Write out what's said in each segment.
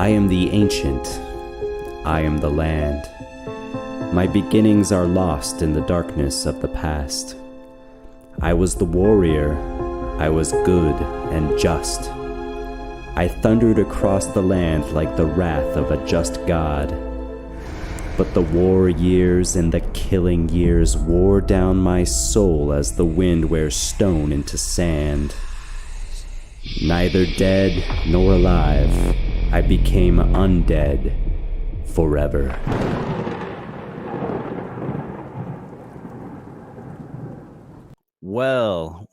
I am the ancient. I am the land. My beginnings are lost in the darkness of the past. I was the warrior. I was good and just. I thundered across the land like the wrath of a just god. But the war years and the killing years wore down my soul as the wind wears stone into sand. Neither dead nor alive, I became undead forever. Well,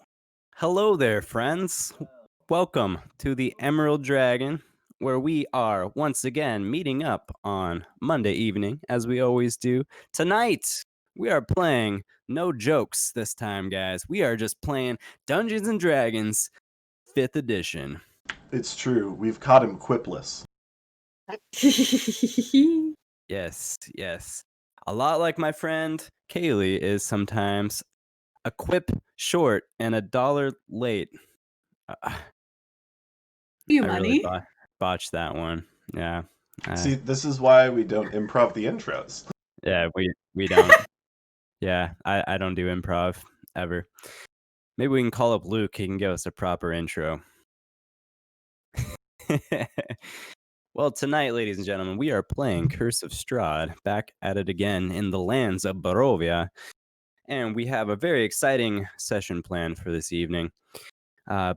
hello there, friends. Welcome to the Emerald Dragon, where we are once again meeting up on Monday evening, as we always do. Tonight, we are playing no jokes this time, guys. We are just playing Dungeons & Dragons 5th edition. It's true. We've caught him quipless. Yes. A lot like my friend Kaylie is sometimes a quip short and $1 late. You I money. really botched that one. Yeah. See, this is why we don't improv the intros. Yeah, we don't. Yeah, I don't do improv ever. Maybe we can call up Luke. He can give us a proper intro. Well, tonight, ladies and gentlemen, we are playing Curse of Strahd, back at it again in the lands of Barovia. And we have a very exciting session planned for this evening.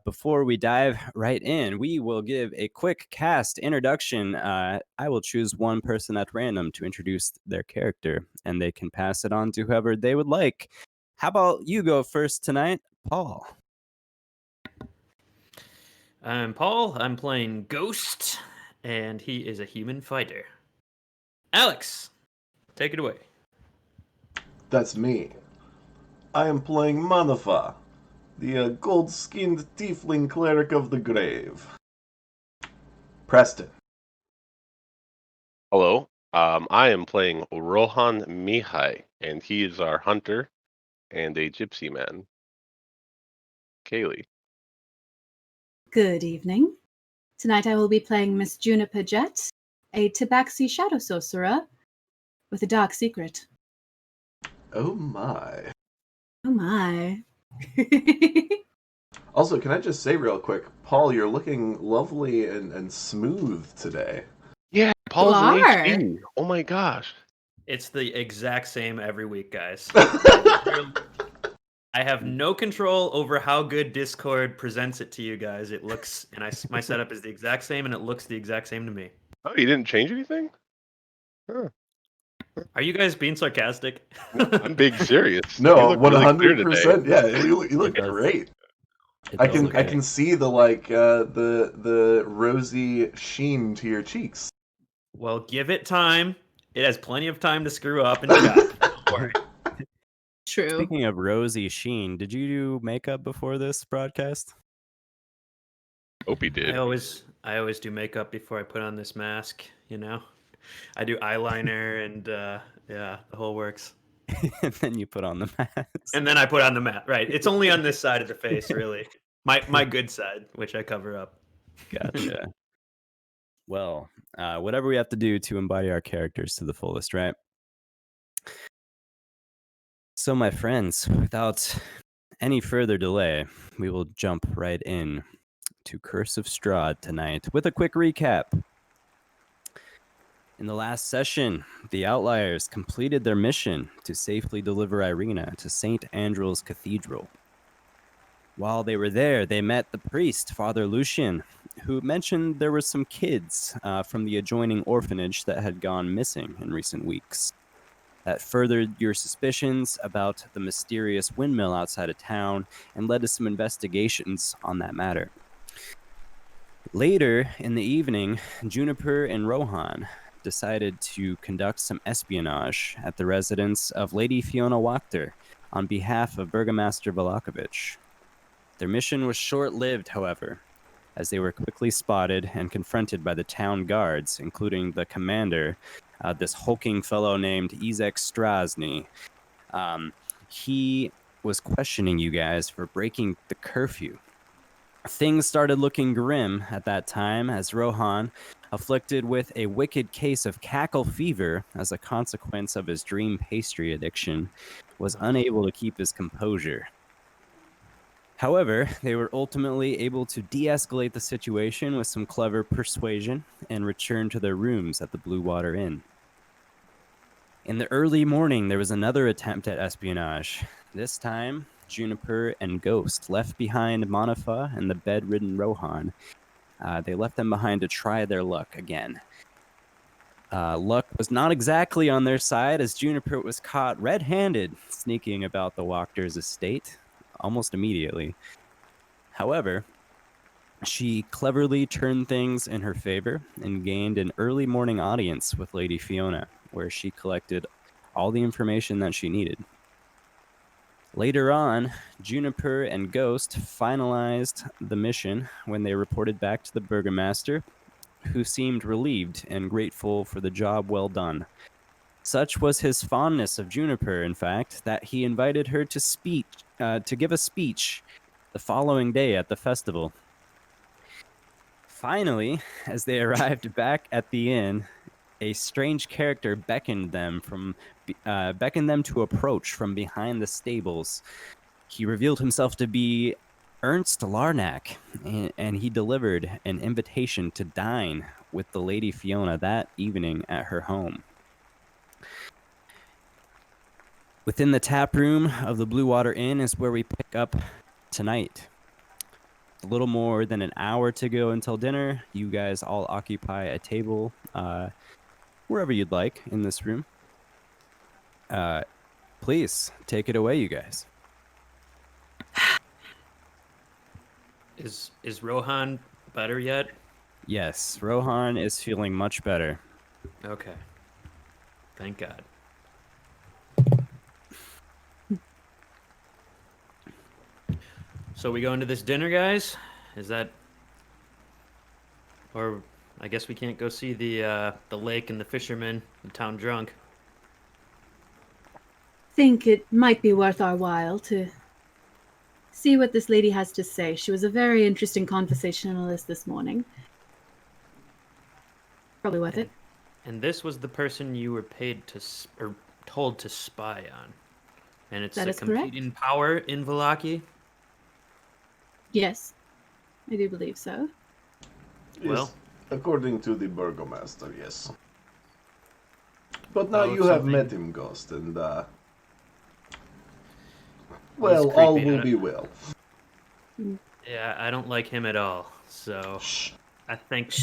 Before we dive right in, we will give a quick cast introduction. I will choose one person at random to introduce their character, and they can pass it on to whoever they would like. How about you go first tonight, Paul? I'm Paul. I'm playing Ghost, and he is a human fighter. Alex, take it away. That's me. I am playing Manafaa, the gold-skinned Tiefling Cleric of the Grave. Preston. Hello, I am playing Rohan Mihai, and he is our hunter and a gypsy man. Kaylie. Good evening. Tonight I will be playing Miss Juniper Jet, a Tabaxi shadow sorcerer with a dark secret. Oh my. Oh my. Also, can I just say real quick, Paul, you're looking lovely and smooth today. Yeah, Paul's in Lar. HD. Oh my gosh. It's the exact same every week, guys. I have no control over how good Discord presents it to you guys. It looks, and my setup is the exact same, and it looks the exact same to me. Oh, you didn't change anything? Huh. Are you guys being sarcastic? I'm being serious. No, You look really clear 100%. today. Yeah, you look Yes. great. It I does can look I great. can see the rosy sheen to your cheeks. Well, give it time. It has plenty of time to screw up and chop. Don't worry. True. Speaking of Rosie Sheen, did you do makeup before this broadcast? Hope he did. I always do makeup before I put on this mask. You know, I do eyeliner and yeah, the whole works. And then you put on the mask. And then I put on the mat. Right, it's only on this side of the face, really. My good side, which I cover up. Gotcha. Well, whatever we have to do to embody our characters to the fullest, right? So, my friends, without any further delay, we will jump right in to Curse of Strahd tonight with a quick recap. In the last session, the Outliers completed their mission to safely deliver Irina to St. Andrew's Cathedral. While they were there, they met the priest, Father Lucian, who mentioned there were some kids from the adjoining orphanage that had gone missing in recent weeks. That furthered your suspicions about the mysterious windmill outside of town and led to some investigations on that matter. Later in the evening, Juniper and Rohan decided to conduct some espionage at the residence of Lady Fiona Wachter on behalf of Burgomaster Velakovich. Their mission was short-lived, however, as they were quickly spotted and confronted by the town guards, including the commander, this hulking fellow named Izek Strasny. He was questioning you guys for breaking the curfew. Things started looking grim at that time as Rohan afflicted with a wicked case of cackle fever as a consequence of his dream pastry addiction, was unable to keep his composure. However, they were ultimately able to de-escalate the situation with some clever persuasion and return to their rooms at the Blue Water Inn. In the early morning, there was another attempt at espionage. This time, Juniper and Ghost left behind Manafaa and the bedridden Rohan. They left them behind to try their luck again. Luck was not exactly on their side, as Juniper was caught red-handed sneaking about the Walker's estate almost immediately. However, she cleverly turned things in her favor and gained an early morning audience with Lady Fiona, where she collected all the information that she needed. Later on, Juniper and Ghost finalized the mission when they reported back to the Burgomaster, who seemed relieved and grateful for the job well done. Such was his fondness of Juniper, in fact, that he invited her to give a speech the following day at the festival. Finally, as they arrived back at the inn, a strange character beckoned them to approach from behind the stables. He revealed himself to be Ernst Larnack, and he delivered an invitation to dine with the Lady Fiona that evening at her home. Within the tap room of the Blue Water Inn is where we pick up tonight. A little more than an hour to go until dinner. You guys all occupy a table wherever you'd like in this room. Please, take it away, you guys. Is Rohan better yet? Yes, Rohan is feeling much better. Okay. Thank God. So we go into this dinner, guys? Is that... Or I guess we can't go see the lake and the fishermen, the town drunk. Think it might be worth our while to see what this lady has to say. She was a very interesting conversationalist this morning. Probably worth it. And this was the person you were paid to, or told to spy on. And it's That a is correct. competing power in Vallaki? Yes, I do believe so. Yes, Well. according to the Burgomaster, yes. But now Oh, you have something- met him, Ghost, and well, creepy, all will huh? be well. Yeah, I don't like him at all. So Shh, I think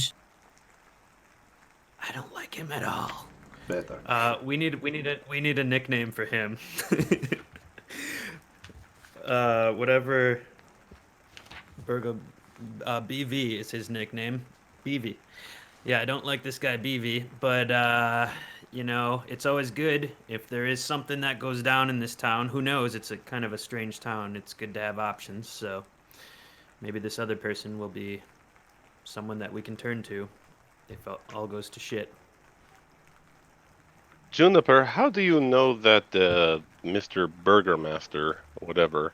I don't like him at all. better. We need a nickname for him. Whatever. BV is his nickname. BV. Yeah, I don't like this guy BV, but you know, it's always good if there is something that goes down in this town. Who knows? It's a kind of a strange town. It's good to have options. So maybe this other person will be someone that we can turn to if all goes to shit. Juniper, how do you know that Mr. Burgermaster, whatever,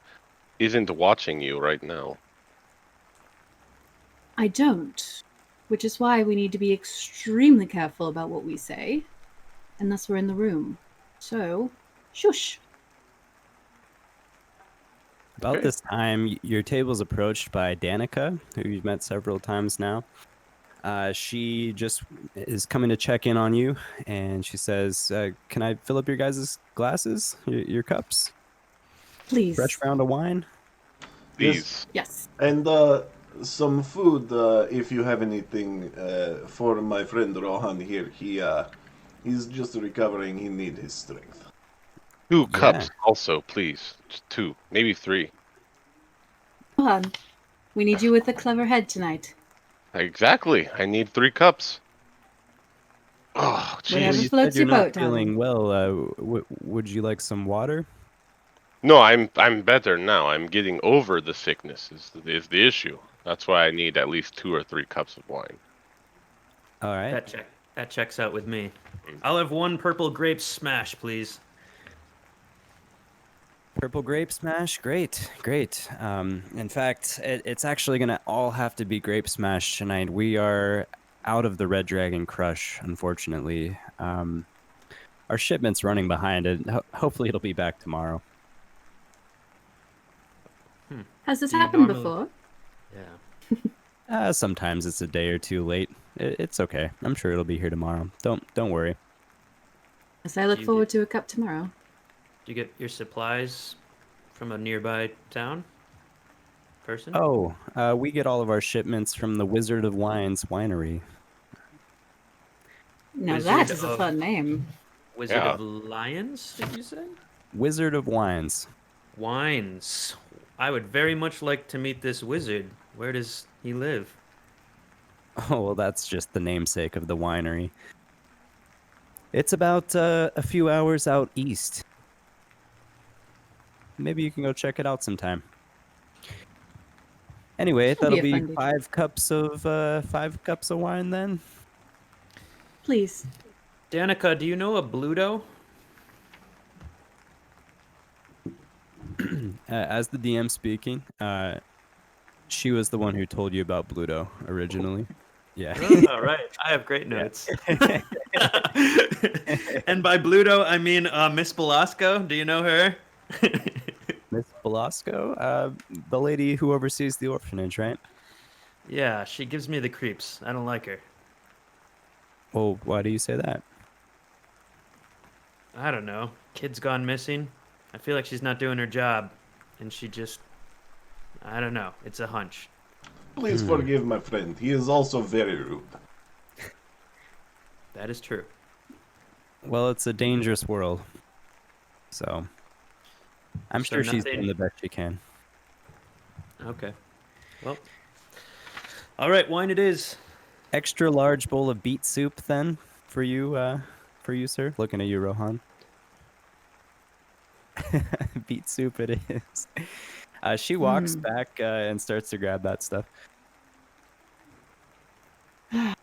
isn't watching you right now? I don't, which is why we need to be extremely careful about what we say, unless we're in the room. So, shush. About Okay. this time, your table's approached by Danica, who you've met several times now. She just is coming to check in on you, and she says, can I fill up your guys' glasses, your cups? Please. Fresh round of wine? Please. Yes. And some food, if you have anything for my friend Rohan here. He's just recovering. He needs his strength. 2 Yeah. cups also, please. Just 2, maybe 3. Rohan, we need you with a clever head tonight. Exactly. I need 3 cups. Oh, Whatever jeez. You floats said you're your not boat, darling. feeling well. Would you like some water? No, I'm better now. I'm getting over the sickness is the issue. That's why I need at least 2 or 3 cups of wine. All right. That checks out with me. I'll have 1 purple grape smash, please. Purple grape smash, great. In fact, it's actually gonna all have to be grape smash tonight. We are out of the Red Dragon Crush, unfortunately. Our shipment's running behind it. Hopefully it'll be back tomorrow. Has this Do you happened normally- before? Yeah. Sometimes it's a day or two late. It's okay. I'm sure it'll be here tomorrow. Don't worry. Yes, I look Do you forward to a cup tomorrow. Do you get your supplies from a nearby town? Person? Oh, we get all of our shipments from the Wizard of Wines winery. Now Wizard that is a of- fun name. Wizard Yeah. of Lions, did you say? Wizard of Wines. Wines. I would very much like to meet this wizard. Where does he live? Oh, well, that's just the namesake of the winery. It's about a few hours out east. Maybe you can go check it out sometime. Anyway, That'll be that'll a be fun day. 5 cups of wine then. Please. Danica, do you know a Bluto? As the DM speaking, she was the one who told you about Bluto originally. Yeah. All right, I have great notes. And by Bluto, I mean Miss Belasco. Do you know her? Miss Belasco, the lady who oversees the orphanage, right? Yeah, she gives me the creeps. I don't like her. Well, why do you say that? I don't know. Kid's gone missing. I feel like she's not doing her job, and she just... I don't know. It's a hunch. Please forgive my friend. He is also very rude. That is true. Well, it's a dangerous world. So, I'm So sure she's nothing- doing the best she can. Okay. Well. All right, wine it is. Extra large bowl of beet soup then for you, sir. Looking at you, Rohan. Beet soup it is. She walks back and starts to grab that stuff. Ghost.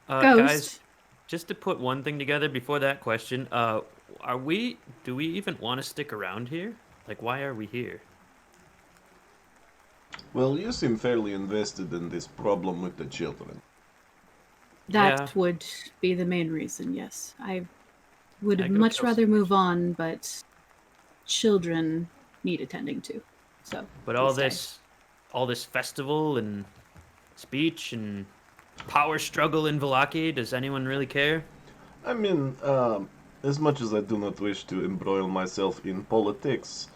Guys, just to put one thing together before that question, do we even want to stick around here? Like, why are we here? Well, you seem fairly invested in this problem with the children. That Yeah. would be the main reason, yes. I would I go much kill rather some move on, but children need attending to. So, But please all this festival and speech and power struggle in Vallaki, does anyone really care? I mean, as much as I do not wish to embroil myself in politics,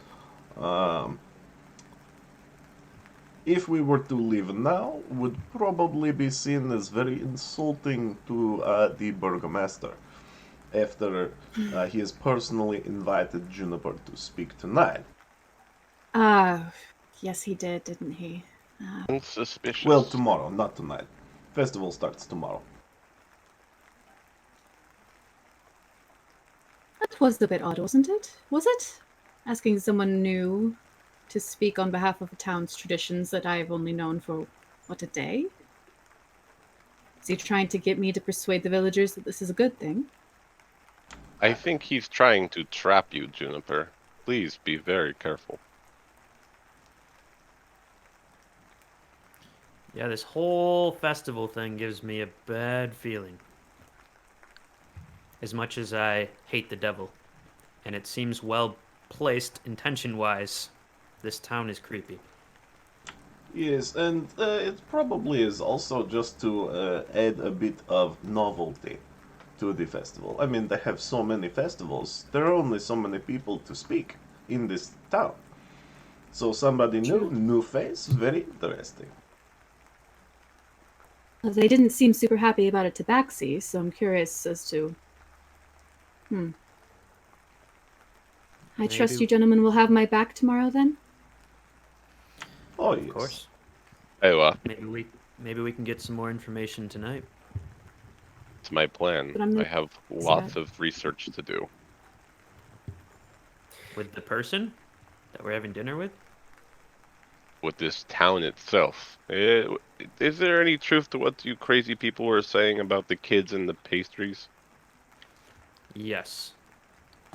if we were to leave now, would probably be seen as very insulting to the burgomaster, after he has personally invited Juniper to speak tonight. Yes, he did, didn't he? Unsuspicious. Well, tomorrow, not tonight. Festival starts tomorrow. That was a bit odd, wasn't it? Was it? Asking someone new to speak on behalf of a town's traditions that I've only known for, what, a day? Is he trying to get me to persuade the villagers that this is a good thing? I think he's trying to trap you, Juniper. Please be very careful. Yeah, this whole festival thing gives me a bad feeling. As much as I hate the devil, and it seems well placed intention-wise, this town is creepy. Yes, and it probably is also just to add a bit of novelty to the festival. I mean, they have so many festivals. There are only so many people to speak in this town. So somebody new face, very interesting. Well, they didn't seem super happy about it Tabaxi, so I'm curious as to... I trust Maybe- you gentlemen will have my back tomorrow, then? Oh, yes. Of course. Hey, Maybe we can get some more information tonight. it's my plan. But I'm I not- have lots of research to do. With the person that we're having dinner with? With this town itself. Is there any truth to what you crazy people were saying about the kids and the pastries? Yes.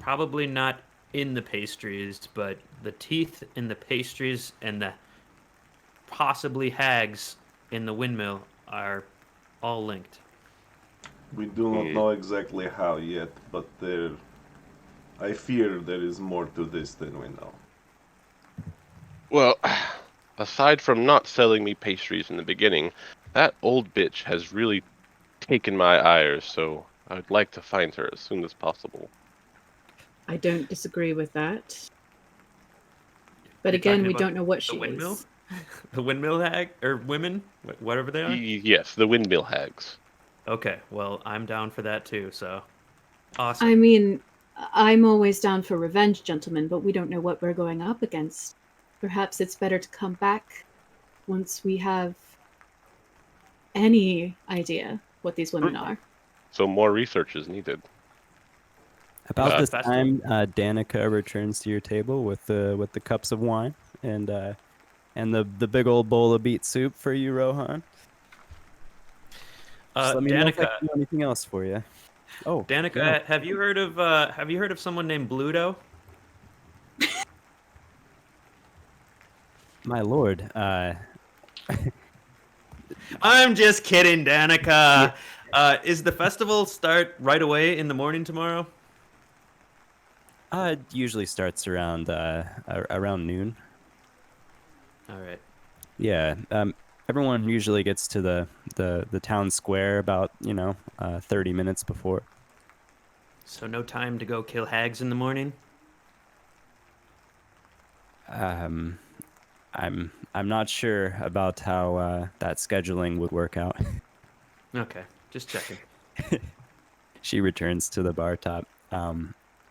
Probably not in the pastries, but the teeth in the pastries and the possibly hags in the windmill are all linked. We do not know exactly how yet, but I fear there is more to this than we know. Well, aside from not selling me pastries in the beginning, that old bitch has really taken my ire, so I'd like to find her as soon as possible. I don't disagree with that. But You're again, talking we about don't know what the she windmill? is. The windmill hag? Or women? Whatever they are? Yes, the windmill hags. Okay, well, I'm down for that too, so. Awesome. I mean, I'm always down for revenge, gentlemen, but we don't know what we're going up against. Perhaps it's better to come back once we have any idea what these women are. So more research is needed. About Uh, this Festival. time, Danica returns to your table with the cups of wine and the big old bowl of beet soup for you, Rohan. Just let me know if I Danica, can do anything else for you. Oh, Danica, yeah. have you heard of someone named Bluto? My lord. I'm just kidding, Danica. Is the festival start right away in the morning tomorrow? It usually starts around noon. All right. Yeah. Everyone usually gets to the town square about 30 minutes before. So no time to go kill hags in the morning? Um, I'm not sure about how that scheduling would work out. Okay, just checking. She returns to the bar top.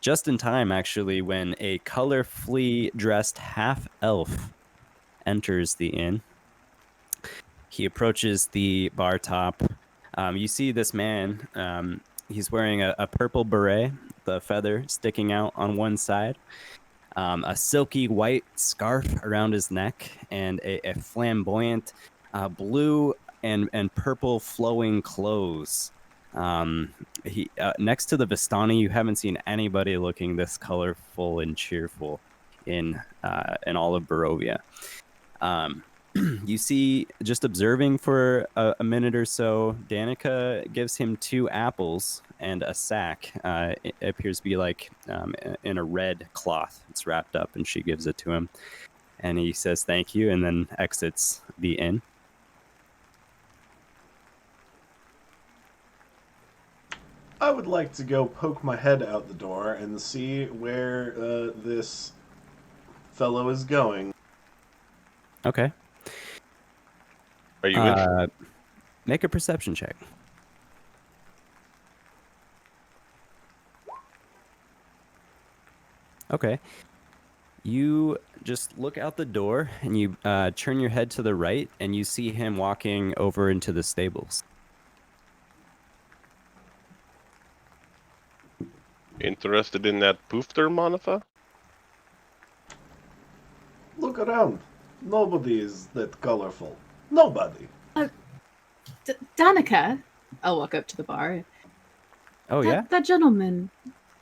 Just in time, actually, when a colorfully dressed half elf enters the inn. He approaches the bar top. You see this man. He's wearing a purple beret, the feather sticking out on one side, a silky white scarf around his neck, and a flamboyant blue and purple flowing clothes. He next to the Vistani, you haven't seen anybody looking this colorful and cheerful in all of Barovia. You see, just observing for a minute or so, Danica gives him 2 apples and a sack. It appears to be like in a red cloth. It's wrapped up, and she gives it to him. And he says thank you, and then exits the inn. I would like to go poke my head out the door and see where this fellow is going. Okay. Are you interested? Make a perception check. Okay. You just look out the door and you turn your head to the right and you see him walking over into the stables. Interested in that poofter, Manafaa? Look around. Nobody is that colorful. Nobody. Danica, I'll walk up to the bar. Oh, yeah? That gentleman,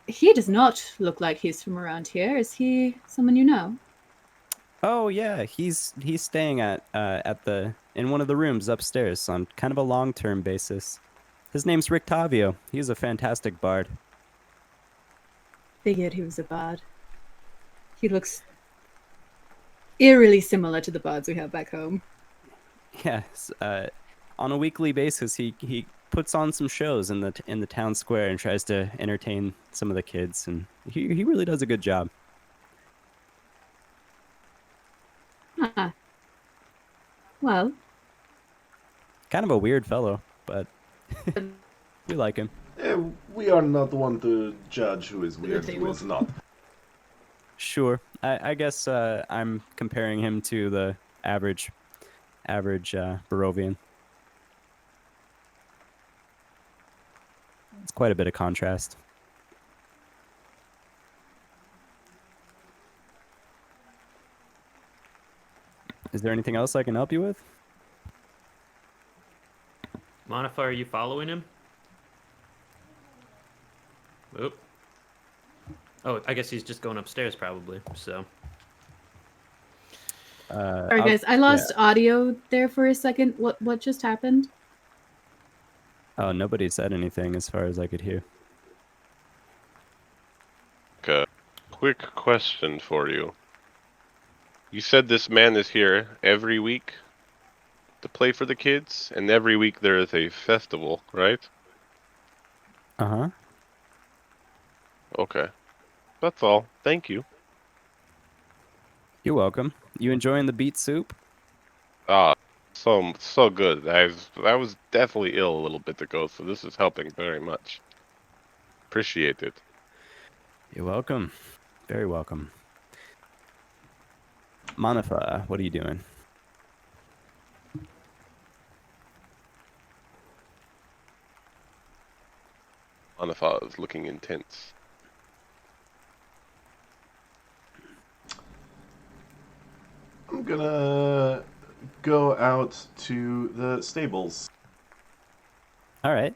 he does not look like he's from around here. Is he someone you know? Oh, yeah. He's staying in one of the rooms upstairs on kind of a long-term basis. His name's Rick Tavio. He's a fantastic bard. Figured he was a bard. He looks eerily similar to the bards we have back home. Yes. On a weekly basis, he puts on some shows in the town square and tries to entertain some of the kids, and he really does a good job. Huh. Well, Kind of a weird fellow, but we like him. We are not one to judge who is weird, who is not. Sure. I guess I'm comparing him to the average Barovian. It's quite a bit of contrast. Is there anything else I can help you with? Manafaa, are you following him? Oop. Oh, I guess he's just going upstairs probably, so. sorry guys, I lost audio there for a second. What just happened? Oh, nobody said anything as far as I could hear. A quick question for you. You said this man is here every week to play for the kids, and every week there is a festival, right? Uh-huh. Okay. That's all. Thank you. You're welcome. You enjoying the beet soup? Ah, so good. I was definitely ill a little bit ago, so this is helping very much. Appreciate it. You're welcome. Very welcome. Manafaa, what are you doing? Manafaa is looking intense. I'm gonna go out to the stables. All right.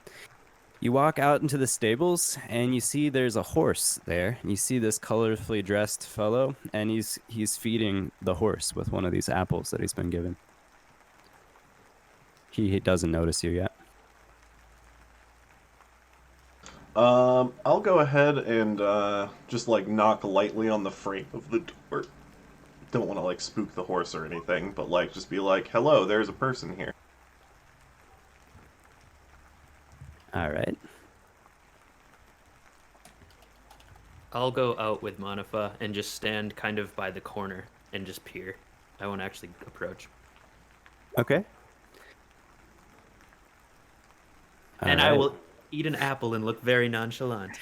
You walk out into the stables and you see there's a horse there. And you see this colorfully dressed fellow, and he's feeding the horse with one of these apples that he's been given. He doesn't notice you yet. I'll go ahead and just like knock lightly on the frame of the door. Don't want to like spook the horse or anything, but like just be like, "Hello, there's a person here." All right. I'll go out with Manafaa and just stand kind of by the corner and just peer. I won't actually approach. Okay. And All I right. will eat an apple and look very nonchalant.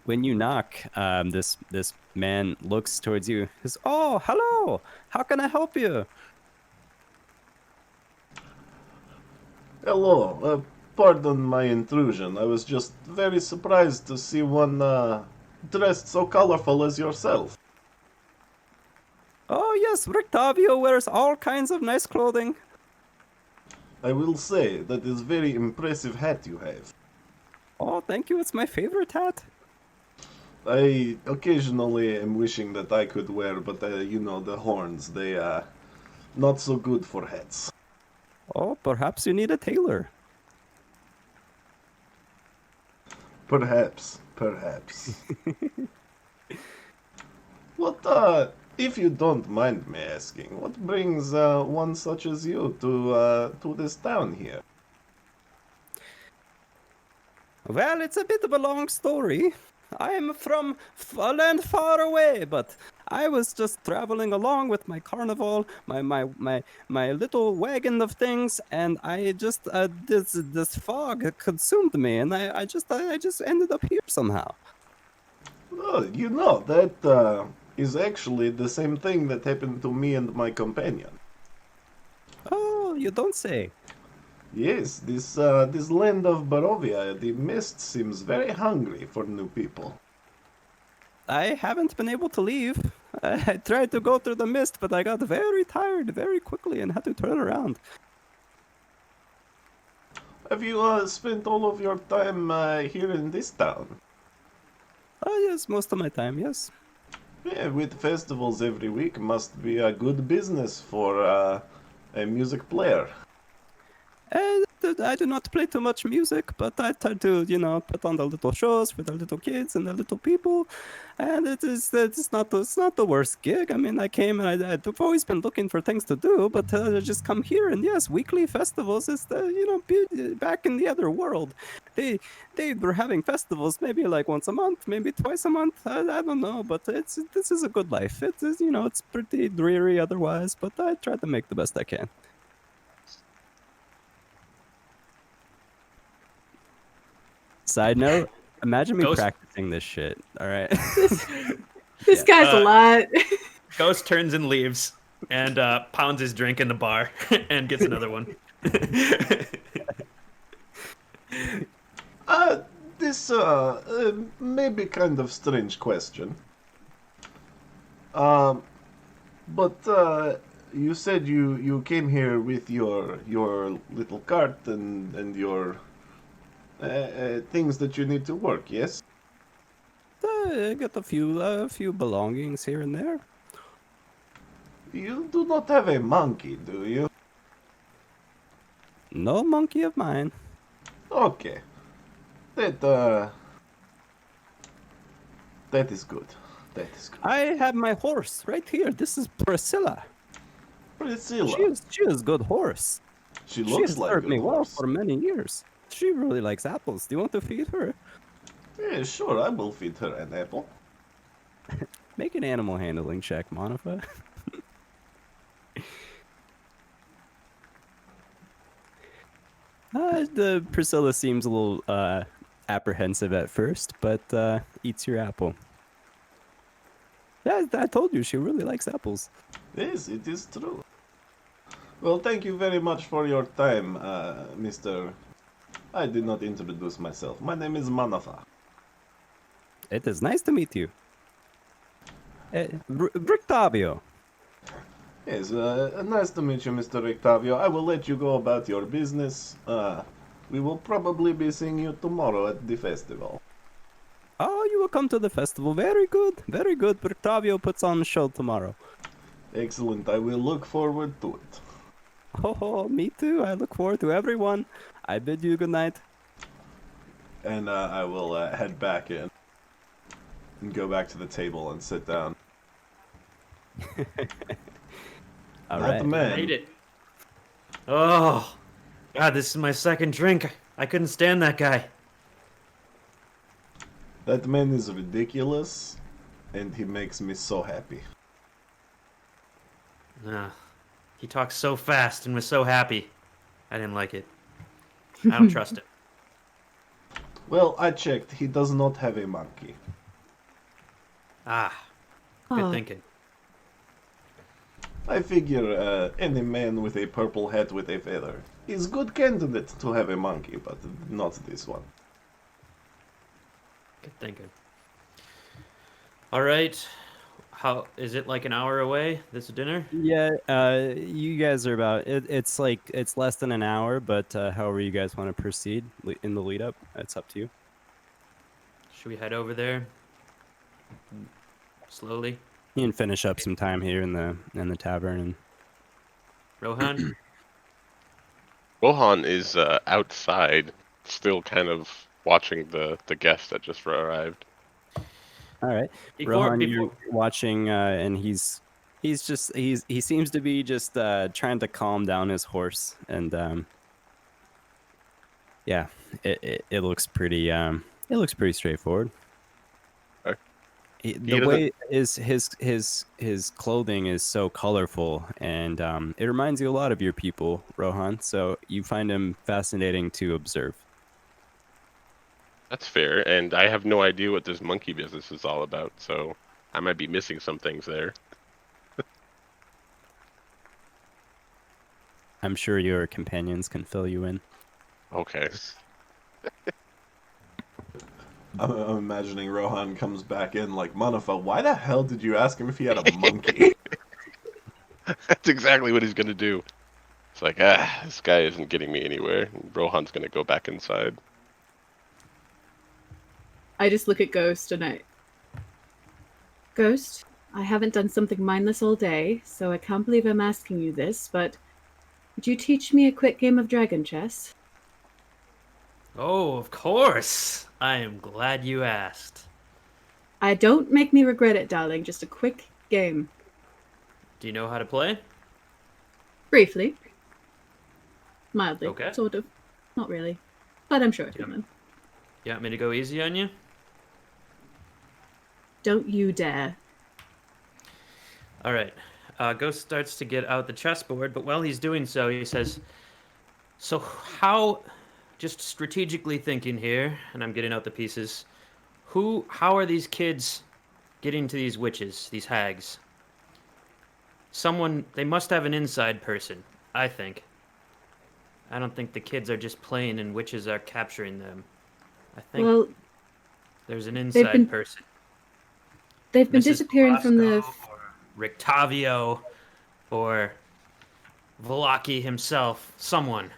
When you knock, this man looks towards you. Says, "Oh, hello. How can I help you?" Hello, pardon my intrusion. I was just very surprised to see one dressed so colorful as yourself. Oh yes, Rictavio wears all kinds of nice clothing. I will say that is very impressive hat you have. Oh, thank you. It's my favorite hat. I occasionally am wishing that I could wear, but you know the horns, they not so good for hats. Oh, perhaps you need a tailor. Perhaps. What, if you don't mind me asking, what brings one such as you to this town here? Well, it's a bit of a long story. I'm from a land far away, but I was just traveling along with my carnival, my little wagon of things, and I just this fog consumed me, and I just ended up here somehow. Oh, you know, that is actually the same thing that happened to me and my companion. Oh, you don't say. Yes, this land of Barovia, the mist seems very hungry for new people. I haven't been able to leave. I tried to go through the mist, but I got very tired very quickly and had to turn around. Have you spent all of your time here in this town? Oh, yes, most of my time, yes. Yeah, with festivals every week must be a good business for a music player. I do not play too much music, but I try to, put on the little shows for the little kids and the little people, and it's not the worst gig. I mean, I came and I've always been looking for things to do, but I just come here and yes, weekly festivals is back in the other world. They were having festivals maybe like once a month, maybe twice a month. I don't know, but this is a good life. It's pretty dreary otherwise, but I try to make the best I can. Side note, imagine me practicing this shit. All right. This guy's a lot. Ghost turns and leaves and pounds his drink in the bar and gets another one. This may be kind of strange question. But you said you came here with your little cart and your things that you need to work, yes? I got a few belongings here and there. You do not have a monkey, do you? No monkey of mine. Okay. That, that is good. That is good. I have my horse right here. This is Priscilla. Priscilla. She is good horse. She She looks has like served a me well horse. for many years. She really likes apples. Do you want to feed her? Yeah, sure, I will feed her an apple. Make an animal handling check, Manafaa. The Priscilla seems a little apprehensive at first, but eats your apple. Yeah, I told you she really likes apples. Yes, it is true. Well, thank you very much for your time, Mr. I did not introduce myself. My name is Manafaa. It is nice to meet you. Brictavio. Yes, nice to meet you, Mr. Octavio. I will let you go about your business. We will probably be seeing you tomorrow at the festival. Oh, you will come to the festival. Very good. Very good. Brictavio puts on a show tomorrow. Excellent. I will look forward to it. Oh, me too. I look forward to everyone. I bid you good night. And I will head back in and go back to the table and sit down. All Not right. the man. Hate it. Oh, God, this is my second drink. I couldn't stand that guy. That man is ridiculous, and he makes me so happy. He talked so fast and was so happy. I didn't like it. I don't trust him. Well, I checked. He does not have a monkey. Ah, good Oh. thinking. I figure any man with a purple hat with a feather is good candidate to have a monkey, but not this one. Good thinking. All right. How is it? Like an hour away? This dinner? Yeah, you guys are about it's like it's less than an hour, but however you guys want to proceed in the lead up, it's up to you. Should we head over there? Slowly. You can finish up some time here in the tavern and Rohan? Rohan is outside, still kind of watching the guest that just arrived. all right. Rohan, you're watching, and he seems to be just trying to calm down his horse, and yeah, it looks pretty straightforward. Okay. The way his clothing is so colorful, and it reminds you a lot of your people, Rohan. So you find him fascinating to observe. That's fair, and I have no idea what this monkey business is all about, so I might be missing some things there. I'm sure your companions can fill you in. Okay. I'm imagining Rohan comes back in like, Manafaa, why the hell did you ask him if he had a monkey? That's exactly what he's gonna do. It's like, this guy isn't getting me anywhere. Rohan's gonna go back inside. I just look at Ghost and Ghost, I haven't done something mindless all day, so I can't believe I'm asking you this, but would you teach me a quick game of dragon chess? Oh, of course. I am glad you asked. Don't make me regret it, darling. Just a quick game. Do you know how to play? Briefly. Mildly. Okay. Sort of. Not really. But I'm sure I can win. You want me to go easy on you? Don't you dare. All right. Ghost starts to get out the chessboard, but while he's doing so, he says, so how, just strategically thinking here, and I'm getting out the pieces, how are these kids getting to these witches, these hags? They must have an inside person, I think. I don't think the kids are just playing and witches are capturing them. I think there's an inside person. They've been Mrs. disappearing from the... or Rictavio, or Velaki himself, someone.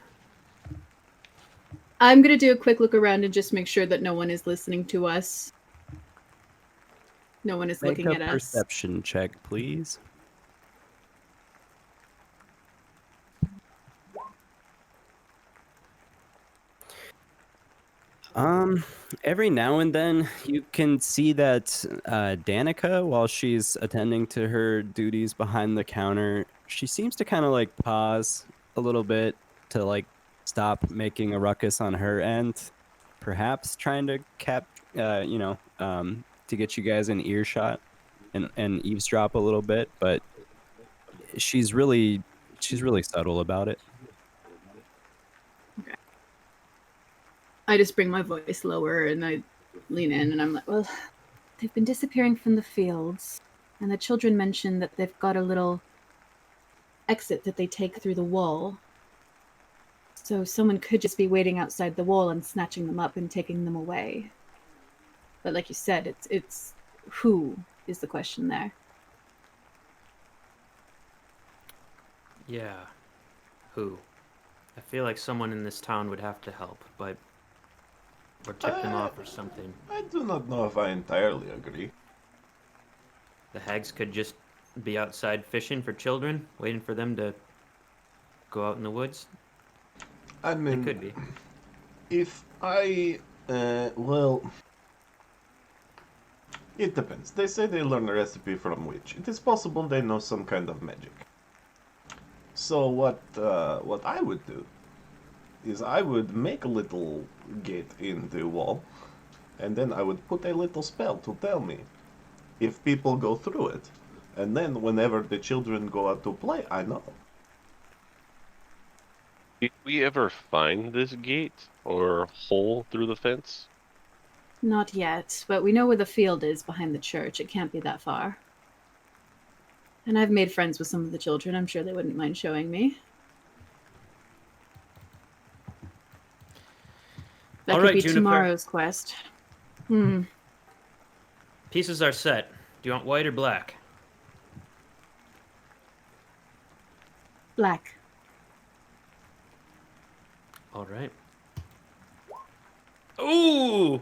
I'm going to do a quick look around and just make sure that no one is listening to us. No one is looking at us. Make a perception check, please. Every now and then you can see that Danica, while she's attending to her duties behind the counter, she seems to kind of like pause a little bit to like stop making a ruckus on her end, perhaps trying to to get you guys an earshot and eavesdrop a little bit, but she's really subtle about it. I just bring my voice lower and I lean in and I'm like, well, they've been disappearing from the fields, and the children mentioned that they've got a little exit that they take through the wall. So someone could just be waiting outside the wall and snatching them up and taking them away. But like you said, it's who is the question there. Yeah. Who? I feel like someone in this town would have to help, but... Or tip them off or something. I do not know if I entirely agree. The hags could just be outside fishing for children, waiting for them to go out in the woods. I mean, It could be. If I, well, it depends. They say they learn a recipe from witch. It is possible they know some kind of magic. So what I would do is I would make a little gate in the wall, and then I would put a little spell to tell me if people go through it. And then whenever the children go out to play, I know. Did we ever find this gate or hole through the fence? Not yet, but we know where the field is behind the church. It can't be that far. And I've made friends with some of the children. I'm sure they wouldn't mind showing me. That All could right, be Juniper. tomorrow's quest. Pieces are set. Do you want white or black? Black. All right. Ooh!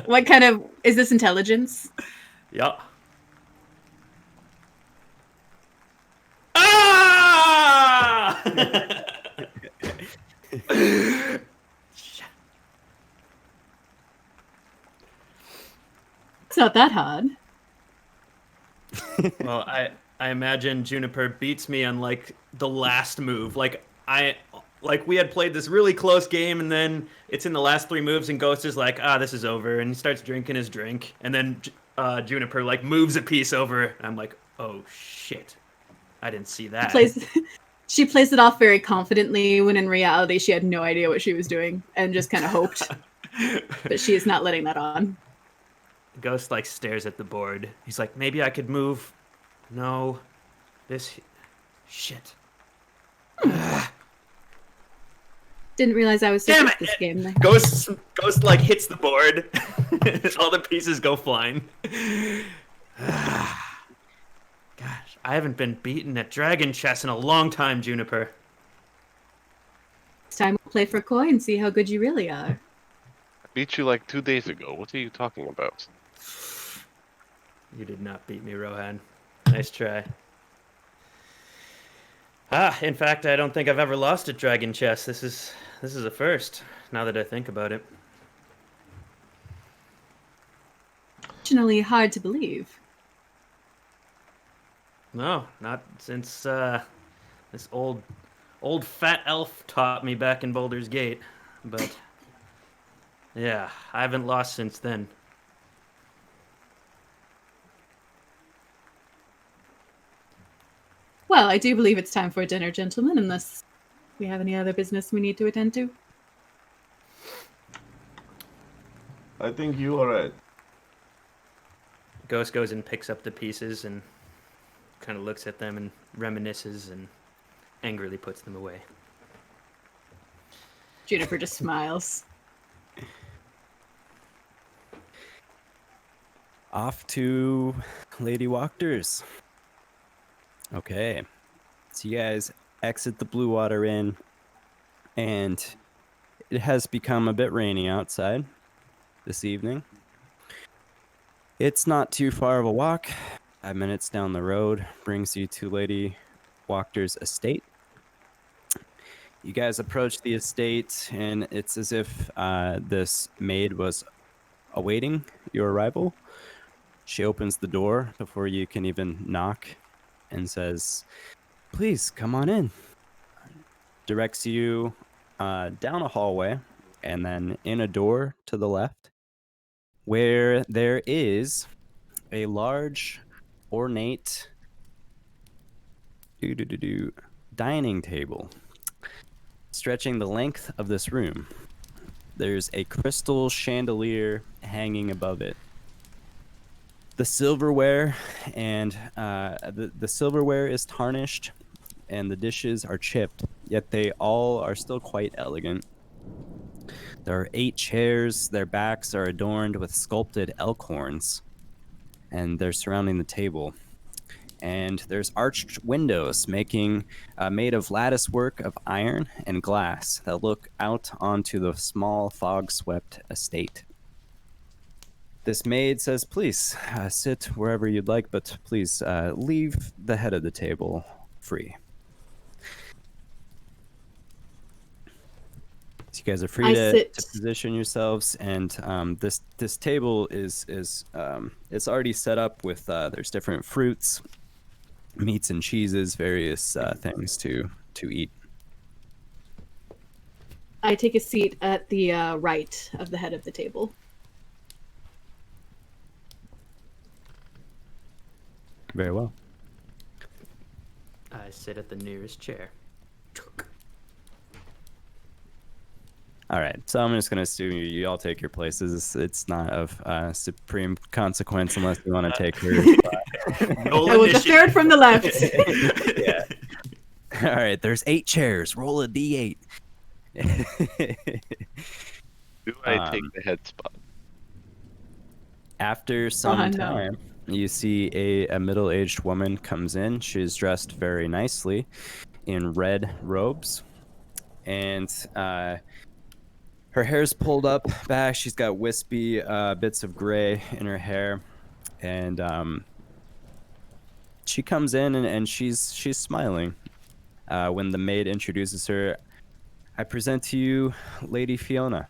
What kind of... Is this intelligence? Yeah. Ah! It's not that hard. Well, I imagine Juniper beats me on like the last move. Like we had played this really close game, and then it's in the last 3 moves, and Ghost is like, this is over, and he starts drinking his drink, and then Juniper like moves a piece over, and I'm like, oh shit, I didn't see that. She plays it off very confidently, when in reality she had no idea what she was doing and just kind of hoped. But she is not letting that on. Ghost like stares at the board. He's like, maybe I could move. No, this shit. Didn't realize I was so Damn good it! at this game. Then. Ghost like hits the board. All the pieces go flying. Gosh, I haven't been beaten at Dragon Chess in a long time, Juniper. It's time we'll play for coin, see how good you really are. I beat you like 2 days ago. What are you talking about? You did not beat me, Rohan. Nice try. In fact, I don't think I've ever lost at Dragon Chess. This is a first, now that I think about it. Fortunately, hard to believe. No, not since this old fat elf taught me back in Baldur's Gate. But yeah, I haven't lost since then. Well, I do believe it's time for dinner, gentlemen, unless we have any other business we need to attend to. I think you are right. Ghost goes and picks up the pieces and kind of looks at them and reminisces and angrily puts them away. Juniper just smiles. Off to Lady Wachters. Okay, so you guys exit the Blue Water Inn, and it has become a bit rainy outside this evening. It's not too far of a walk. 5 minutes down the road brings you to Lady Wachters' estate. You guys approach the estate, and it's as if this maid was awaiting your arrival. She opens the door before you can even knock and says, "Please come on in." Directs you down a hallway and then in a door to the left where there is a large, ornate dining table stretching the length of this room. There's a crystal chandelier hanging above it. The silverware and the silverware is tarnished, and the dishes are chipped. Yet they all are still quite elegant. There are 8 chairs. Their backs are adorned with sculpted elk horns, and they're surrounding the table. And there's arched windows made of lattice work of iron and glass that look out onto the small fog-swept estate. This maid says, "Please sit wherever you'd like, but please leave the head of the table free." So you guys are free to position yourselves, and this table is it's already set up with there's different fruits, meats and cheeses, various things to eat. I take a seat at the right of the head of the table. Very well. I sit at the nearest chair. All right, so I'm just going to assume you all take your places. It's not of supreme consequence unless you want to take your spot. I will start from the left. Yeah. All right, there's 8 chairs. Roll a D8. Do I take the head spot? After some no. time, you see a middle-aged woman comes in. She's dressed very nicely in red robes, and her hair's pulled up back. She's got wispy bits of gray in her hair, and she comes in and she's smiling. When the maid introduces her, "I present to you Lady Fiona."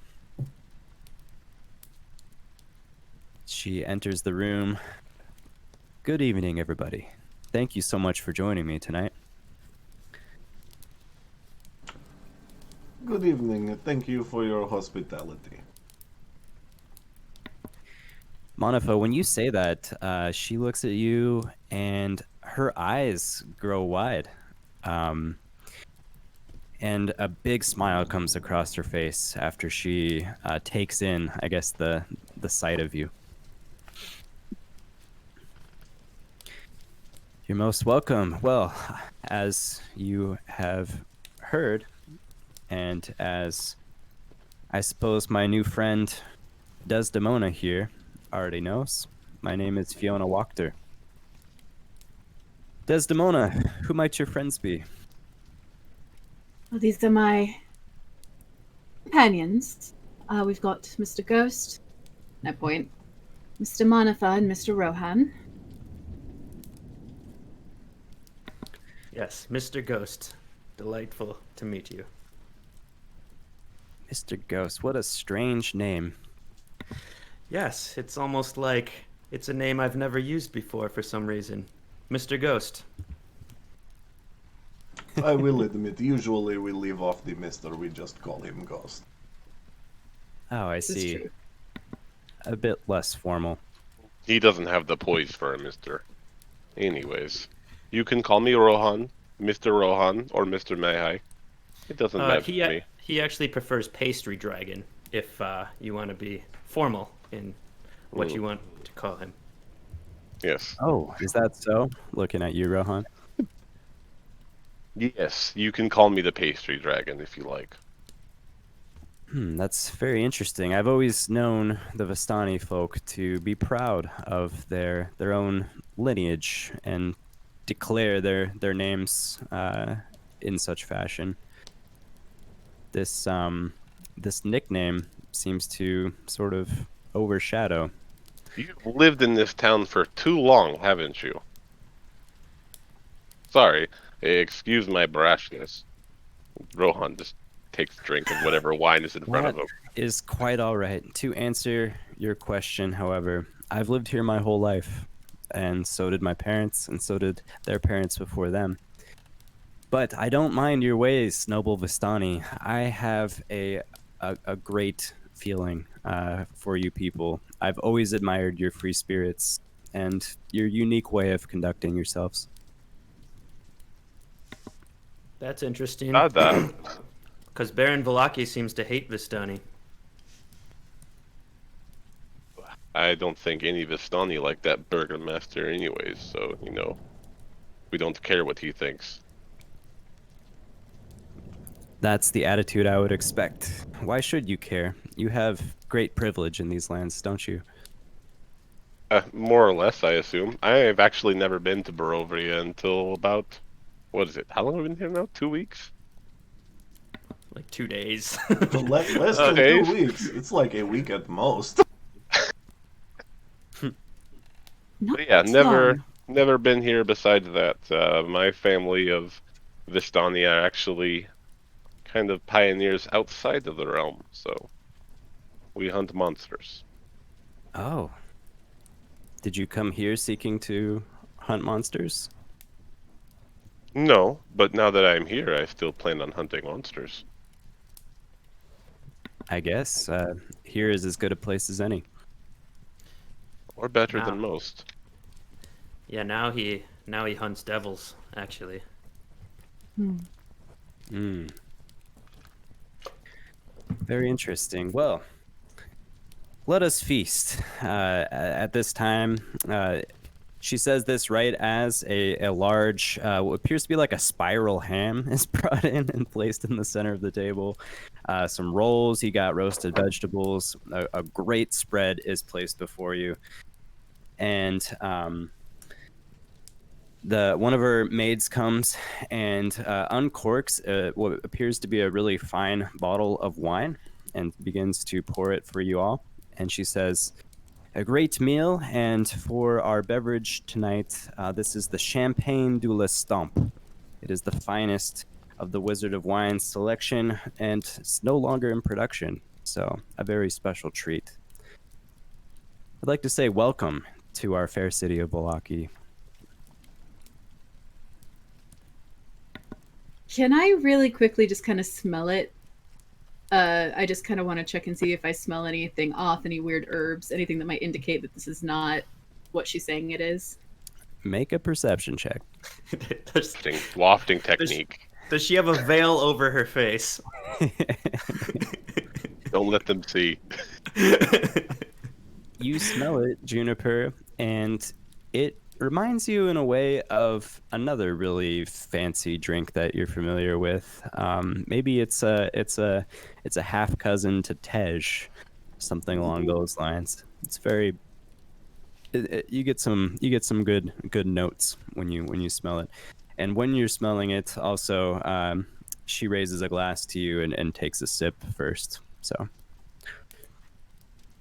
She enters the room. "Good evening, everybody. Thank you so much for joining me tonight." Good evening. Thank you for your hospitality. Manafaa, when you say that, she looks at you and her eyes grow wide. And a big smile comes across her face after she takes in, I guess, the sight of you. "You're most welcome. Well, as you have heard, and as I suppose my new friend Desdemona here already knows, my name is Fiona Wachter. Desdemona, who might your friends be?" Well, these are my companions. We've got Mr. Ghost, no point, Mr. Manafaa, and Mr. Rohan. Yes, Mr. Ghost. Delightful to meet you. Mr. Ghost, what a strange name. Yes, it's almost like it's a name I've never used before for some reason. Mr. Ghost. I will admit, usually we leave off the Mr. We just call him Ghost. Oh, I This is see. true. A bit less formal. He doesn't have the poise for a Mr. Anyways, you can call me Rohan, Mr. Rohan, or Mr. Mihai. It doesn't matter to me. He actually prefers pastry dragon, if you want to be formal in what you want to call him. Yes. Oh, is that so? Looking at you, Rohan. Yes, you can call me the pastry dragon if you like. That's very interesting. I've always known the Vistani folk to be proud of their own lineage and declare their names in such fashion. This nickname seems to sort of overshadow. You've lived in this town for too long, haven't you? Sorry, excuse my brashness. Rohan just takes a drink of whatever wine is in front of him. Is quite all right. To answer your question, however, I've lived here my whole life, and so did my parents, and so did their parents before them. But I don't mind your ways, noble Vistani. I have a great feeling for you people. I've always admired your free spirits and your unique way of conducting yourselves. That's interesting. That. Because Baron Velaki seems to hate Vistani. I don't think any Vistani like that burgomaster anyways, so, we don't care what he thinks. That's the attitude I would expect. Why should you care? You have great privilege in these lands, don't you? More or less, I assume. I have actually never been to Barovia until about, what is it? How long have I been here now? 2 weeks? Like 2 days. Less than 2 weeks. It's like a week at most. Not Yeah, long. never been here besides that. My family of Vistani are actually kind of pioneers outside of the realm, so we hunt monsters. Oh. Did you come here seeking to hunt monsters? No, but now that I'm here, I still plan on hunting monsters. I guess. Here is as good a place as any. Or better Wow. than most. Yeah, now he hunts devils, actually. Very interesting. Well, let us feast. At this time, she says this right as a large, what appears to be like a spiral ham is brought in and placed in the center of the table. Some rolls, you got roasted vegetables. A great spread is placed before you. And one of her maids comes and uncorks what appears to be a really fine bottle of wine and begins to pour it for you all. And she says, "A great meal, and for our beverage tonight, this is the Champagne de l'Estampe. It is the finest of the Wizard of Wine's selection, and it's no longer in production, so a very special treat. I'd like to say welcome to our fair city of Velaki." Can I really quickly just kind of smell it? I just kind of want to check and see if I smell anything off, any weird herbs, anything that might indicate that this is not what she's saying it is. Make a perception check. Wafting technique. Does she have a veil over her face? Don't let them see. You smell it, Juniper, and it reminds you in a way of another really fancy drink that you're familiar with. Maybe it's a half cousin to Tej, something along those lines. It's very. You get some good notes when you smell it, and when you're smelling it, also she raises a glass to you and takes a sip first. So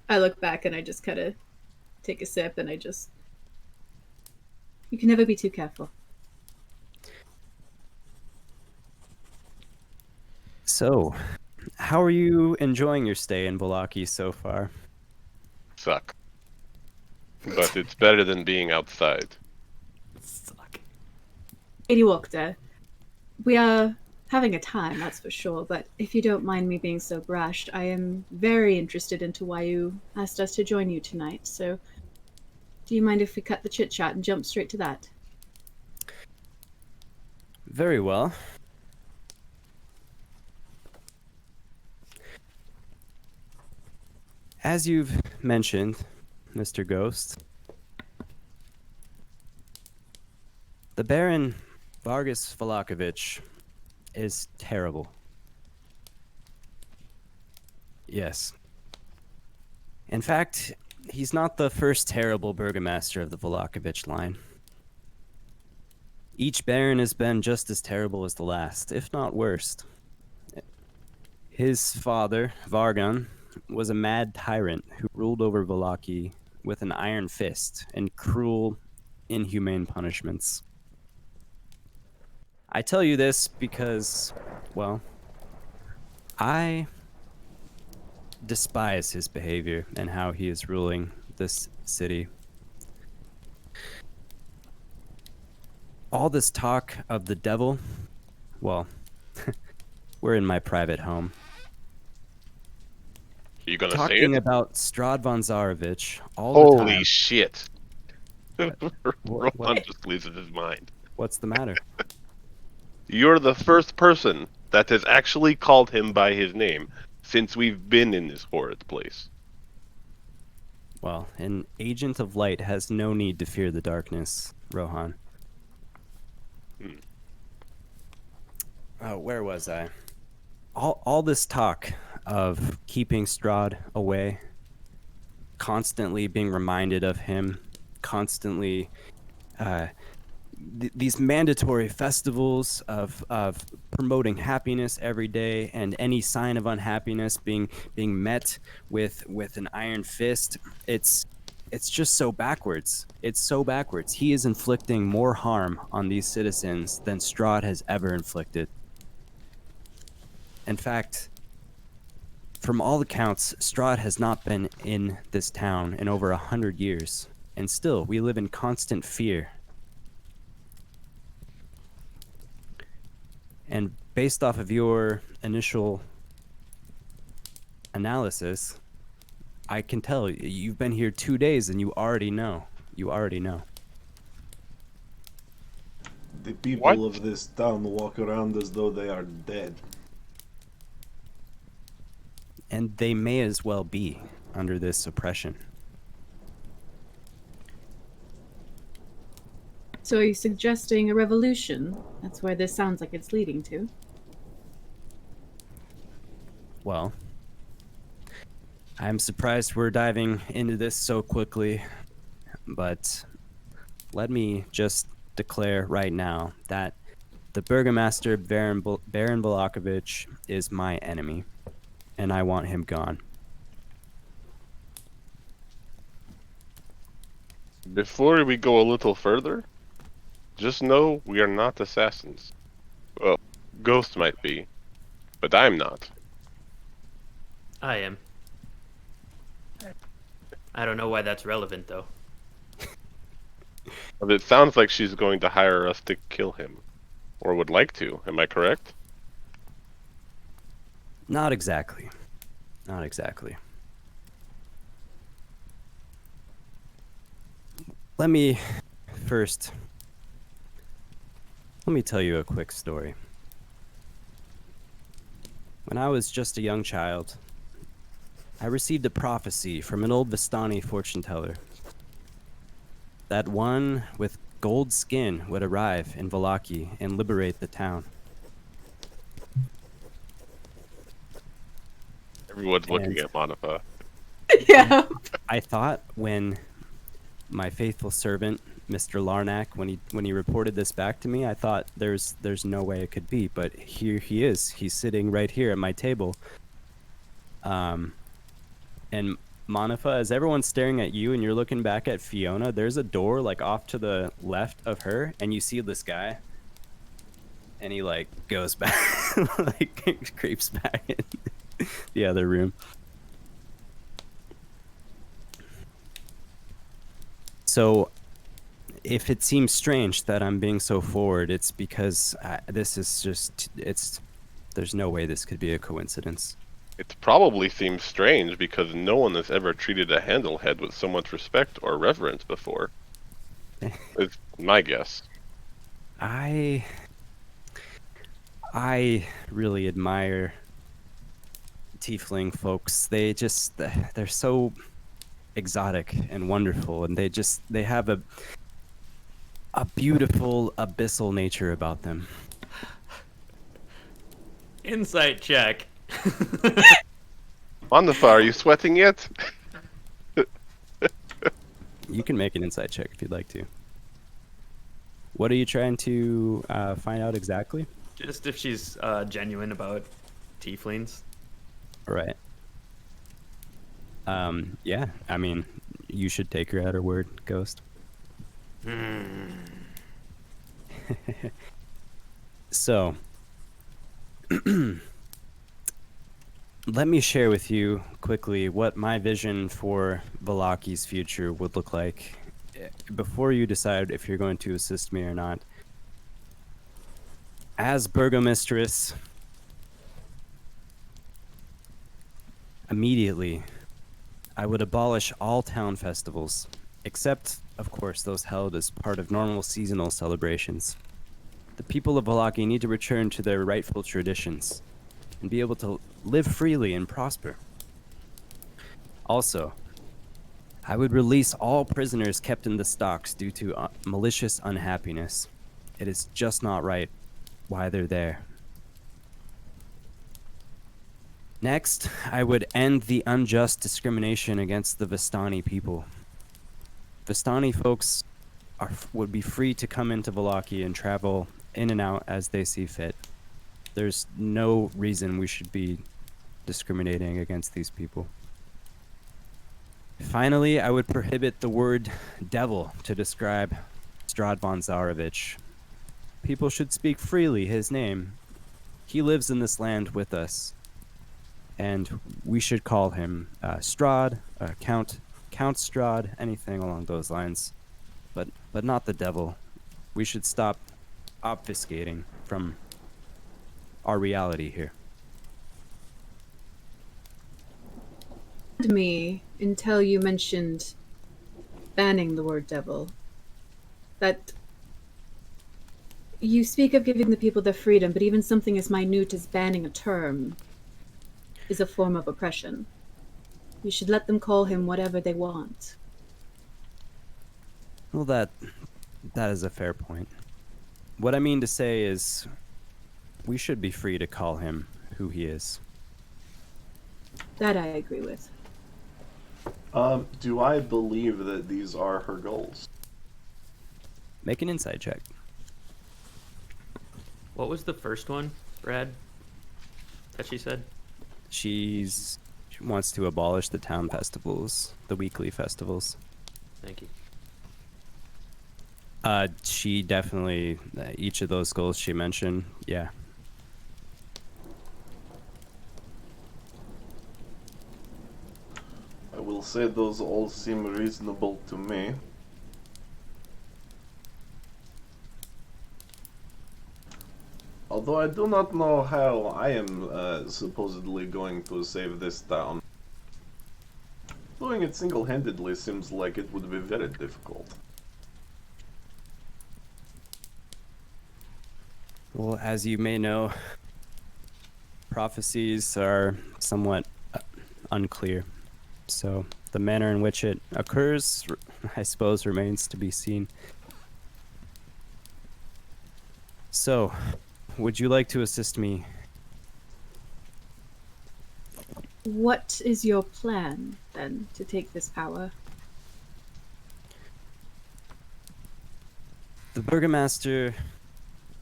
I look back and I just kind of take a sip and you can never be too careful. So, how are you enjoying your stay in Velaki so far? Suck. But it's better than being outside. Suck. Lady Walker, we are having a time, that's for sure, but if you don't mind me being so brushed, I am very interested into why you asked us to join you tonight, so do you mind if we cut the chit-chat and jump straight to that? Very well. As you've mentioned, Mr. Ghost, the Baron Vargas Valakovich is terrible. Yes. In fact, he's not the first terrible burgomaster of the Valakovich line. Each baron has been just as terrible as the last, if not worse. His father, Vargan, was a mad tyrant who ruled over Velaki with an iron fist and cruel, inhumane punishments. I tell you this because Well, I despise his behavior and how he is ruling this city. All this talk of the devil, well, we're in my private home. You gonna say Talking it? about Strahd von Zarovich all the time. Holy shit! What- Rohan just loses his mind. What's the matter? You're the first person that has actually called him by his name since we've been in this horrid place. Well, an agent of light has no need to fear the darkness, Rohan. Oh, where was I? All this talk of keeping Strahd away, constantly being reminded of him, constantly these mandatory festivals of promoting happiness every day, and any sign of unhappiness being met with an iron fist. It's just so backwards. It's so backwards. He is inflicting more harm on these citizens than Strahd has ever inflicted. In fact, from all accounts, Strahd has not been in this town in over 100 years, and still we live in constant fear. And based off of your initial analysis, I can tell you've been here 2 days and you already know. You already know. The people What? of this town walk around as though they are dead. And they may as well be under this oppression. So are you suggesting a revolution? That's where this sounds like it's leading to. Well, I'm surprised we're diving into this so quickly, but let me just declare right now that the Burgomaster Baron Balakovich is my enemy, and I want him gone. Before we go a little further, just know we are not assassins. Well, Ghost might be, but I'm not. I am. I don't know why that's relevant, though. But it sounds like she's going to hire us to kill him. Or would like to, am I correct? Not exactly. Not exactly. Let me tell you a quick story. When I was just a young child, I received a prophecy from an old Vistani fortune teller that one with gold skin would arrive in Vallaki and liberate the town. Everyone's looking And- at Manafaa. Yeah. I thought when my faithful servant, Mr. Larnak, when he reported this back to me, I thought there's no way it could be, but here he is. He's sitting right here at my table. And Manafaa, as everyone's staring at you and you're looking back at Fiona, there's a door like off to the left of her, and you see this guy, and he like goes back, like creeps back in the other room. So, if it seems strange that I'm being so forward, it's because this is just, there's no way this could be a coincidence. It probably seems strange because no one has ever treated a handlehead with so much respect or reverence before. It's my guess. I really admire Tiefling folks. They're so exotic and wonderful, and they have a beautiful abyssal nature about them. Insight check. Manafaa, are you sweating yet? You can make an insight check if you'd like to. What are you trying to find out exactly? Just if she's genuine about tieflings. All right. Yeah, I mean, you should take her at her word, Ghost. So, Let me share with you quickly what my vision for Valaki's future would look like before you decide if you're going to assist me or not. As Burgomistress, immediately, I would abolish all town festivals, except, of course, those held as part of normal seasonal celebrations. The people of Valaki need to return to their rightful traditions and be able to live freely and prosper. Also, I would release all prisoners kept in the stocks due to malicious unhappiness. It is just not right why they're there. Next, I would end the unjust discrimination against the Vistani people. Vistani folks would be free to come into Valaki and travel in and out as they see fit. There's no reason we should be discriminating against these people. Finally, I would prohibit the word devil to describe Strahd von Zarovich. People should speak freely his name. He lives in this land with us, and we should call him Strahd, Count Strahd, anything along those lines, but not the devil. We should stop obfuscating from our reality here. Me until you mentioned banning the word devil. That you speak of giving the people their freedom, but even something as minute as banning a term is a form of oppression. You should let them call him whatever they want. Well, that is a fair point. What I mean to say is, we should be free to call him who he is. That I agree with. Do I believe that these are her goals? Make an insight check. What was the first one, Brad? That she said? She wants to abolish the town festivals, the weekly festivals. Thank you. She definitely, each of those goals she mentioned, yeah. I will say those all seem reasonable to me. Although I do not know how I am supposedly going to save this town. Doing it single-handedly seems like it would be very difficult. Well, as you may know, prophecies are somewhat unclear. So the manner in which it occurs, I suppose, remains to be seen. So, would you like to assist me? What is your plan, then, to take this power? The Burgomaster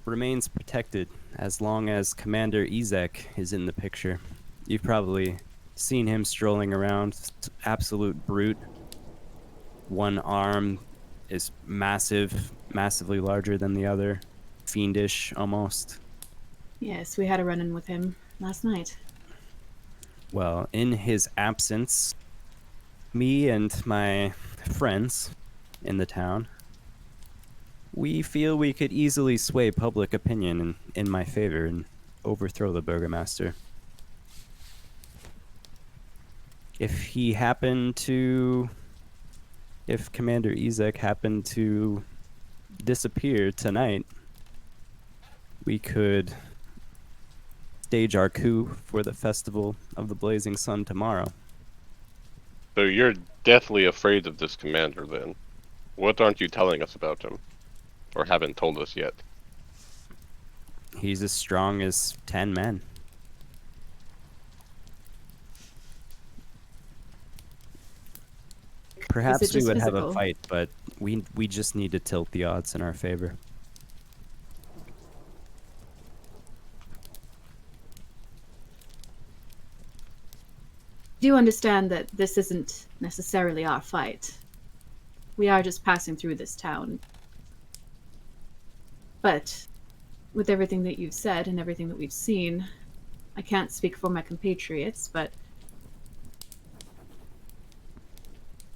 remains protected as long as Commander Ezek is in the picture. You've probably seen him strolling around, absolute brute. One arm is massively larger than the other, fiendish almost. Yes, we had a run-in with him last night. Well, in his absence, me and my friends in the town, we feel we could easily sway public opinion in my favor and overthrow the Burgomaster. If Commander Ezek happened to disappear tonight, we could stage our coup for the Festival of the Blazing Sun tomorrow. So you're deathly afraid of this commander, then. What aren't you telling us about him? Or haven't told us yet? He's as strong as 10 men. Perhaps we would have a fight, but we just need to tilt the odds in our favor. Do understand that this isn't necessarily our fight. We are just passing through this town. But with everything that you've said and everything that we've seen, I can't speak for my compatriots, but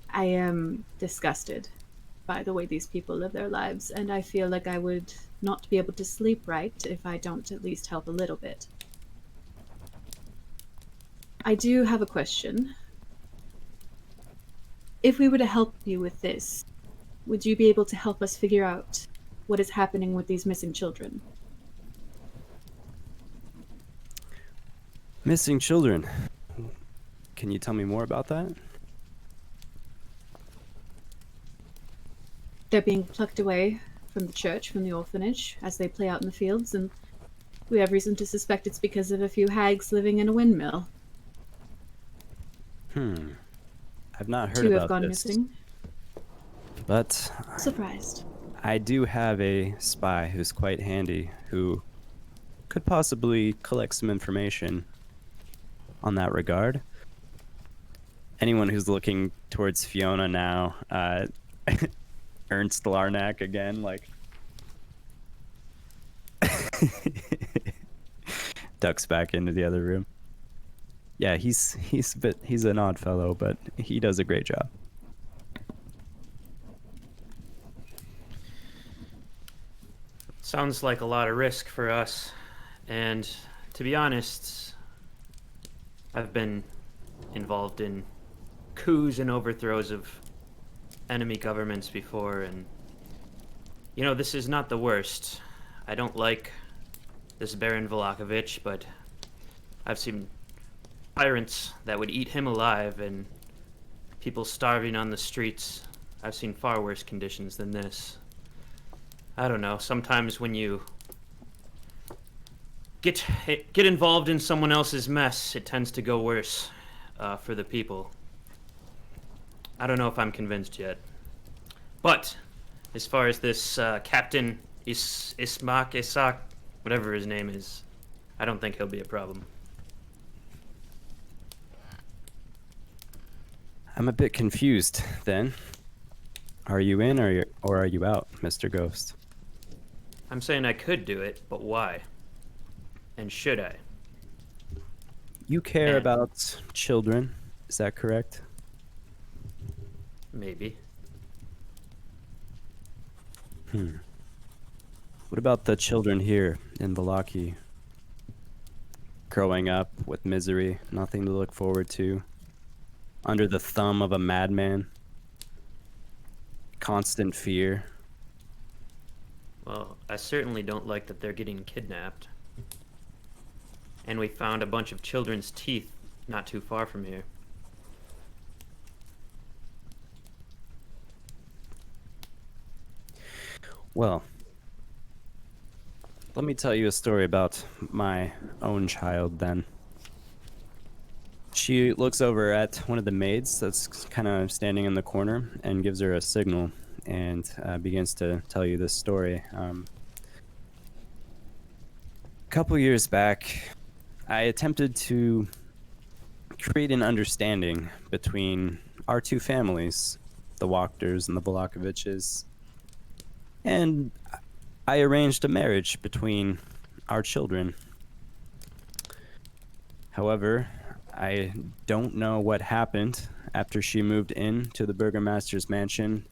I am disgusted by the way these people live their lives, and I feel like I would not be able to sleep right if I don't at least help a little bit. I do have a question. If we were to help you with this, would you be able to help us figure out what is happening with these missing children? Missing children. Can you tell me more about that? They're being plucked away from the church, from the orphanage, as they play out in the fields, and we have reason to suspect it's because of a few hags living in a windmill. I've not heard Two about have gone this. missing. But Surprised. I do have a spy who's quite handy, who could possibly collect some information on that regard. Anyone who's looking towards Fiona now, Ernst Larnack again, like ducks back into the other room. Yeah, he's an odd fellow, but he does a great job. Sounds like a lot of risk for us. And to be honest, I've been involved in coups and overthrows of enemy governments before, and you know, this is not the worst. I don't like this Baron Vlahovic, but I've seen tyrants that would eat him alive and people starving on the streets. I've seen far worse conditions than this. I don't know, sometimes when you get involved in someone else's mess, it tends to go worse for the people. I don't know if I'm convinced yet. But as far as this Captain Isak, whatever his name is, I don't think he'll be a problem. I'm a bit confused, then. Are you in or are you out, Mr. Ghost? I'm saying I could do it, but why? And should I? You care Yeah. about children, is that correct? Maybe. What about the children here in Valaki? Growing up with misery, nothing to look forward to, under the thumb of a madman, constant fear. Well, I certainly don't like that they're getting kidnapped. And we found a bunch of children's teeth not too far from here. Well, let me tell you a story about my own child then. She looks over at one of the maids that's kind of standing in the corner and gives her a signal and begins to tell you this story. A couple years back, I attempted to create an understanding between our two families, the Wachters and the Vlahoviches, and I arranged a marriage between our children. However, I don't know what happened after she moved in to the Burgomaster's mansion.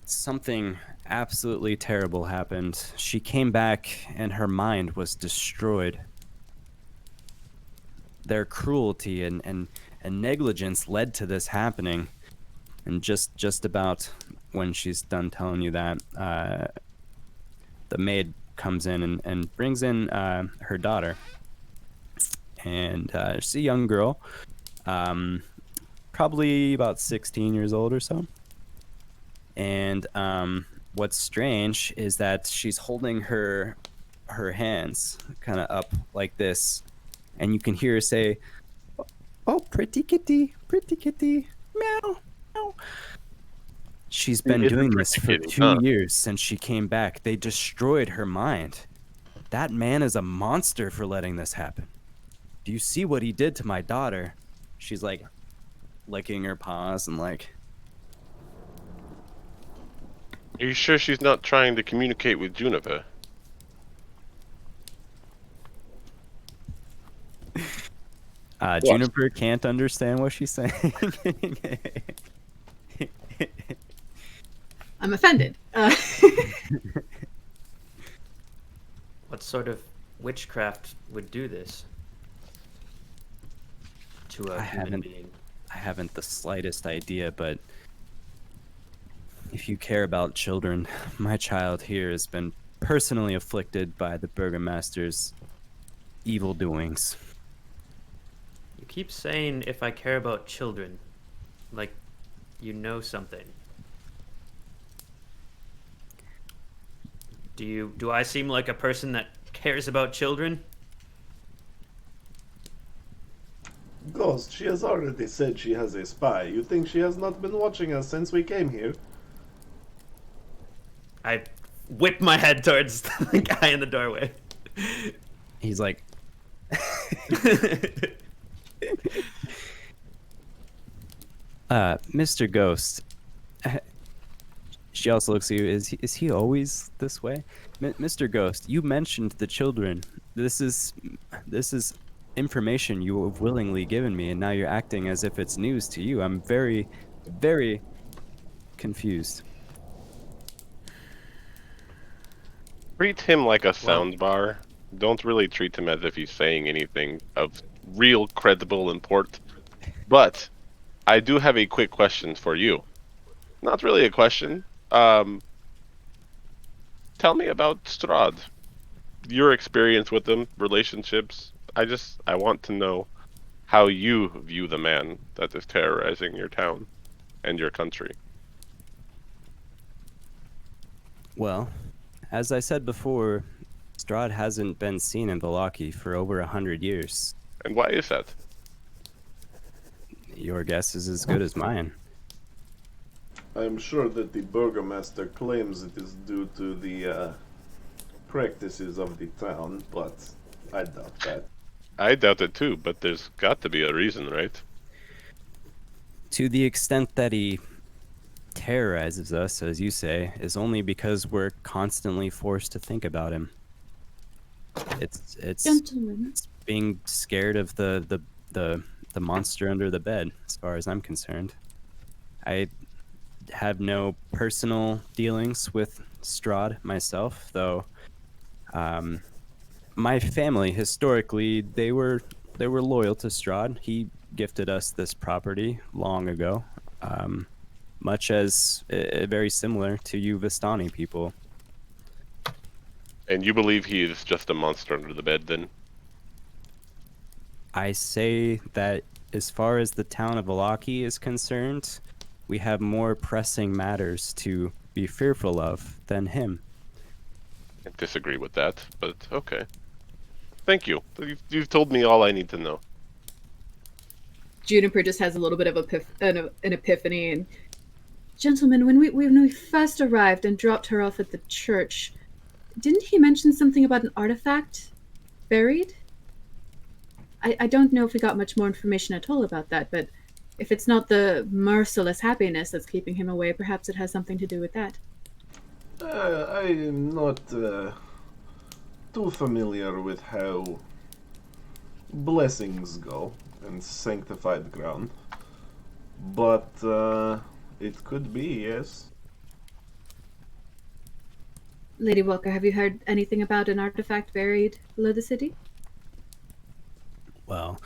Something absolutely terrible happened. She came back and her mind was destroyed. Their cruelty and negligence led to this happening. And just about when she's done telling you that, the maid comes in and brings in her daughter. And she's a young girl, probably about 16 years old or so. And what's strange is that she's holding her hands kind of up like this, and you can hear her say, "Oh, pretty kitty, meow, meow." She's been It's a doing this pretty for kitty, 2 huh? years since she came back. They destroyed her mind. That man is a monster for letting this happen. Do you see what he did to my daughter? She's like licking her paws and like, Are you sure she's not trying to communicate with Juniper? Juniper can't understand what she's saying. I'm offended. What sort of witchcraft would do this to a human being? I haven't the slightest idea, but if you care about children, my child here has been personally afflicted by the burgomaster's evil doings. You keep saying, if I care about children, like you know something. Do I seem like a person that cares about children? Ghost, she has already said she has a spy. You think she has not been watching us since we came here? I whip my head towards the guy in the doorway. He's like, Mr. Ghost. She also looks at you. Is he always this way? Mr. Ghost, you mentioned the children. This is information you have willingly given me, and now you're acting as if it's news to you. I'm very, very confused. Treat him like a soundbar. Don't really treat him as if he's saying anything of real credible import. But I do have a quick question for you. Not really a question. Tell me about Strahd. Your experience with him, relationships. I want to know how you view the man that is terrorizing your town and your country. Well, as I said before, Strahd hasn't been seen in Valaki for over 100 years. And why is that? Your guess is as good as mine. I am sure that the burgomaster claims it is due to the practices of the town, but I doubt that. I doubt it too, but there's got to be a reason, right? To the extent that he terrorizes us, as you say, is only because we're constantly forced to think about him. It's Gentlemen. It's being scared of the monster under the bed, as far as I'm concerned. I have no personal dealings with Strahd myself, though. My family, historically, they were loyal to Strahd. He gifted us this property long ago, much as very similar to you Vistani people. And you believe he is just a monster under the bed, then? I say that as far as the town of Valaki is concerned, we have more pressing matters to be fearful of than him. I disagree with that, but okay. Thank you. You've told me all I need to know. Juniper just has a little bit of an epiphany. And gentlemen, when we first arrived and dropped her off at the church, didn't he mention something about an artifact buried? I don't know if we got much more information at all about that, but if it's not the merciless happiness that's keeping him away, perhaps it has something to do with that. I am not too familiar with how blessings go in sanctified ground, but it could be, yes. Lady Walker, have you heard anything about an artifact buried below the city? Well,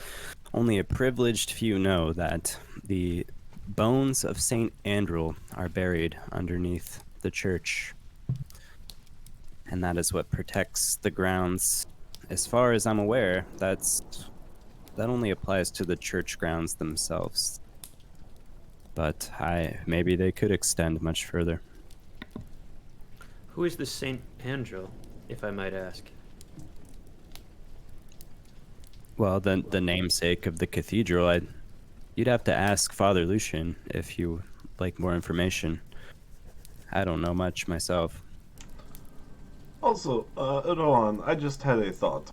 only a privileged few know that the bones of Saint Andrew are buried underneath the church. And that is what protects the grounds. As far as I'm aware, that only applies to the church grounds themselves. But maybe they could extend much further. Who is this Saint Andrew, if I might ask? Well, the namesake of the cathedral, you'd have to ask Father Lucian if you like more information. I don't know much myself. Also, Rohan, I just had a thought.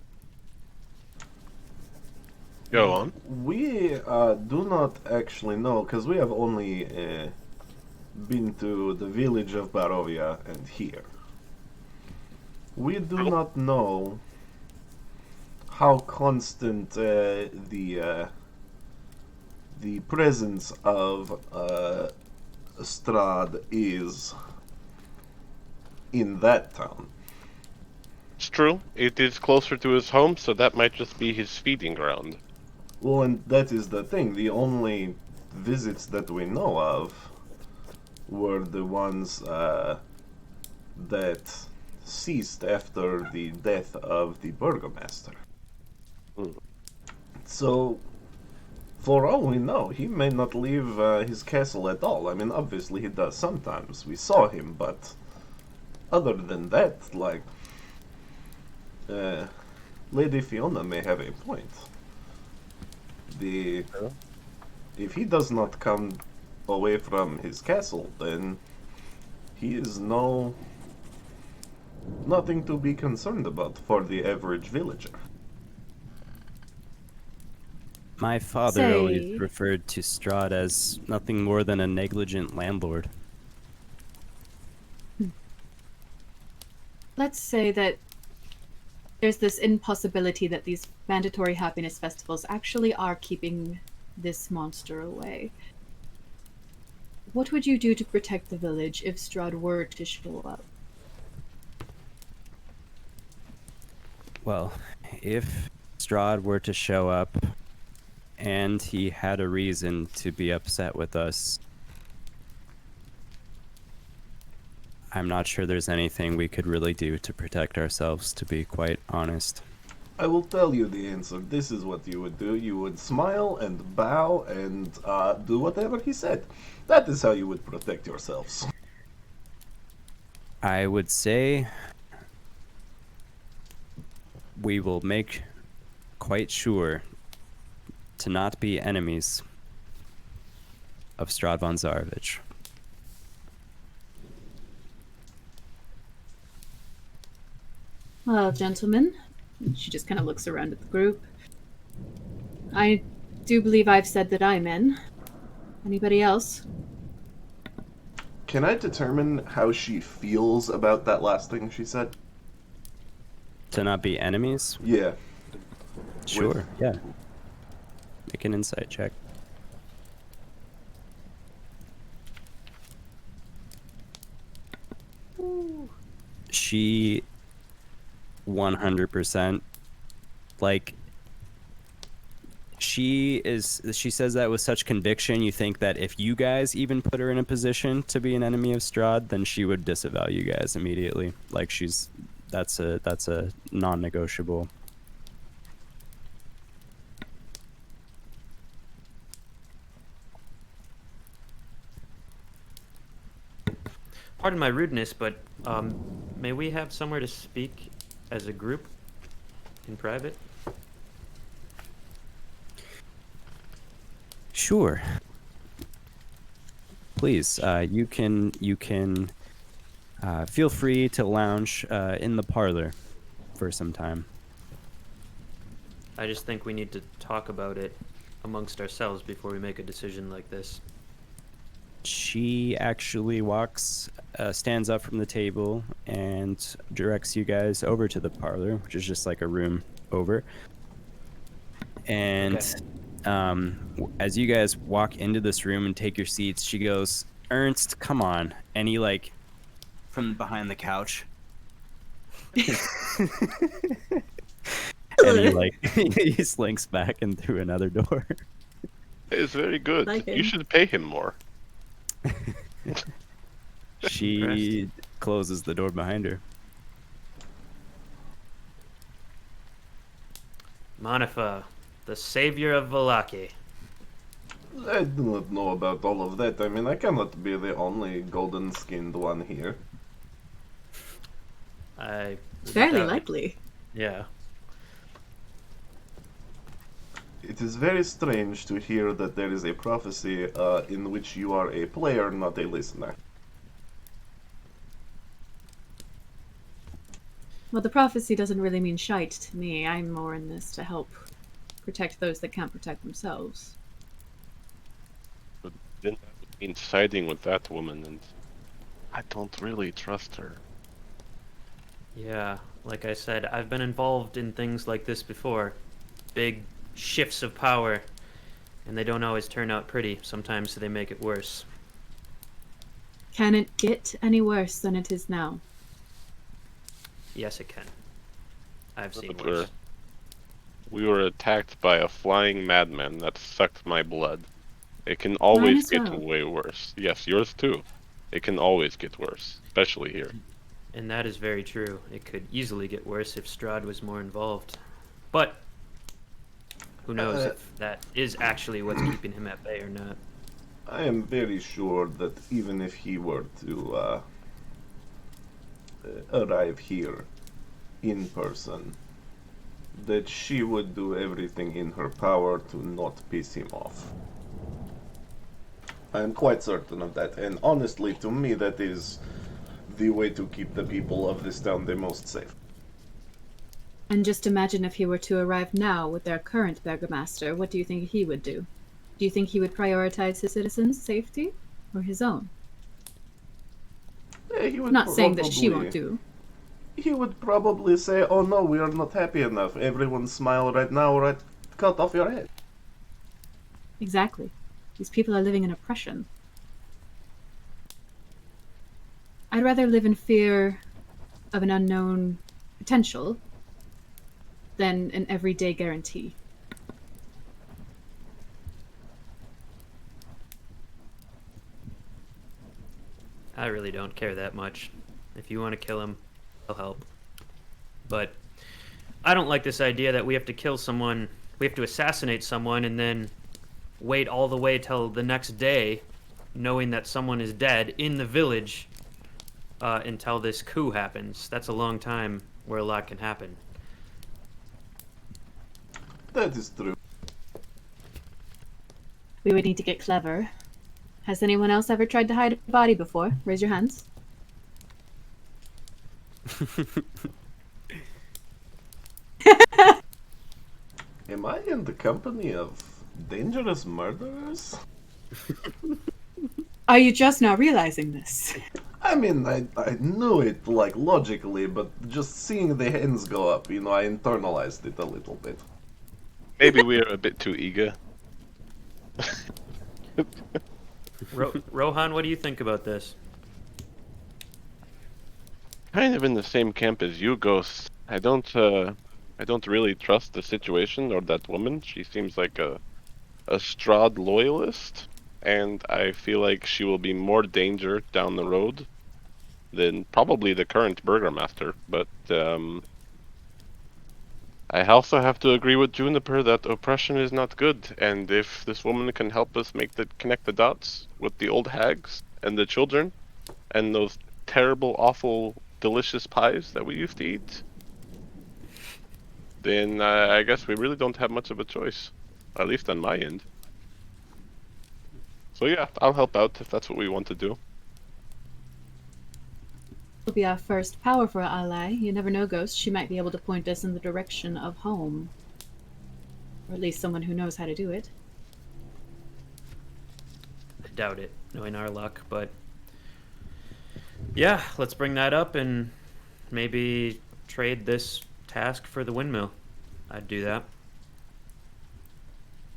Go on. We do not actually know, because we have only been to the village of Barovia and here. We do not know how constant the presence of Strahd is in that town. It's true. It is closer to his home, so that might just be his feeding ground. Well, and that is the thing. The only visits that we know of were the ones that ceased after the death of the burgomaster. Hmm. So, for all we know, he may not leave his castle at all. I mean, obviously he does sometimes. We saw him, but other than that, like, Lady Fiona may have a point. If he does not come away from his castle, then he is nothing to be concerned about for the average villager. My father always Say- referred to Strahd as nothing more than a negligent landlord. Let's say that there's this impossibility that these mandatory happiness festivals actually are keeping this monster away. What would you do to protect the village if Strahd were to show up? Well, if Strahd were to show up and he had a reason to be upset with us, I'm not sure there's anything we could really do to protect ourselves, to be quite honest. I will tell you the answer. This is what you would do. You would smile and bow and do whatever he said. That is how you would protect yourselves. I would say we will make quite sure to not be enemies of Strahd von Zarovich. Well, gentlemen, she just kind of looks around at the group. I do believe I've said that I'm in. Anybody else? Can I determine how she feels about that last thing she said? To not be enemies? Yeah. Sure, yeah. Make an insight check. She 100%, like, she says that with such conviction, you think that if you guys even put her in a position to be an enemy of Strahd, then she would disavow you guys immediately. Like, that's a non-negotiable. Pardon my rudeness, but may we have somewhere to speak as a group in private? Sure. Please, you can feel free to lounge in the parlor for some time. I just think we need to talk about it amongst ourselves before we make a decision like this. She actually stands up from the table and directs you guys over to the parlor, which is just like a room over. And as you guys walk into this room and take your seats, she goes, "Ernst, come on." And he, like, from behind the couch. And he, like, he slinks back in through another door. It's very good. Like You him. should pay him more. She closes the door behind her. Manafaa, the savior of Vallaki. I do not know about all of that. I mean, I cannot be the only golden-skinned one here. I Fairly doubt it. likely. Yeah. It is very strange to hear that there is a prophecy in which you are a player, not a listener. Well, the prophecy doesn't really mean shite to me. I'm more in this to help protect those that can't protect themselves. But then that would mean siding with that woman, and I don't really trust her. Yeah. Like I said, I've been involved in things like this before. Big shifts of power, and they don't always turn out pretty. Sometimes they make it worse. Can it get any worse than it is now? Yes, it can. I've seen But worse. we were attacked by a flying madman that sucked my blood. It can Mine always as get well. way worse. Yes, yours too. It can always get worse, especially here. And that is very true. It could easily get worse if Strahd was more involved. But who knows if that is actually what's keeping him at bay or not. I am very sure that even if he were to arrive here in person, that she would do everything in her power to not piss him off. I am quite certain of that, and honestly, to me, that is the way to keep the people of this town the most safe. And just imagine if he were to arrive now with their current burgomaster, what do you think he would do? Do you think he would prioritize his citizens' safety or his own? He would Not saying that she won't do. He would probably say, "Oh no, we are not happy enough. Everyone smile right now, or I cut off your head." Exactly. These people are living in oppression. I'd rather live in fear of an unknown potential than an everyday guarantee. I really don't care that much. If you want to kill him, I'll help. But I don't like this idea that we have to kill someone, we have to assassinate someone, and then wait all the way till the next day, knowing that someone is dead in the village until this coup happens. That's a long time where a lot can happen. That is true. We would need to get clever. Has anyone else ever tried to hide a body before? Raise your hands. Am I in the company of dangerous murderers? Are you just now realizing this? I mean, I knew it, like, logically, but just seeing the hands go up, you know, I internalized it a little bit. Maybe we are a bit too eager. Rohan, what do you think about this? Kind of in the same camp as you, Ghost. I don't really trust the situation or that woman. She seems like a Strahd loyalist, and I feel like she will be more danger down the road than probably the current burgomaster. But I also have to agree with Juniper that oppression is not good, and if this woman can help us connect the dots with the old hags and the children and those terrible, awful, delicious pies that we used to eat, then I guess we really don't have much of a choice, at least on my end. So yeah, I'll help out if that's what we want to do. Will be our first powerful ally. You never know, Ghost. She might be able to point us in the direction of home. Or at least someone who knows how to do it. I doubt it, knowing our luck, but yeah, let's bring that up and maybe trade this task for the windmill. I'd do that.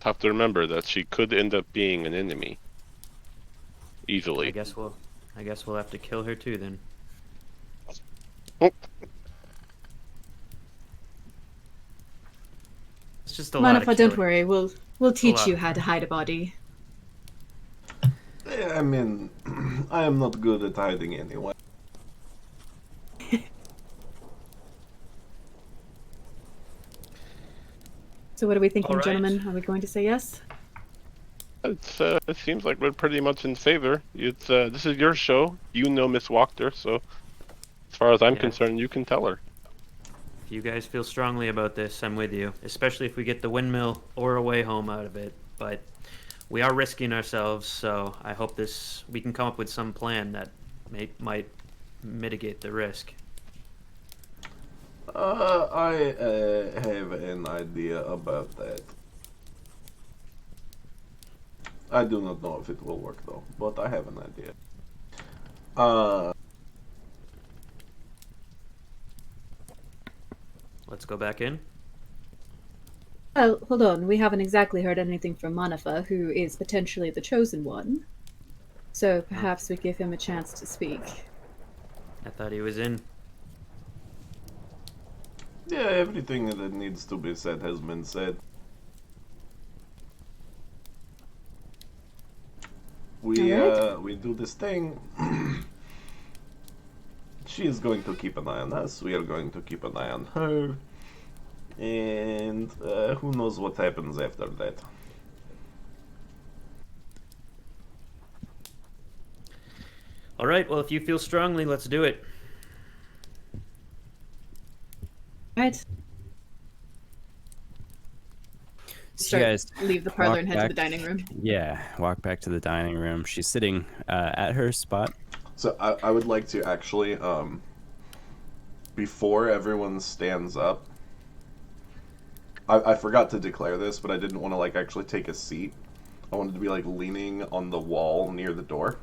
Have to remember that she could end up being an enemy. Easily. I guess we'll have to kill her too then. Oh. It's just a lot of Manafaa, don't killing. worry. We'll teach lot. you how to hide a body. I mean, I am not good at hiding anyway. So what are we thinking, All right. gentlemen? Are we going to say yes? It seems like we're pretty much in favor. This is your show. You know Miss Wachter, so as far as I'm Yeah. concerned, you can tell her. If you guys feel strongly about this, I'm with you. Especially if we get the windmill or a way home out of it. But we are risking ourselves, so I hope we can come up with some plan that might mitigate the risk. I have an idea about that. I do not know if it will work though, but I have an idea. let's go back in. Well, hold on. We haven't exactly heard anything from Manafaa, who is potentially the chosen one. So perhaps we give him a chance to speak. I thought he was in. Yeah, everything that needs to be said has been said. Alright. We do this thing. She is going to keep an eye on us. We are going to keep an eye on her. And who knows what happens after that. All right, well, if you feel strongly, let's do it. Right. So you guys Leave the parlor walk and head to the back- dining room. Yeah, walk back to the dining room. She's sitting at her spot. So I would like to actually, before everyone stands up, I forgot to declare this, but I didn't want to like actually take a seat. I wanted to be like leaning on the wall near the door.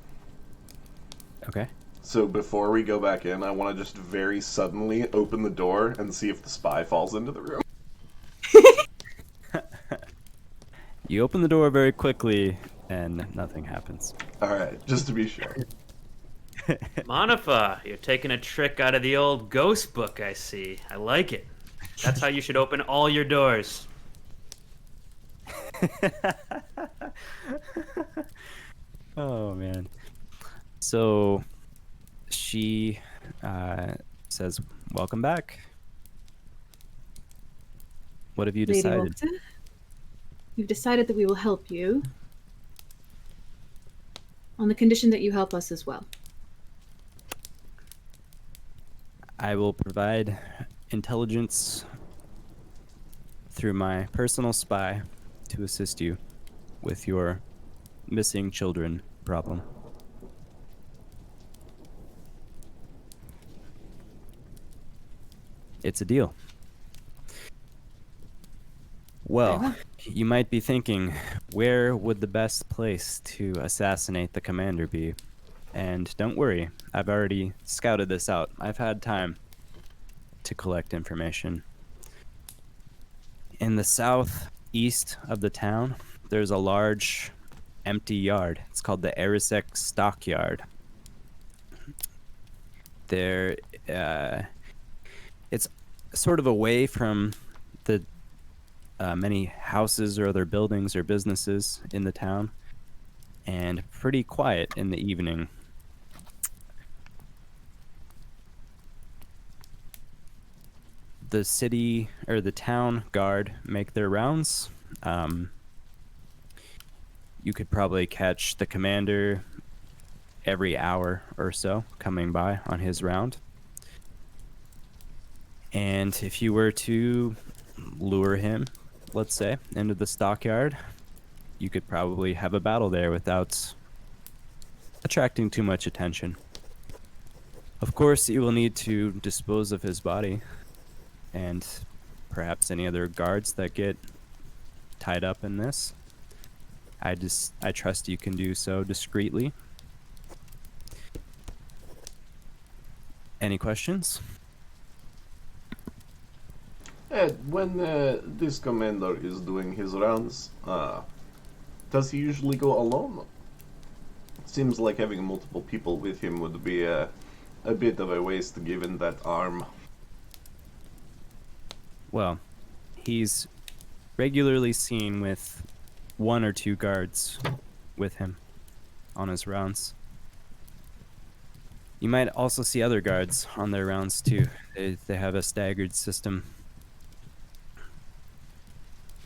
Okay. So before we go back in, I want to just very suddenly open the door and see if the spy falls into the room. You open the door very quickly, and nothing happens. Alright, just to be sure. Manafaa, you're taking a trick out of the old ghost book, I see. I like it. That's how you should open all your doors. Oh, man. So she says, welcome back. What have you Lady decided? Walker, we've decided that we will help you on the condition that you help us as well. I will provide intelligence through my personal spy to assist you with your missing children problem. It's a deal. Well, you might be thinking, where would the best place to assassinate the commander be? And don't worry, I've already scouted this out. I've had time to collect information. In the southeast of the town, there's a large empty yard. It's called the Erisek Stockyard. There, it's sort of away from the many houses or other buildings or businesses in the town, and pretty quiet in the evening. The city or the town guard make their rounds. You could probably catch the commander every hour or so coming by on his round. And if you were to lure him, let's say, into the stockyard, you could probably have a battle there without attracting too much attention. Of course, you will need to dispose of his body and perhaps any other guards that get tied up in this. I trust you can do so discreetly. Any questions? Ed, when this commander is doing his rounds, does he usually go alone? It seems like having multiple people with him would be a bit of a waste given that arm. Well, he's regularly seen with one or two guards with him on his rounds. You might also see other guards on their rounds too. They have a staggered system.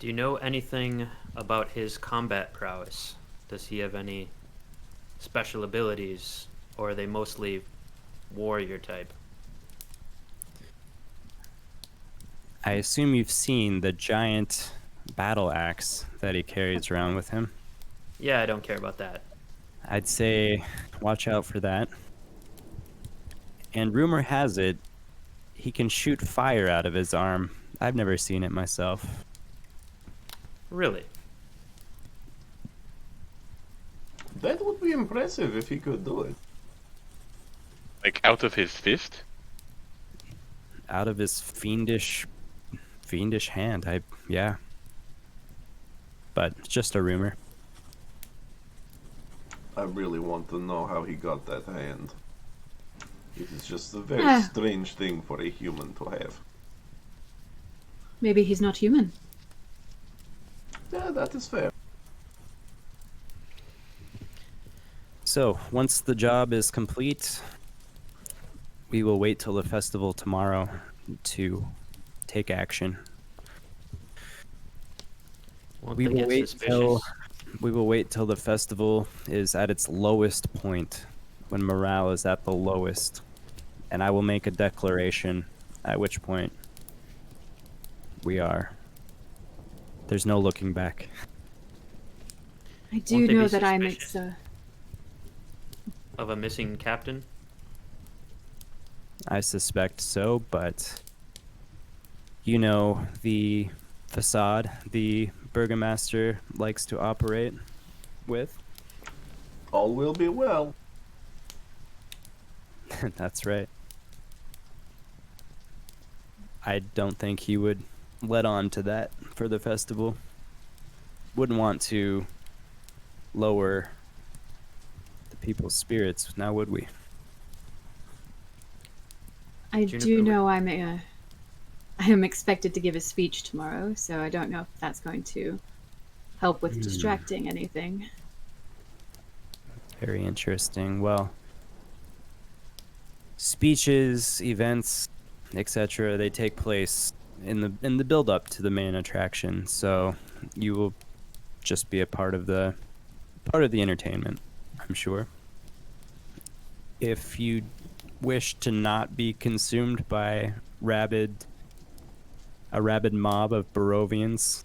Do you know anything about his combat prowess? Does he have any special abilities, or are they mostly warrior type? I assume you've seen the giant battle axe that he carries around with him. Yeah, I don't care about that. I'd say watch out for that. And rumor has it, he can shoot fire out of his arm. I've never seen it myself. Really? That would be impressive if he could do it. Like out of his fist? Out of his fiendish fiendish hand. Yeah. But it's just a rumor. I really want to know how he got that hand. It is just a very strange thing for a human to have. Maybe he's not human. Yeah, that is fair. So, once the job is complete, we will wait till the festival tomorrow to take action. Won't We they will get wait suspicious? till the festival is at its lowest point, when morale is at the lowest, and I will make a declaration, at which point there's no looking back. I Won't do they know be that I'm suspicious of a missing captain? I suspect so, but you know the facade the burgomaster likes to operate with? All will be well. That's right. I don't think he would let on to that for the festival. Wouldn't want to lower the people's spirits, now would we? I Juniper do would- know I am expected to give a speech tomorrow, so I don't know if that's going to help with distracting anything. Very interesting. Well, speeches, events, etc., they take place in the build up to the main attraction, so you will just be a part of the entertainment, I'm sure. If you wish to not be consumed by a rabid mob of Barovians,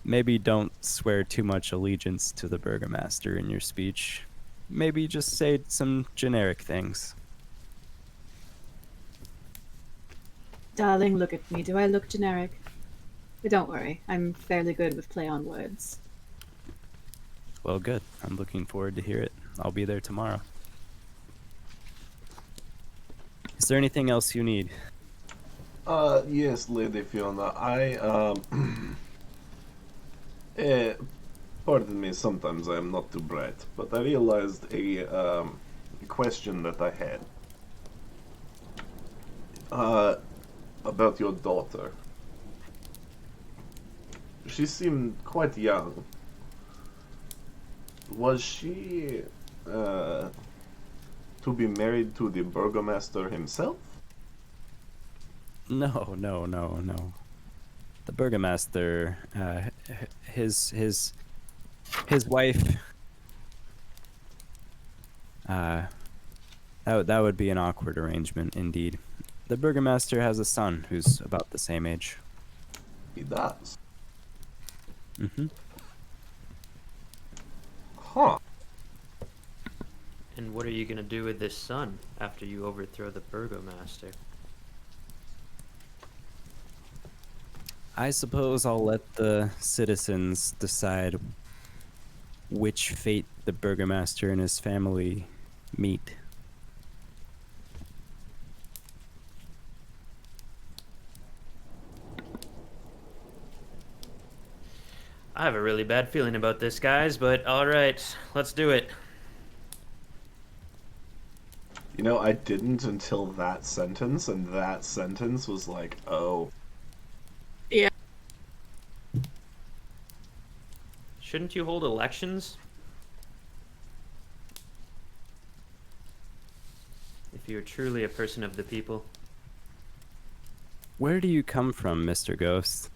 maybe don't swear too much allegiance to the burgomaster in your speech. Maybe just say some generic things. Darling, look at me. Do I look generic? But don't worry, I'm fairly good with play on words. Well, good. I'm looking forward to hear it. I'll be there tomorrow. Is there anything else you need? Yes, Lady Fiona, pardon me, sometimes I am not too bright, but I realized a question that I had. About your daughter. She seemed quite young. Was she, to be married to the burgomaster himself? No. The burgomaster, his wife. That would be an awkward arrangement indeed. The burgomaster has a son who's about the same age. He does. Mm-hmm. Huh. And what are you gonna do with this son after you overthrow the burgomaster? I suppose I'll let the citizens decide which fate the burgomaster and his family meet. I have a really bad feeling about this, guys, but alright, let's do it. You know, I didn't until that sentence, and that sentence was like, oh. Yeah. Shouldn't you hold elections? If you're truly a person of the people. Where do you come from, Mr. Ghost?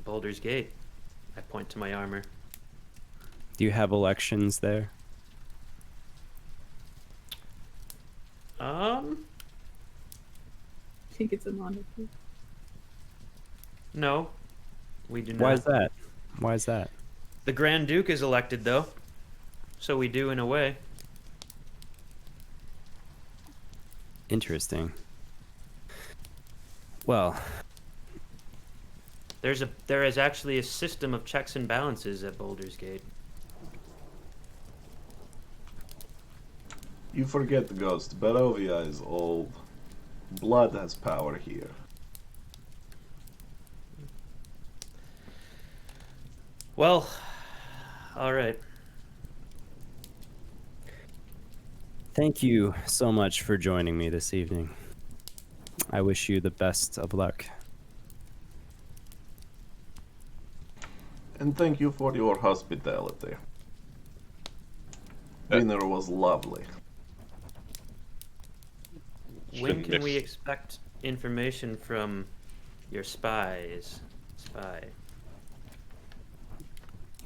Baldur's Gate. I point to my armor. Do you have elections there? I think it's a monarchy. No. We do not. Why is that? Why is that? The Grand Duke is elected, though. So we do in a way. Interesting. Well, There is actually a system of checks and balances at Baldur's Gate. You forget, Ghost. Barovia is old. Blood has power here. Well, all right. Thank you so much for joining me this evening. I wish you the best of luck. And thank you for your hospitality. Dinner was lovely. When can we expect information from your spies? Spy.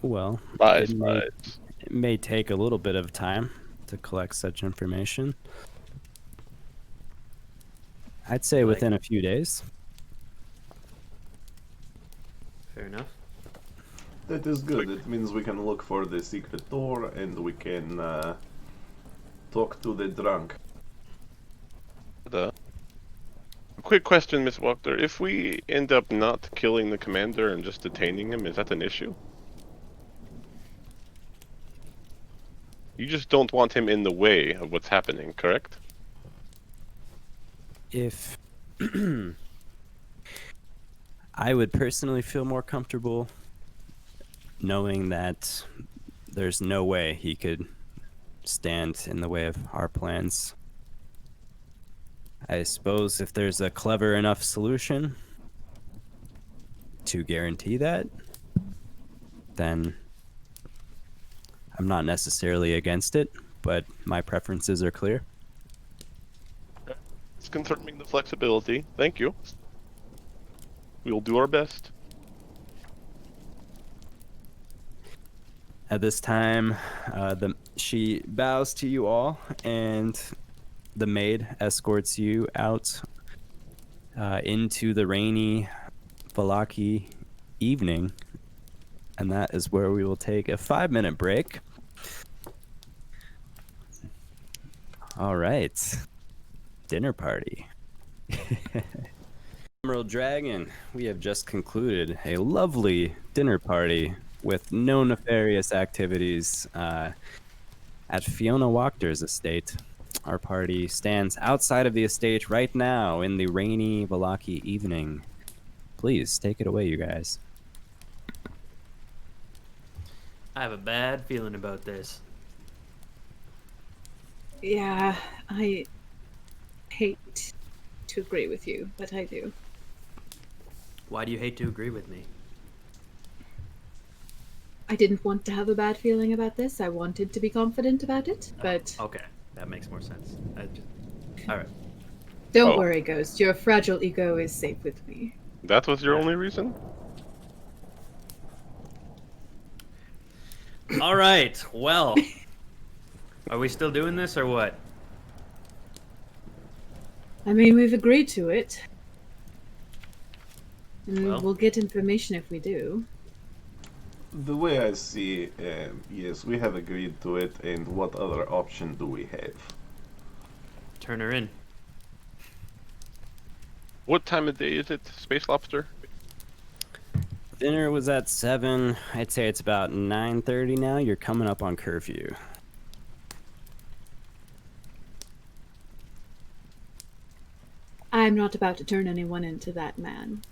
Well, Spies, it may, spies. it may take a little bit of time to collect such information. I'd say Like- within a few days. Fair enough. That is good. It means we can look for the secret door and we can talk to the drunk. Quick question, Miss Walker. If we end up not killing the commander and just detaining him, is that an issue? You just don't want him in the way of what's happening, correct? If I would personally feel more comfortable knowing that there's no way he could stand in the way of our plans. I suppose if there's a clever enough solution to guarantee that, then I'm not necessarily against it, but my preferences are clear. It's confirming the flexibility. Thank you. We'll do our best. At this time, she bows to you all, and the maid escorts you out into the rainy Valaki evening, and that is where we will take a 5-minute break. All right, dinner party. Emerald Dragon, we have just concluded a lovely dinner party with no nefarious activities at Fiona Wachter's estate. Our party stands outside of the estate right now in the rainy Valaki evening. Please take it away, you guys. I have a bad feeling about this. Yeah, I hate to agree with you, but I do. Why do you hate to agree with me? I didn't want to have a bad feeling about this. I wanted to be confident about it, but Okay, that makes more sense. All right. don't Oh. worry, Ghost. Your fragile ego is safe with me. That was your only reason? All right. Well, are we still doing this or what? I mean, we've agreed to it. And Well. we'll get information if we do. The way I see, yes, we have agreed to it, and what other option do we have? Turn her in. What time of day is it, Space Lobster? Dinner was at 7. I'd say it's about 9:30 now. You're coming up on curfew. I'm not about to turn anyone into that man.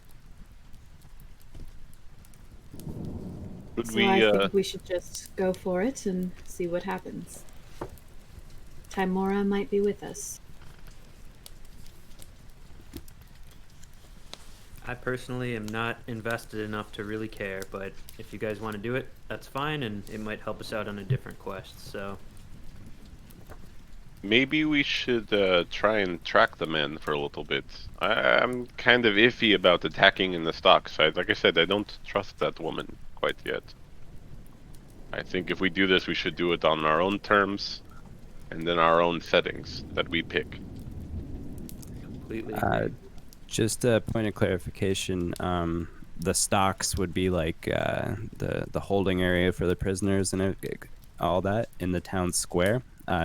Would So we, I think we should just go for it and see what happens. Timora might be with us. I personally am not invested enough to really care, but if you guys want to do it, that's fine, and it might help us out on a different quest, so... maybe we should try and track the man for a little bit. I'm kind of iffy about attacking in the stocks. Like I said, I don't trust that woman quite yet. I think if we do this, we should do it on our own terms, and then our own settings that we pick. Completely agree. Just a point of clarification, the stocks would be like the holding area for the prisoners and all that in the town square.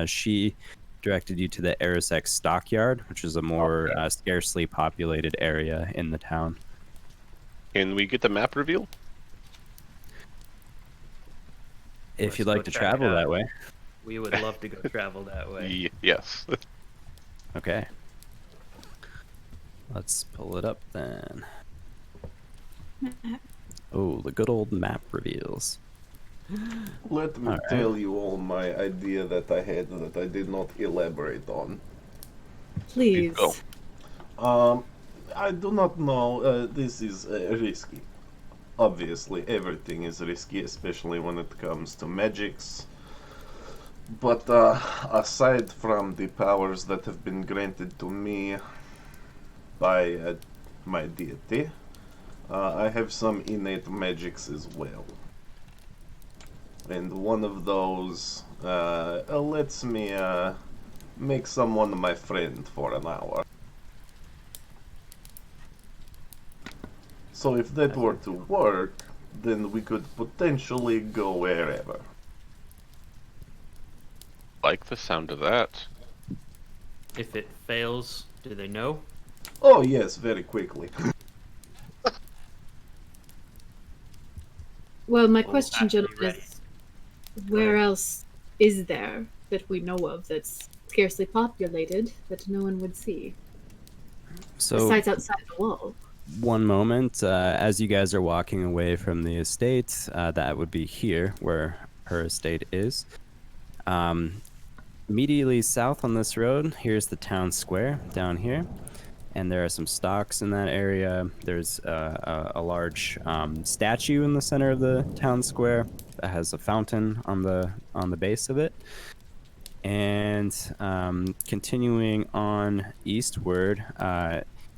She directed you to the Arisek stockyard, which is a more scarcely populated area in the town. Can we get the map reveal? If Let's you'd go like to check it travel out. that way. We would love to go travel that way. Yes. Okay. Let's pull it up then. Oh, the good old map reveals. Let me All right. tell you all my idea that I had that I did not elaborate on. Please. go. I do not know. This is risky. Obviously, everything is risky, especially when it comes to magics. But aside from the powers that have been granted to me by my deity, I have some innate magics as well. And one of those lets me make someone my friend for an hour. So if that were to work, then we could potentially go wherever. Like the sound of that. If it fails, do they know? Oh yes, very quickly. Well, my We'll question, have to be gentlemen, ready. is where ahead. else is there that we know of that's scarcely populated that no one would see? So, Besides outside the wall. one moment, as you guys are walking away from the estate, that would be here where her estate is. Immediately south on this road, here's the town square down here, and there are some stocks in that area. There's a large statue in the center of the town square that has a fountain on the base of it. And continuing on eastward,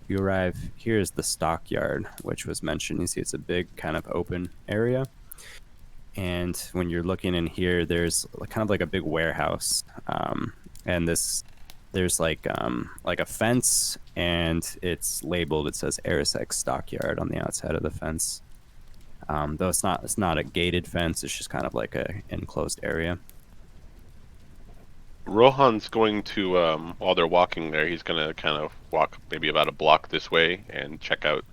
you arrive. Here's the stockyard, which was mentioned. You see, it's a big kind of open area. And when you're looking in here, there's kind of like a big warehouse, and there's like a fence, and it's labeled. It says Arisec Stockyard on the outside of the fence. Though it's not a gated fence. It's just kind of like a enclosed area. Rohan's going to, while they're walking there, he's going to kind of walk maybe about a block this way and check out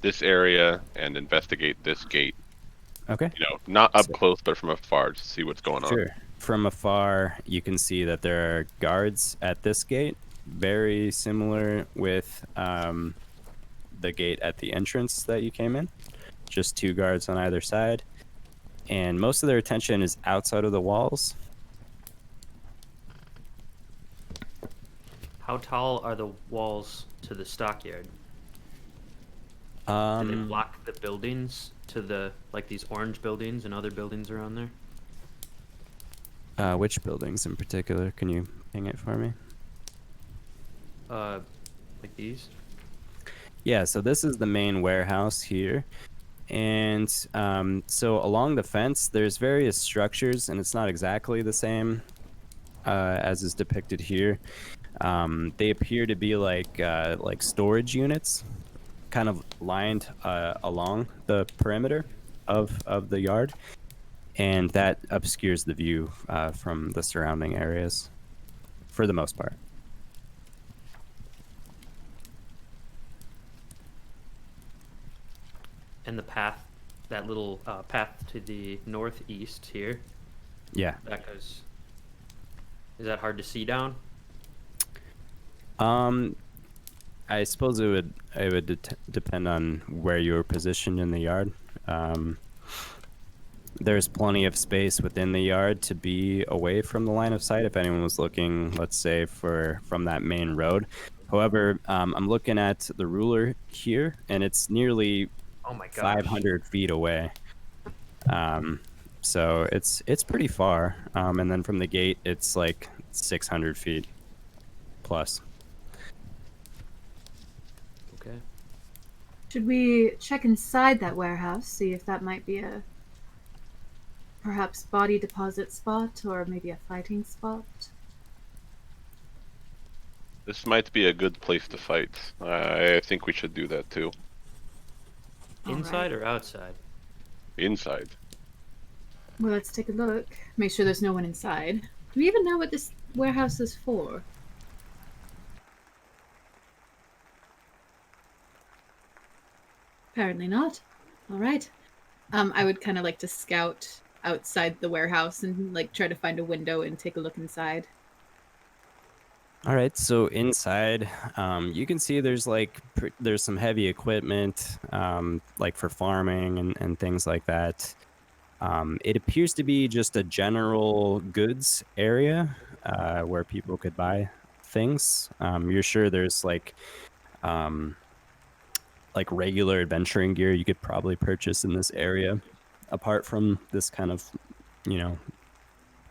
this area and investigate this gate. Okay. You know, not up So- close, but from afar to see what's going on. Sure. From afar, you can see that there are guards at this gate, very similar with the gate at the entrance that you came in. Just two guards on either side. And most of their attention is outside of the walls. How tall are the walls to the stockyard? Do they block the buildings to the, like these orange buildings and other buildings around there? Which buildings in particular? Can you ping it for me? Like these? Yeah, so this is the main warehouse here. And so along the fence, there's various structures, and it's not exactly the same as is depicted here. They appear to be like storage units, kind of lined along the perimeter of the yard, and that obscures the view from the surrounding areas, for the most part. And the path, that little path to the northeast here, Yeah. that goes. Is that hard to see down? I suppose it would depend on where you were positioned in the yard. There's plenty of space within the yard to be away from the line of sight if anyone was looking, let's say, from that main road. However, I'm looking at the ruler here, and it's nearly Oh my gosh. 500 feet away. So it's pretty far. And then from the gate, it's like 600 feet plus. Okay. Should we check inside that warehouse, see if that might be a perhaps body deposit spot or maybe a fighting spot? This might be a good place to fight. I think we should do that too. All Inside right. or outside? Inside. Well, let's take a look. Make sure there's no one inside. Do we even know what this warehouse is for? Apparently not. All right. I would kind of like to scout outside the warehouse and like try to find a window and take a look inside. All right, so inside, you can see there's there's some heavy equipment, like for farming and things like that. It appears to be just a general goods area where people could buy things. You're sure there's um, like regular adventuring gear you could probably purchase in this area, apart from this kind of, you know,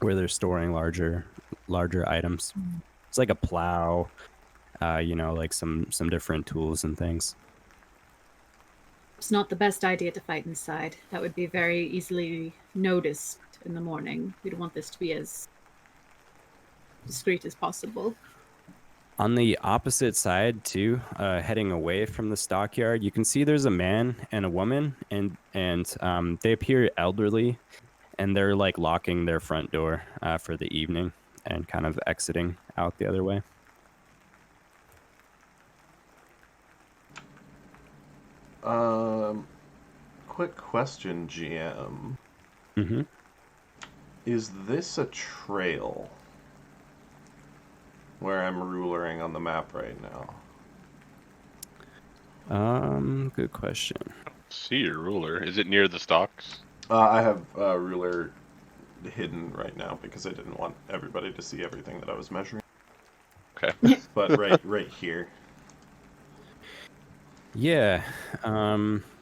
where they're storing larger items. It's like a plow, like some different tools and things. It's not the best idea to fight inside. That would be very easily noticed in the morning. We don't want this to be as discreet as possible. On the opposite side, too, heading away from the stockyard, you can see there's a man and a woman, and they appear elderly, and they're like locking their front door for the evening and kind of exiting out the other way. Quick question, GM. Mm-hmm. Is this a trail? Where I'm rulering on the map right now. Good question. See your ruler. Is it near the stocks? I have a ruler hidden right now because I didn't want everybody to see everything that I was measuring. Okay. But right here. Yeah,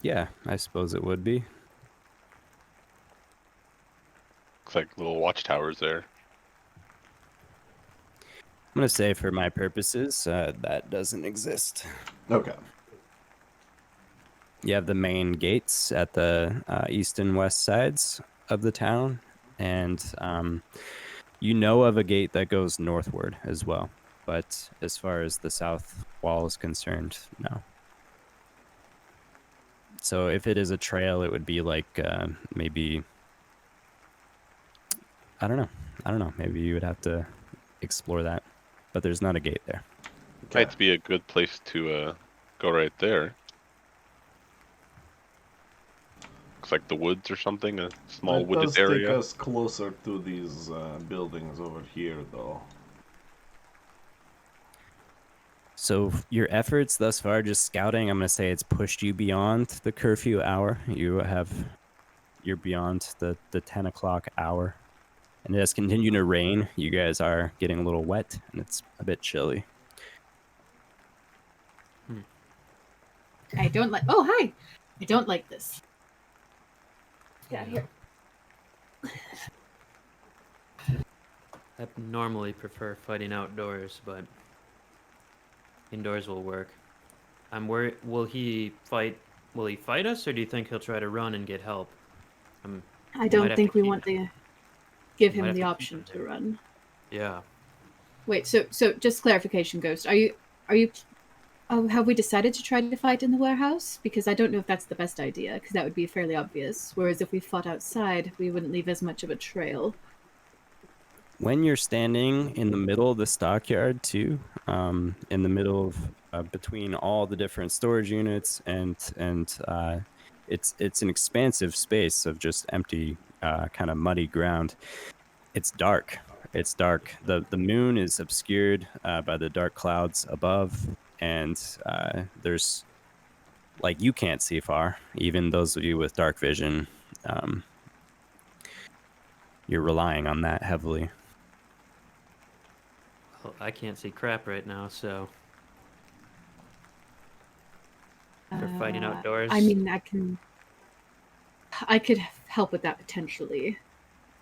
yeah, I suppose it would be. Looks like little watchtowers there. I'm gonna say, for my purposes, that doesn't exist. Okay. You have the main gates at the east and west sides of the town, and you know of a gate that goes northward as well. But as far as the south wall is concerned, no. So if it is a trail, it would be like maybe, I don't know. Maybe you would have to explore that, but there's not a gate there. Okay. Might be a good place to go right there. Looks like the woods or something, a small wooded area. It does take us closer to these buildings over here, though. So your efforts thus far, just scouting, I'm going to say it's pushed you beyond the curfew hour. You're beyond the 10 o'clock hour. And it has continued to rain. You guys are getting a little wet, and it's a bit chilly. I don't like... Oh, hi! I don't like this. Get out of here. I normally prefer fighting outdoors, but indoors will work. I'm worried. Will he fight us, or do you think he'll try to run and get help? I don't think we want to give him the option to run. Yeah. Wait, so just clarification, Ghost. Are you have we decided to try to fight in the warehouse? Because I don't know if that's the best idea, because that would be fairly obvious. Whereas if we fought outside, we wouldn't leave as much of a trail. When you're standing in the middle of the stockyard, too, in the middle of between all the different storage units, and it's an expansive space of just empty, kind of muddy ground. It's dark. It's dark. The moon is obscured by the dark clouds above, and there's, like, you can't see far. Even those of you with dark vision, you're relying on that heavily. Well, I can't see crap right now, so for fighting outdoors. I mean, I could help with that potentially.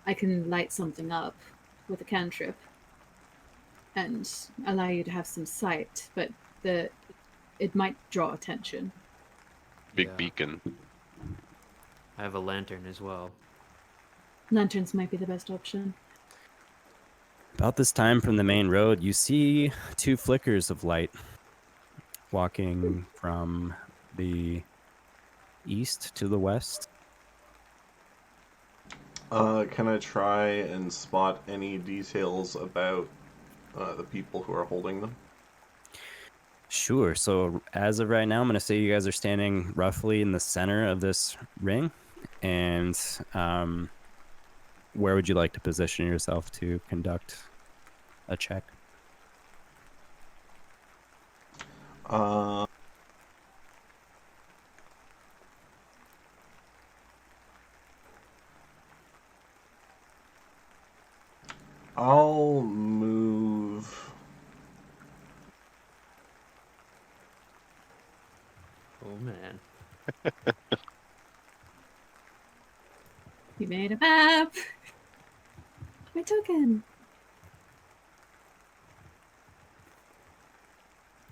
I can light something up with a cantrip and allow you to have some sight, but it might draw attention. Big beacon. I have a lantern as well. Lanterns might be the best option. About this time from the main road, you see two flickers of light walking from the east to the west. Can I try and spot any details about the people who are holding them? Sure. So as of right now, I'm going to say you guys are standing roughly in the center of this ring. And where would you like to position yourself to conduct a check? Uh, I'll move. Oh man. You made a map. My token.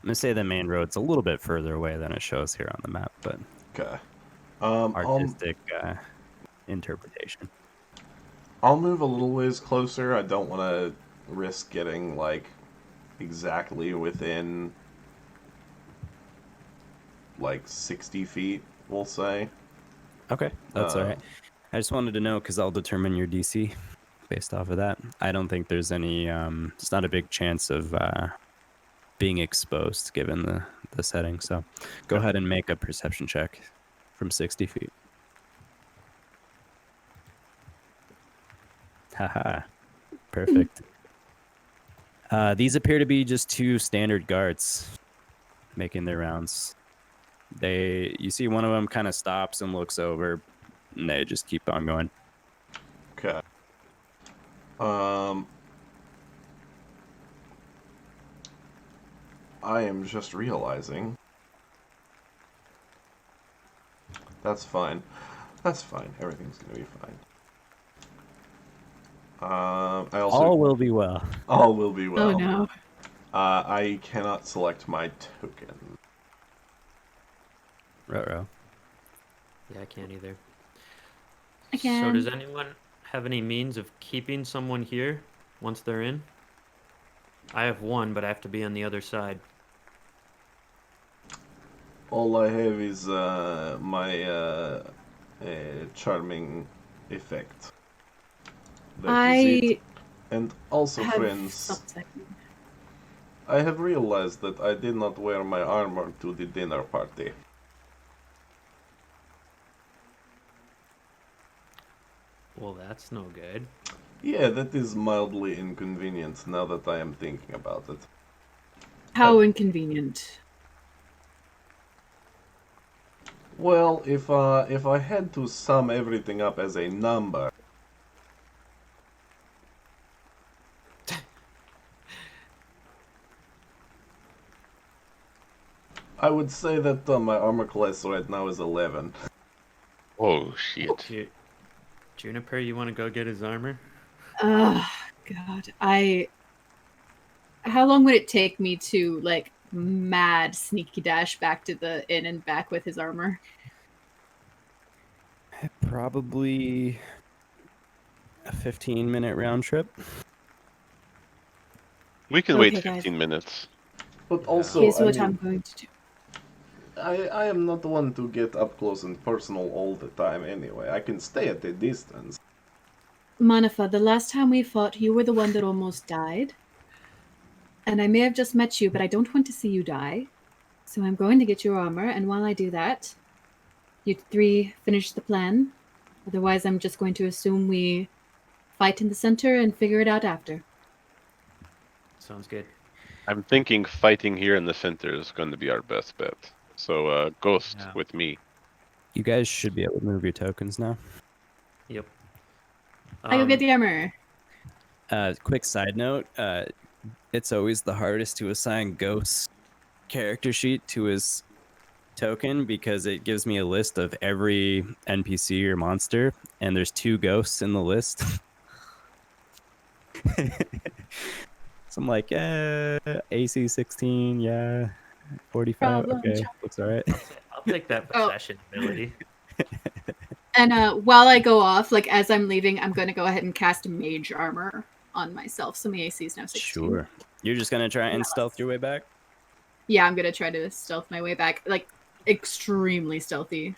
I'm gonna say the main road's a little bit further away than it shows here on the map, but Okay. artistic interpretation. I'll move a little ways closer. I don't want to risk getting like exactly within like 60 feet, we'll say. Okay, that's all right. I just wanted to know because I'll determine your DC based off of that. I don't think there's any. It's not a big chance of being exposed given the setting. So, go ahead and make a perception check from 60 feet. Haha, perfect. These appear to be just two standard guards making their rounds. You see one of them kind of stops and looks over, and they just keep on going. Okay. I am just realizing. That's fine. That's fine. Everything's gonna be fine. I also. All will be well. All will be well. Oh no. I cannot select my token. Ruh-roh. Yeah, I can't either. I can. So does anyone have any means of keeping someone here once they're in? I have one, but I have to be on the other side. All I have is my charming effect. That is it. And also, friends, I have realized that I did not wear my armor to the dinner party. Well, that's no good. Yeah, that is mildly inconvenient now that I am thinking about it. How inconvenient. Well, if I had to sum everything up as a number, I would say that my armor class right now is 11. Oh shit! Juniper, you want to go get his armor? Oh God. How long would it take me to like mad sneaky dash back to the inn and back with his armor? Probably a 15-minute round trip. We can Okay, wait guys. 15 minutes. But also, Here's I what mean, I'm going to do. I am not the one to get up close and personal all the time anyway. I can stay at a distance. Manafaa, the last time we fought, you were the one that almost died. And I may have just met you, but I don't want to see you die. So I'm going to get your armor, and while I do that, you three finish the plan. Otherwise, I'm just going to assume we fight in the center and figure it out after. Sounds good. I'm thinking fighting here in the center is going to be our best bet. So, Ghost Yeah. with me. You guys should be able to move your tokens now. Yep. I go get the armor. Quick side note, it's always the hardest to assign Ghost's character sheet to his token because it gives me a list of every NPC or monster, and there's 2 ghosts in the list. So I'm like, yeah, AC 16, yeah, 45, Problem okay, looks all right. I'll take that Oh. possession ability. And while I go off, like as I'm leaving, I'm going to go ahead and cast mage armor on myself. So my AC is now 16. Sure. You're just going to try and stealth your way back? Yeah, I'm going to try to stealth my way back. Like, extremely stealthy.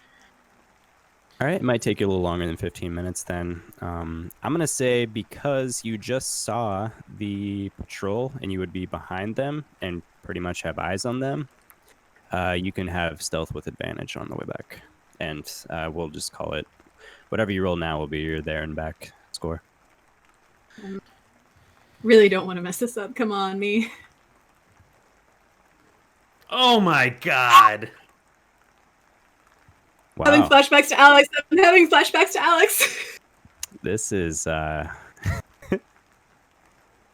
All right, it might take you a little longer than 15 minutes then. I'm going to say because you just saw the patrol and you would be behind them and pretty much have eyes on them, you can have stealth with advantage on the way back. And we'll just call it, whatever you roll now will be your there and back score. Really don't want to mess this up. Come on, me. Oh my god. Having Wow. flashbacks to Alex. I'm having flashbacks to Alex. This is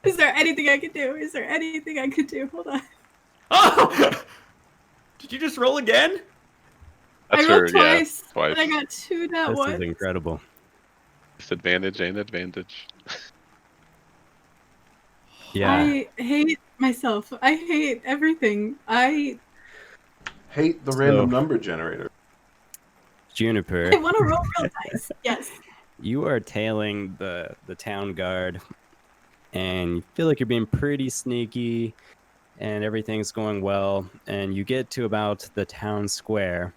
Is there anything I could do? Is there anything I could do? Hold on. Oh! Did you just roll again? I That's rolled her, yeah, twice, twice. but I got 2 that this is once. incredible. Disadvantage and advantage. Yeah. I hate myself. I hate everything. I Hate the So- random number generator. Juniper, want to roll real dice. Yes. you are tailing the town guard, and you feel like you're being pretty sneaky, and everything's going well. And you get to about the town square.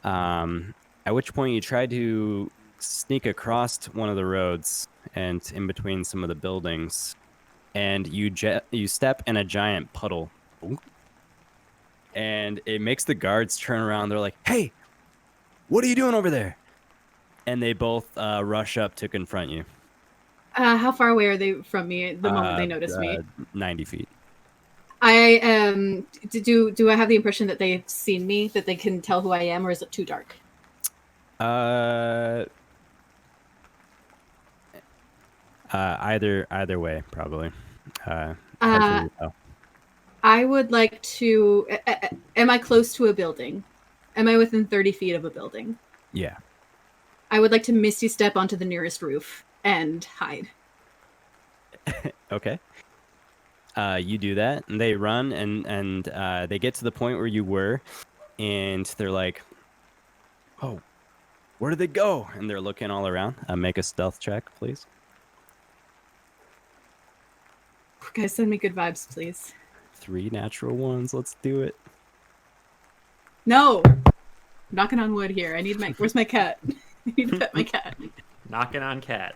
At which point you try to sneak across one of the roads and in between some of the buildings, and you step in a giant puddle, and it makes the guards turn around. They're like, "Hey, what are you doing over there?" And they both rush up to confront you. How far away are they from me the moment they notice me? 90 feet. I do I have the impression that they've seen me, that they can tell who I am, or is it too dark? Either way, probably. Hard for you to tell. I would like to. Am I close to a building? Am I within 30 feet of a building? Yeah. I would like to misty step onto the nearest roof and hide. Okay. You do that, and they run, and they get to the point where you were, and they're like, "Oh, where did they go?" And they're looking all around. Make a stealth check, please. Guys, send me good vibes, please. 3 natural ones. Let's do it. No, I'm knocking on wood here. I need my. Where's my cat? I need to pet my cat. Knocking on cat.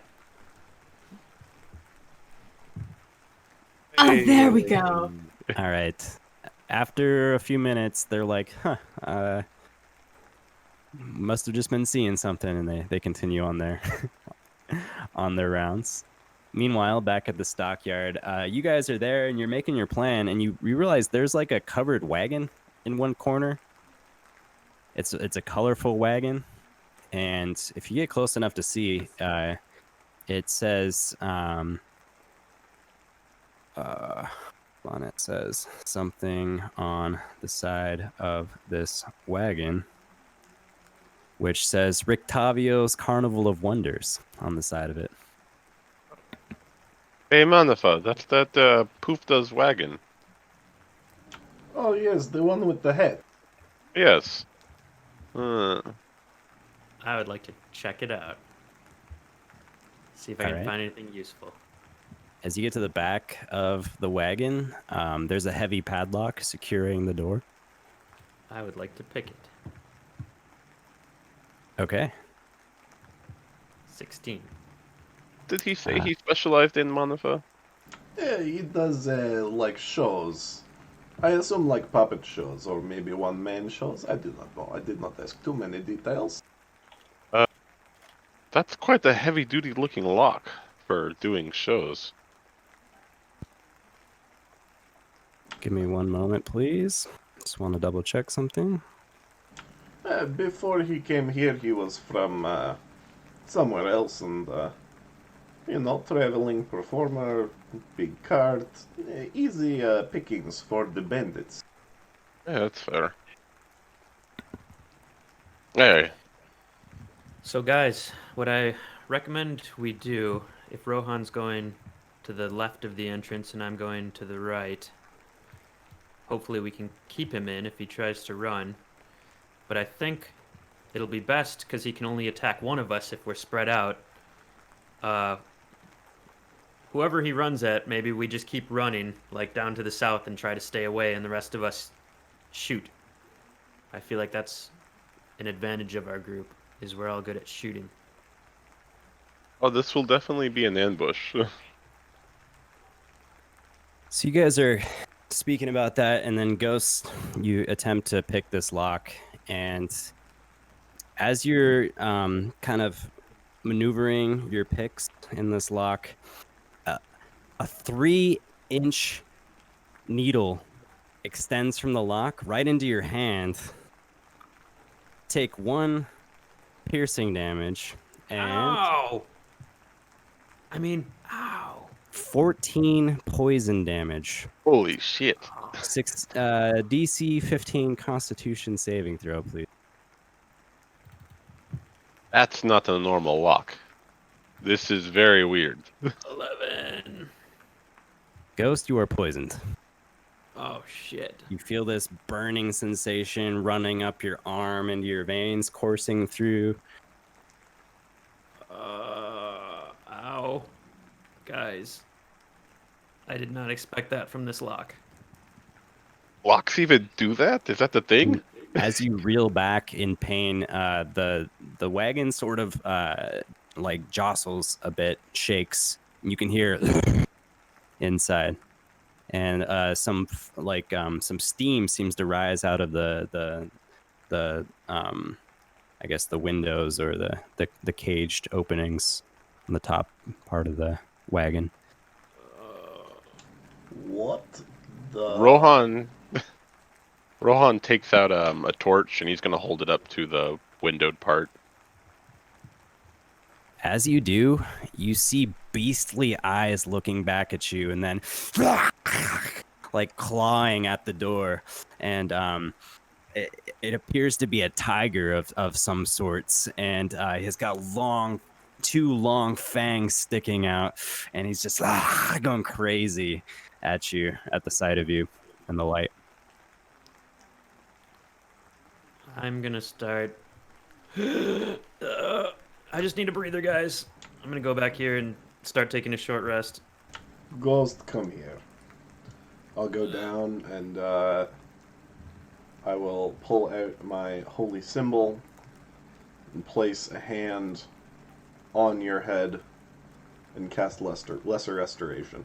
Oh, there we go. All right. After a few minutes, they're like, "Huh, must have just been seeing something," and they continue on their on their rounds. Meanwhile, back at the stockyard, you guys are there and you're making your plan, and you realize there's like a covered wagon in one corner. It's a colorful wagon, and if you get close enough to see, it says it says something on the side of this wagon, which says Rictavio's Carnival of Wonders on the side of it. Hey, Manafaa, that's that Poofda's wagon. Oh yes, the one with the head. Yes. I would like to check it out. See if I can Alright. find anything useful. As you get to the back of the wagon, there's a heavy padlock securing the door. I would like to pick it. Okay. 16. Did he say he specialized in Manafaa? Yeah, he does like shows. I assume like puppet shows or maybe one-man shows. I do not know. I did not ask too many details. That's quite a heavy-duty looking lock for doing shows. Give me one moment, please. Just want to double check something. Before he came here, he was from somewhere else, and traveling performer, big cart, easy pickings for the bandits. Yeah, that's fair. Hey, So guys, what I recommend we do, if Rohan's going to the left of the entrance and I'm going to the right, hopefully we can keep him in if he tries to run. But I think it'll be best, because he can only attack one of us if we're spread out. Whoever he runs at, maybe we just keep running, like down to the south, and try to stay away, and the rest of us shoot. I feel like that's an advantage of our group, is we're all good at shooting. oh, this will definitely be an ambush. So you guys are speaking about that, and then Ghost, you attempt to pick this lock, and as you're kind of maneuvering your picks in this lock, a 3-inch needle extends from the lock right into your hand. Take 1 piercing damage and Ow! I mean, ow. 14 poison damage. Holy shit. DC 15 Constitution saving throw, please. That's not a normal lock. This is very weird. 11. Ghost, you are poisoned. Oh, shit. You feel this burning sensation running up your arm into your veins, coursing through. Ow. Guys, I did not expect that from this lock. Locks even do that? Is that the thing? As you reel back in pain, the wagon sort of like jostles a bit, shakes. You can hear inside, and some steam seems to rise out of the I guess the windows or the caged openings on the top part of the wagon. What the... Rohan takes out a torch and he's gonna hold it up to the windowed part. As you do, you see beastly eyes looking back at you, and then like clawing at the door, and it appears to be a tiger of some sorts, and he's got 2 long fangs sticking out, and he's just going crazy at you at the sight of you in the light. I'm gonna start. I just need a breather, guys. I'm gonna go back here and start taking a short rest. Ghost, come here. I'll go down and I will pull out my holy symbol and place a hand on your head and cast lesser restoration.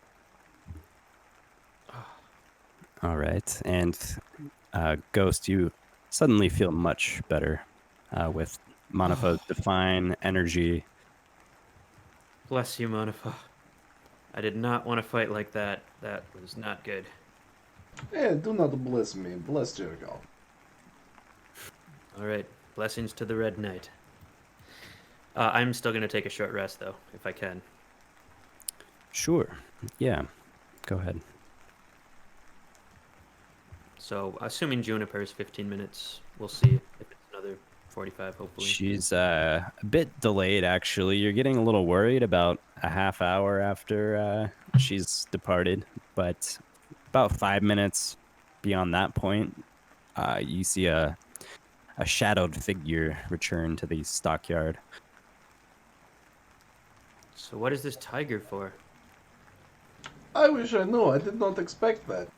All right, and Ghost, you suddenly feel much better with Manafaa's divine energy. Bless you, Manafaa. I did not want to fight like that. That was not good. Do not bless me, bless Jericho. All right, blessings to the Red Knight. I'm still gonna take a short rest though, if I can. Sure, yeah, go ahead. So, assuming Juniper is 15 minutes, we'll see if it's another 45, hopefully. She's a bit delayed, actually. You're getting a little worried about a half hour after she's departed, but about 5 minutes beyond that point, you see a shadowed figure return to the stockyard. So what is this tiger for? I wish I knew. I did not expect that.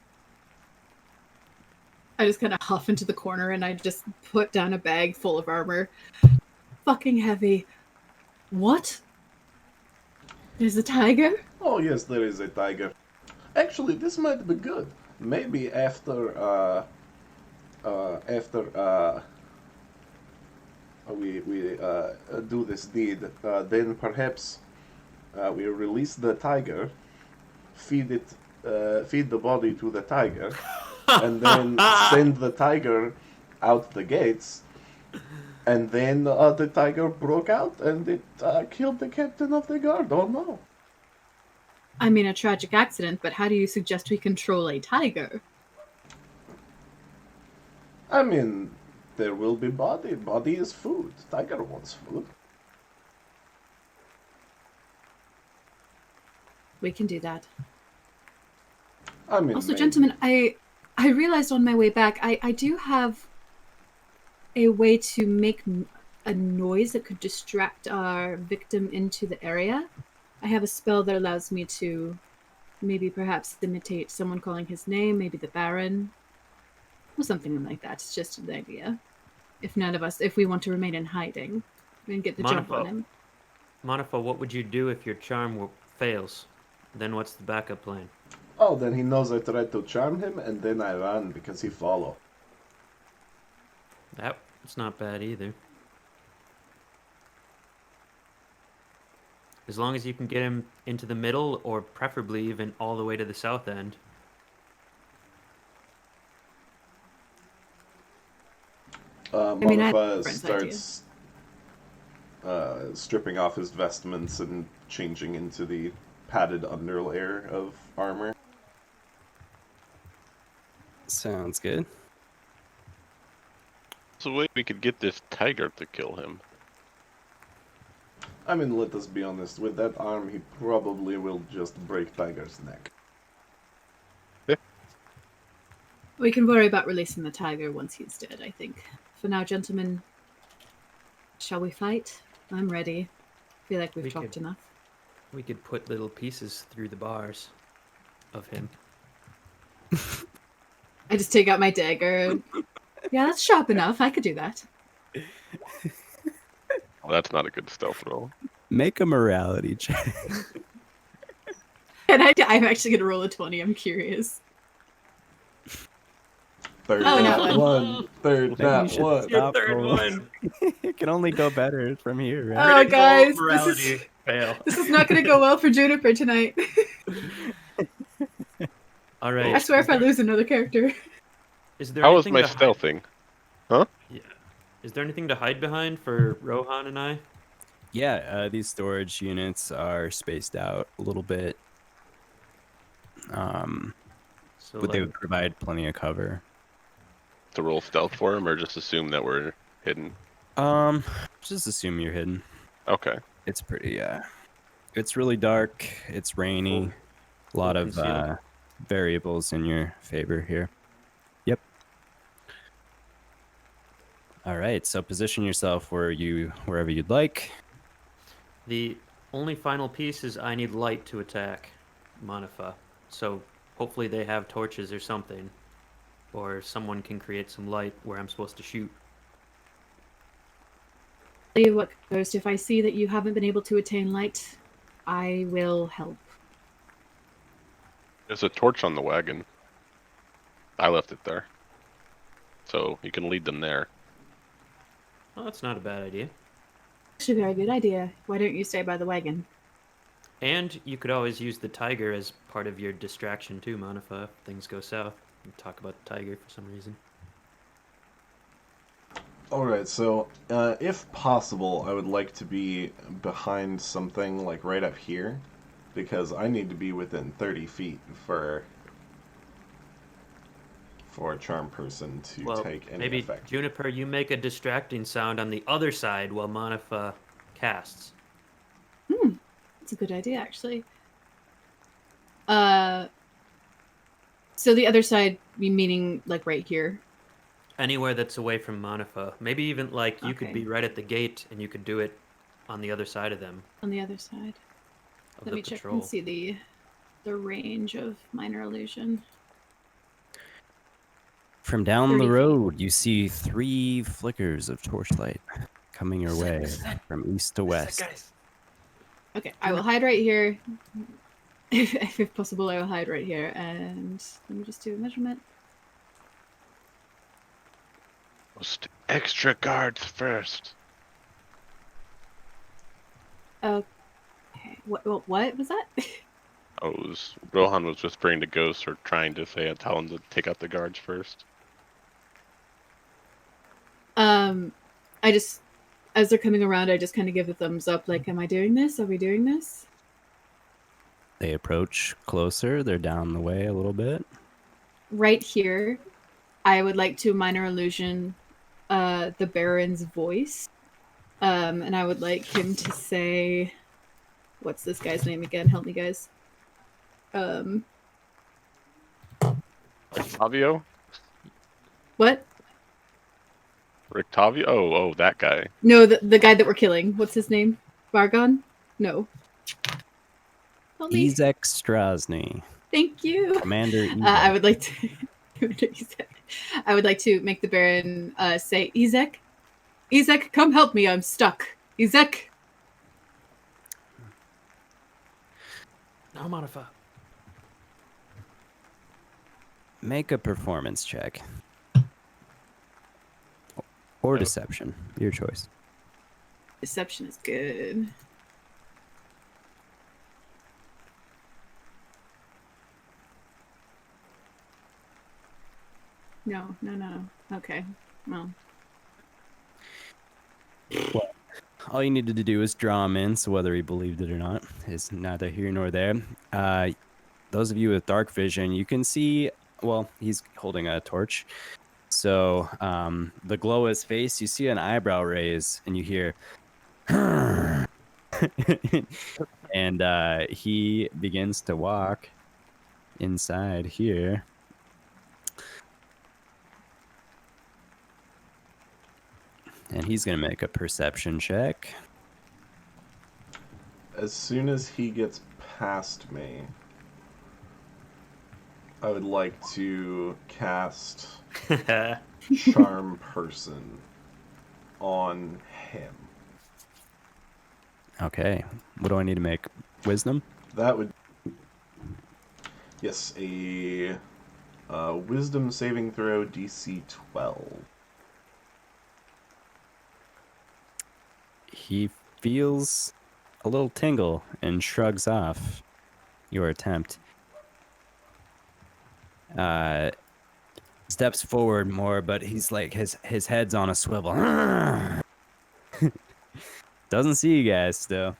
I just kind of huff into the corner and I just put down a bag full of armor. Fucking heavy. What? There's a tiger? Oh yes, there is a tiger. Actually, this might be good. Maybe after we do this deed, then perhaps we release the tiger, feed the body to the tiger, and then send the tiger out the gates. And then the tiger broke out and it killed the captain of the guard. Oh no. I mean, a tragic accident, but how do you suggest we control a tiger? I mean, there will be body. Body is food. Tiger wants food. We can do that. I mean, Also, maybe. gentlemen, I realized on my way back, I do have a way to make a noise that could distract our victim into the area. I have a spell that allows me to maybe perhaps imitate someone calling his name, maybe the Baron, or something like that. It's just an idea. If we want to remain in hiding and get the jump on him. Manafaa, what would you do if your charm fails? Then what's the backup plan? Oh, then he knows I tried to charm him, and then I ran because he followed. That's not bad either. As long as you can get him into the middle, or preferably even all the way to the south end. mean, I have a Manafaa friend's starts stripping off his vestments and changing into the padded underlayer of armor. Sounds good. So wait, we could get this tiger to kill him. I mean, let us be honest, with that arm, he probably will just break Tiger's neck. We can worry about releasing the tiger once he's dead, I think. For now, gentlemen, shall we fight? I'm ready. I feel like we've We talked could- enough. We could put little pieces through the bars of him. I just take out my dagger. Yeah, that's sharp enough. I could do that. Well, that's not a good stealth roll. Make a morality check. And I'm actually going to roll a 20. I'm curious. Third Oh, nat no. one. Third Maybe you nat should one. stop third rolling. one. It can only go better from here, Oh, right? guys, Morality fail. this is not going to go well for Juniper tonight. All right. I swear if I lose another character. Is there How was anything my to hide- stealthing? Yeah. Is there anything to hide behind for Rohan and I? Yeah, these storage units are spaced out a little bit. So But they like, would provide plenty of cover. To roll stealth for him, or just assume that we're hidden? Just assume you're hidden. Okay. It's pretty, it's really dark. It's rainy. A lot Full of concealed. variables in your favor here. Yep. All right, so position yourself wherever you'd like. the only final piece is I need light to attack Manafaa. So hopefully they have torches or something. Or someone can create some light where I'm supposed to shoot. Tell you what, Ghost, if I see that you haven't been able to attain light, I will help. There's a torch on the wagon. I left it there. So you can lead them there. Well, that's not a bad idea. Actually, a very good idea. Why don't you stay by the wagon? And you could always use the tiger as part of your distraction too, Manafaa, if things go south. You talk about the tiger for some reason. Alright, so if possible, I would like to be behind something like right up here, because I need to be within 30 feet for a charm person to Well, take any maybe effect. Juniper, you make a distracting sound on the other side while Manafaa casts. That's a good idea, actually. So the other side, you meaning like right here? Anywhere that's away from Manafaa. Maybe even like you could Okay. be right at the gate and you could do it on the other side of them. On the other side. Of Let the me check patrol. and see the range of minor illusion. From down 30 the feet. road, you see 3 flickers of torchlight coming your way from east to west. Okay, I will hide right here. If possible, I will hide right here. And let me just do a measurement. Post extra guards first. Okay. What was that? Rohan was whispering to Ghost or trying to say, tell him to take out the guards first. I just, as they're coming around, I just kind of give a thumbs up. Like, am I doing this? Are we doing this? They approach closer. They're down the way a little bit. Right here, I would like to minor illusion the Baron's voice. And I would like him to say, what's this guy's name again? Help me, guys. Rictavio? What? Rictavio? Oh, that guy. No, the guy that we're killing. What's his name? Vargon? No. Help me. Ezek Strasny, Thank you. Commander Ezek. I would like to. I would like to make the Baron say, Ezek, Ezek, come help me. I'm stuck. Ezek. No, Manafaa. Make a performance check. Or deception. Your choice. Deception is good. No. Okay. Well, all you needed to do is draw him in, so whether he believed it or not is neither here nor there. Those of you with dark vision, you can see, well, he's holding a torch. So the glow of his face, you see an eyebrow raise, and you hear, and he begins to walk inside here. And he's going to make a perception check. As soon as he gets past me, I would like to cast Charm Person on him. Okay. What do I need to make? Wisdom? That would... Yes, a Wisdom saving throw DC 12. He feels a little tingle and shrugs off your attempt. Steps forward more, but he's like, his head's on a swivel. Doesn't see you guys still.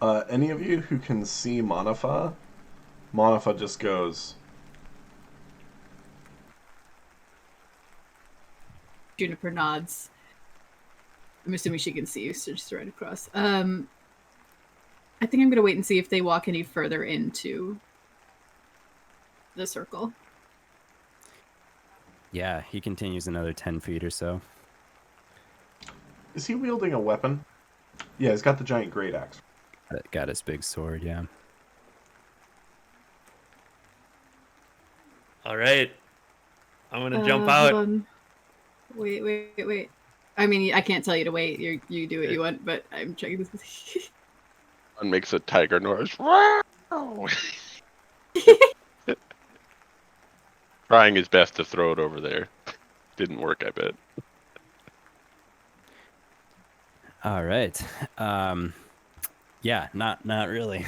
Any of you who can see Manafaa, Manafaa just goes... Juniper nods. I'm assuming she can see you, so just right across. I think I'm gonna wait and see if they walk any further into the circle. Yeah, he continues another 10 feet or so. Is he wielding a weapon? Yeah, he's got the giant great axe. Got his big sword, yeah. All right. I'm going to jump out. Hold on. Wait. I mean, I can't tell you to wait. You do what you want, but I'm checking this. One makes a tiger noise. Trying his best to throw it over there. Didn't work, I bet. All right. Yeah, not really.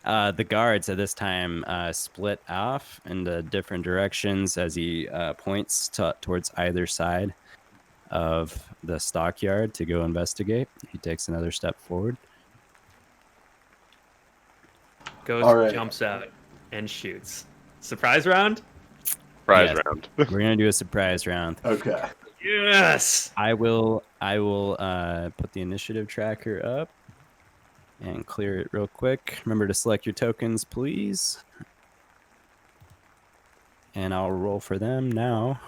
The guards at this time split off into different directions as he points towards either side of the stockyard to go investigate. He takes another step forward. Goes, All jumps out, and shoots. Surprise round? Prize Yes. round. We're gonna do a surprise round. Okay. Yes! I will put the initiative tracker up and clear it real quick. Remember to select your tokens, please. And I'll roll for them now.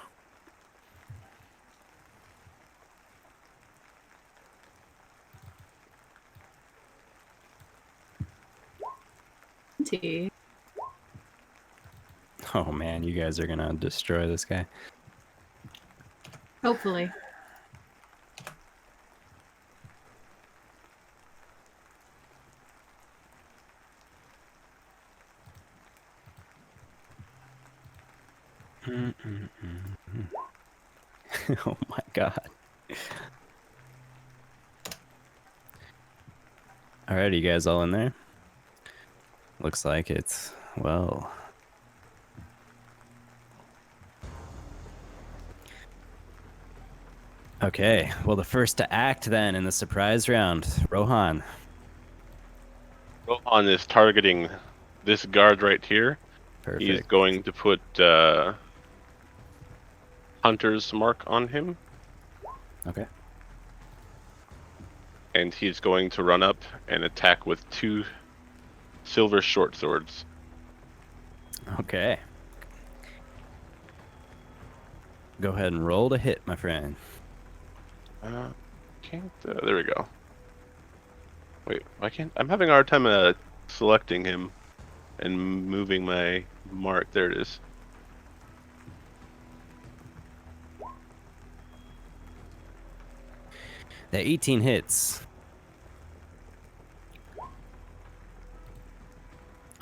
Tea. Oh man, you guys are gonna destroy this guy. Hopefully. Oh my god. Alright, you guys all in there? Looks like it's, well... Okay, well the first to act then in the surprise round, Rohan. Rohan is targeting this guard right here. Perfect. He's going to put Hunter's mark on him. Okay. And he's going to run up and attack with 2 silver short swords. Okay. Go ahead and roll to hit, my friend. Can't. There we go. Wait, why can't? I'm having a hard time selecting him and moving my mark. There it is. The 18 hits.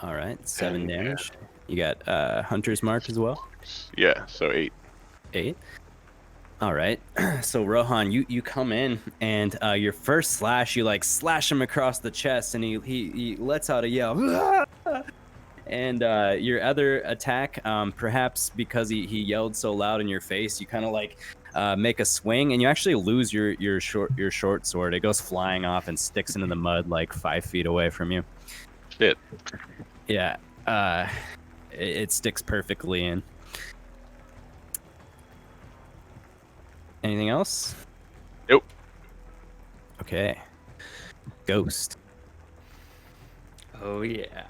All right, 7 And, damage. You got Hunter's Mark as well? Yeah, so 8. 8. All right. So Rohan, you come in and your first slash, you like slash him across the chest, and he lets out a yell. And your other attack, perhaps because he yelled so loud in your face, you kind of like make a swing, and you actually lose your short sword. It goes flying off and sticks into the mud like 5 feet away from you. Shit. Yeah, it sticks perfectly in. Anything else? Nope. Okay. Ghost. Oh yeah.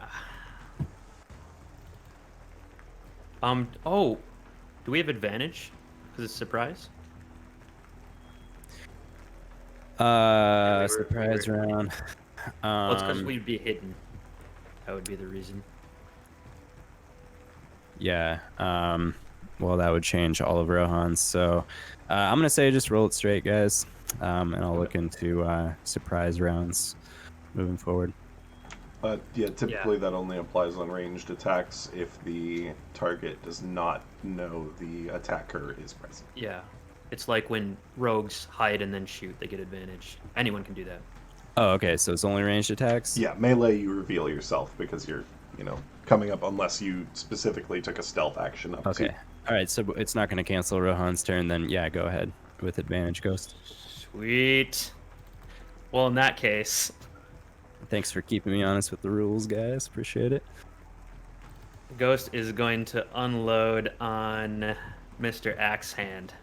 Oh, do we have advantage? Because it's surprise. Surprise round. Well, it's because we'd be hidden. That would be the reason. Yeah. Well, that would change all of Rohan's. So I'm gonna say just roll it straight, guys. And I'll look into surprise rounds moving forward. Yeah, typically that only applies on ranged attacks if the target does not know the attacker is present. Yeah. It's like when rogues hide and then shoot, they get advantage. Anyone can do that. Oh, okay. So it's only ranged attacks. Yeah, melee you reveal yourself because you're, coming up unless you specifically took a stealth action up. Okay. All right. So it's not going to cancel Rohan's turn. Then yeah, go ahead with advantage, Ghost. Sweet. Well, in that case, Thanks for keeping me honest with the rules, guys. Appreciate it. Ghost is going to unload on Mr. Axe Hand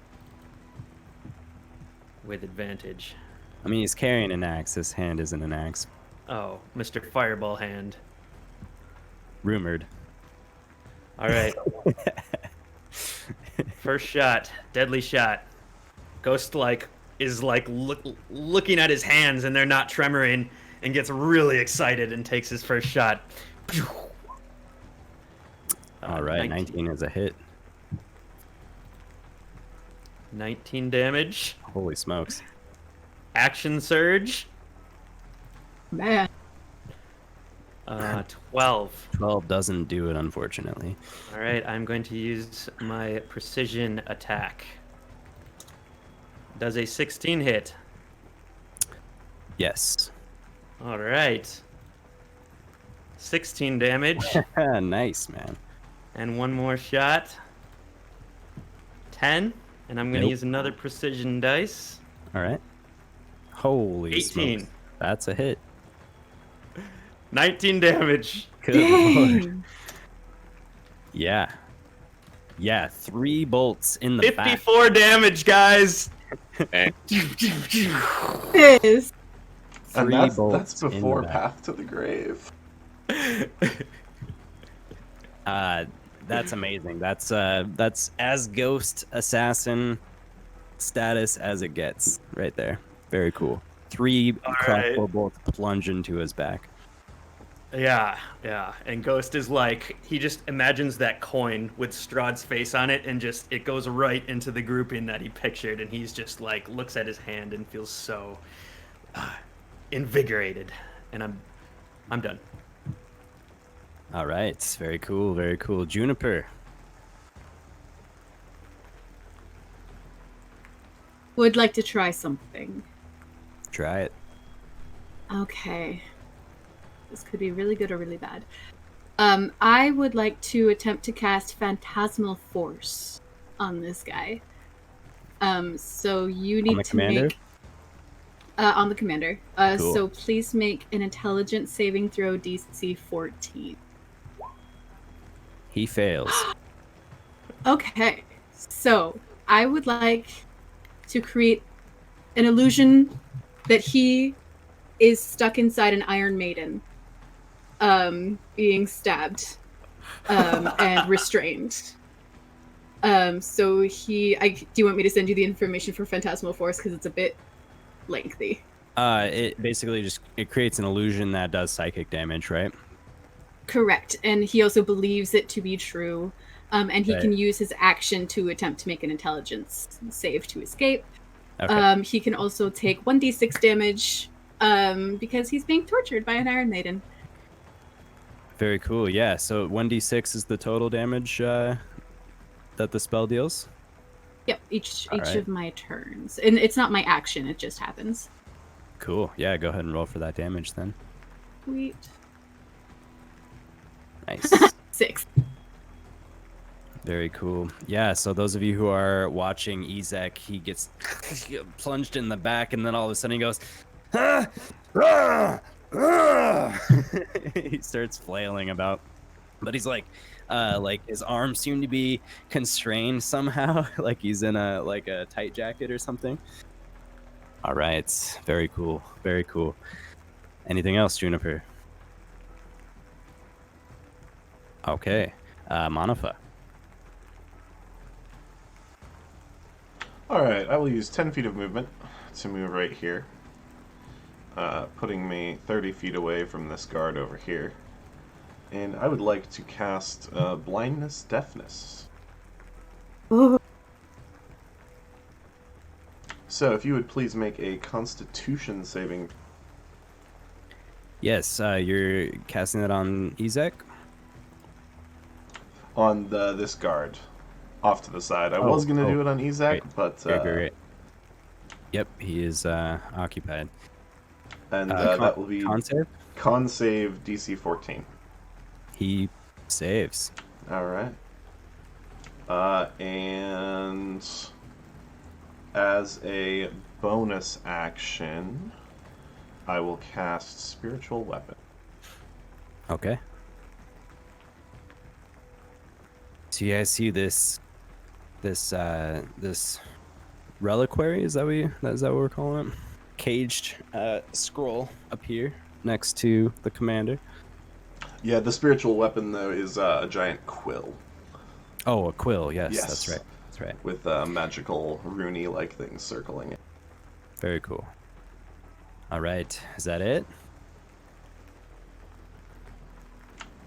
with advantage. I mean, he's carrying an axe. His hand isn't an axe. Oh, Mr. Fireball Hand. Rumored. All right. First shot, deadly shot. Ghost is looking at his hands and they're not tremoring and gets really excited and takes his first shot. All right, 19 is a hit. 19 damage. Holy smokes. Action surge. Man. 12. 12 doesn't do it, unfortunately. All right, I'm going to use my precision attack. Does a 16 hit? Yes. All right. 16 damage. Nice, man. And one more shot. 10. And I'm going to Nope. use another precision dice. All right. Holy 18. smokes. That's a hit. 19 damage. Good lord. Dang. Yeah. Yeah, 3 bolts in the back. 54 damage, guys. Is. And 3 that's bolts in the before back. Path to the Grave. That's amazing. That's as ghost assassin status as it gets right there. Very cool. 3 All crossbow right. bolts plunge into his back. Yeah. And Ghost is he just imagines that coin with Strahd's face on it, and just it goes right into the grouping that he pictured, and he's just looks at his hand and feels so invigorated. And I'm done. All right. Very cool. Very cool. Juniper. Would like to try something. Try it. Okay. This could be really good or really bad. I would like to attempt to cast Phantasmal Force on this guy. So you need the to commander? make on the commander. Cool. So please make an intelligence saving throw DC 14. He fails. Okay. So I would like to create an illusion that he is stuck inside an Iron Maiden, being stabbed and restrained. So do you want me to send you the information for Phantasmal Force because it's a bit lengthy? It basically it creates an illusion that does psychic damage, right? Correct, and he also believes it to be true, and he Right. can use his action to attempt to make an intelligence save to escape. Okay. He can also take 1d6 damage because he's being tortured by an Iron Maiden. Very cool. Yeah. So 1d6 is the total damage that the spell deals. Yep, each Alright. of my turns. And it's not my action, it just happens. Cool. Yeah. Go ahead and roll for that damage then. Sweet. Nice. 6. Very cool. Yeah, so those of you who are watching Ezek, he gets plunged in the back, and then all of a sudden he goes, ah, ah, ah. He starts flailing about. But he's like his arms seem to be constrained somehow, like he's in a tight jacket or something. All right, very cool, very cool. Anything else, Juniper? Okay, Manafaa. Alright, I will use 10 feet of movement to move right here, putting me 30 feet away from this guard over here. And I would like to cast Blindness Deafness. So if you would please make a Constitution saving. Yes, you're casting it on Ezek? On this guard, off to the side. I was going to do it on Ezek, great. but... Great. Yep, he is occupied. And that will be... Con save? Con save DC 14. He saves. Alright. And... as a bonus action, I will cast Spiritual Weapon. Okay. So you guys see this reliquary? Is that what we're calling it? Caged scroll up here next to the commander. Yeah, the spiritual weapon though is a giant quill. Oh, a quill. Yes, Yes. That's right. That's right. With magical runey-like things circling it. Very cool. All right, is that it?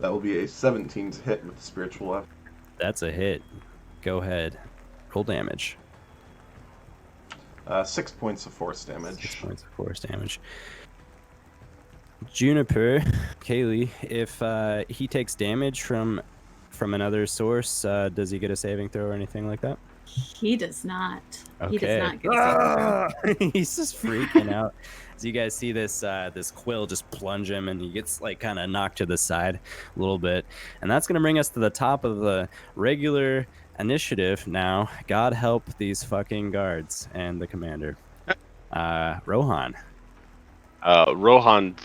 That will be a 17 to hit with the spiritual weapon. That's a hit. Go ahead. Roll damage. 6 points of force damage. 6 points of force damage. Juniper, Kaylie, if he takes damage from another source, does he get a saving throw or anything like that? He does not. Okay. He does not get a saving throw. He's just freaking out. As you guys see this quill just plunge him, and he gets like kind of knocked to the side a little bit. And that's going to bring us to the top of the regular initiative now. God help these fucking guards and the commander. Rohan. Rohan,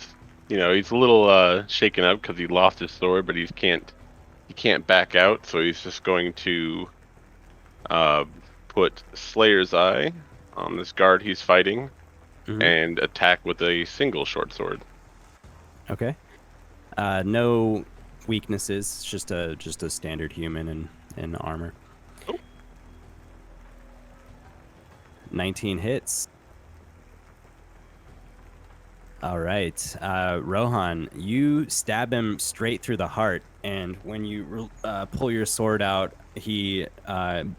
he's a little shaken up because he lost his sword, but he can't back out, so he's just going to put Slayer's Eye on this guard he's fighting, and attack with a single short sword. Okay. No weaknesses, just a standard human in armor. Oh. 19 hits. All right, Rohan, you stab him straight through the heart, and when you pull your sword out, he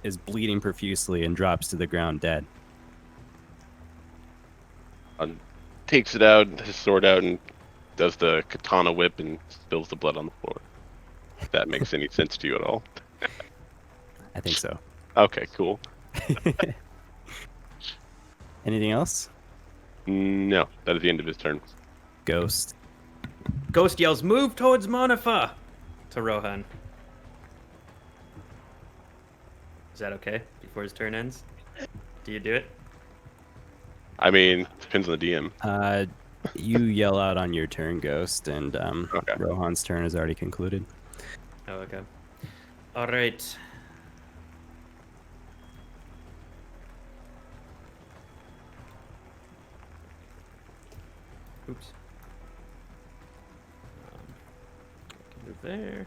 is bleeding profusely and drops to the ground dead. Takes it out, his sword out, and does the katana whip and spills the blood on the floor. If that makes any sense to you at all. I think so. Okay, cool. Anything else? No, that is the end of his turn. Ghost. Ghost yells, "Move towards Manafaa!" to Rohan. Is that okay before his turn ends? Do you do it? I mean, depends on the DM. You yell out on your turn, Ghost, and Okay. Rohan's turn is already concluded. Oh, okay. All right. Oops. Move there.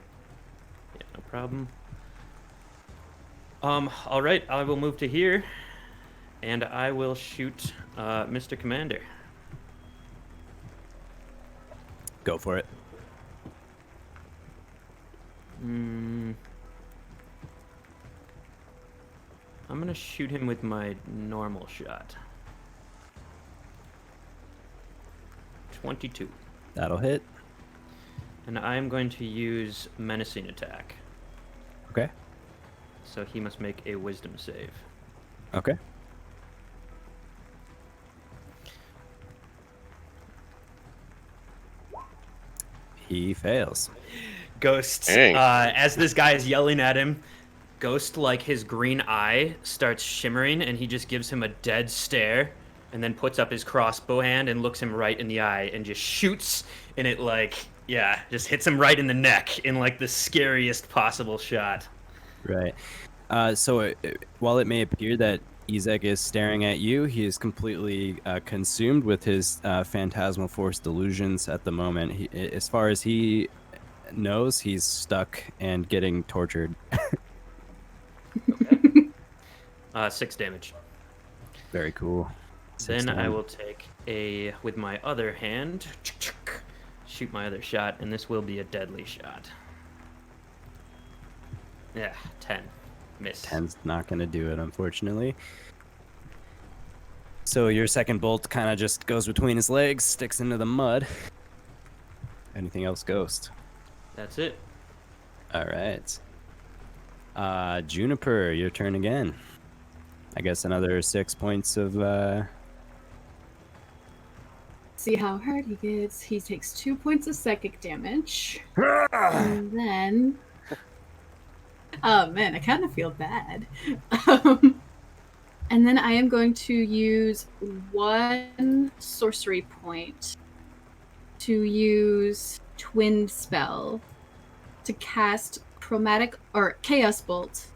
Yeah, no problem. All right, I will move to here, and I will shoot Mr. Commander. Go for it. I'm gonna shoot him with my normal shot. 22. That'll hit. And I'm going to use menacing attack. Okay. So he must make a wisdom save. Okay. He fails. Ghost, Dang. as this guy is yelling at him, ghost, like his green eye starts shimmering, and he just gives him a dead stare, and then puts up his crossbow hand and looks him right in the eye and just shoots, and it just hits him right in the neck in like the scariest possible shot. Right. While it may appear that Ezek is staring at you, he is completely consumed with his phantasmal force delusions at the moment. As far as he knows, he's stuck and getting tortured. Okay. 6 damage. Very cool. Then I will take with my other hand, shoot my other shot, and this will be a deadly shot. Yeah, 10. Miss. 10's not going to do it, unfortunately. So your second bolt kind of just goes between his legs, sticks into the mud. Anything else, Ghost? That's it. All right. Juniper, your turn again. I guess another 6 points of... See how hard he gets. He takes 2 points of psychic damage. And then... Oh man, I kind of feel bad. And then I am going to use 1 sorcery point to use Twin Spell to cast Chromatic or Chaos Bolt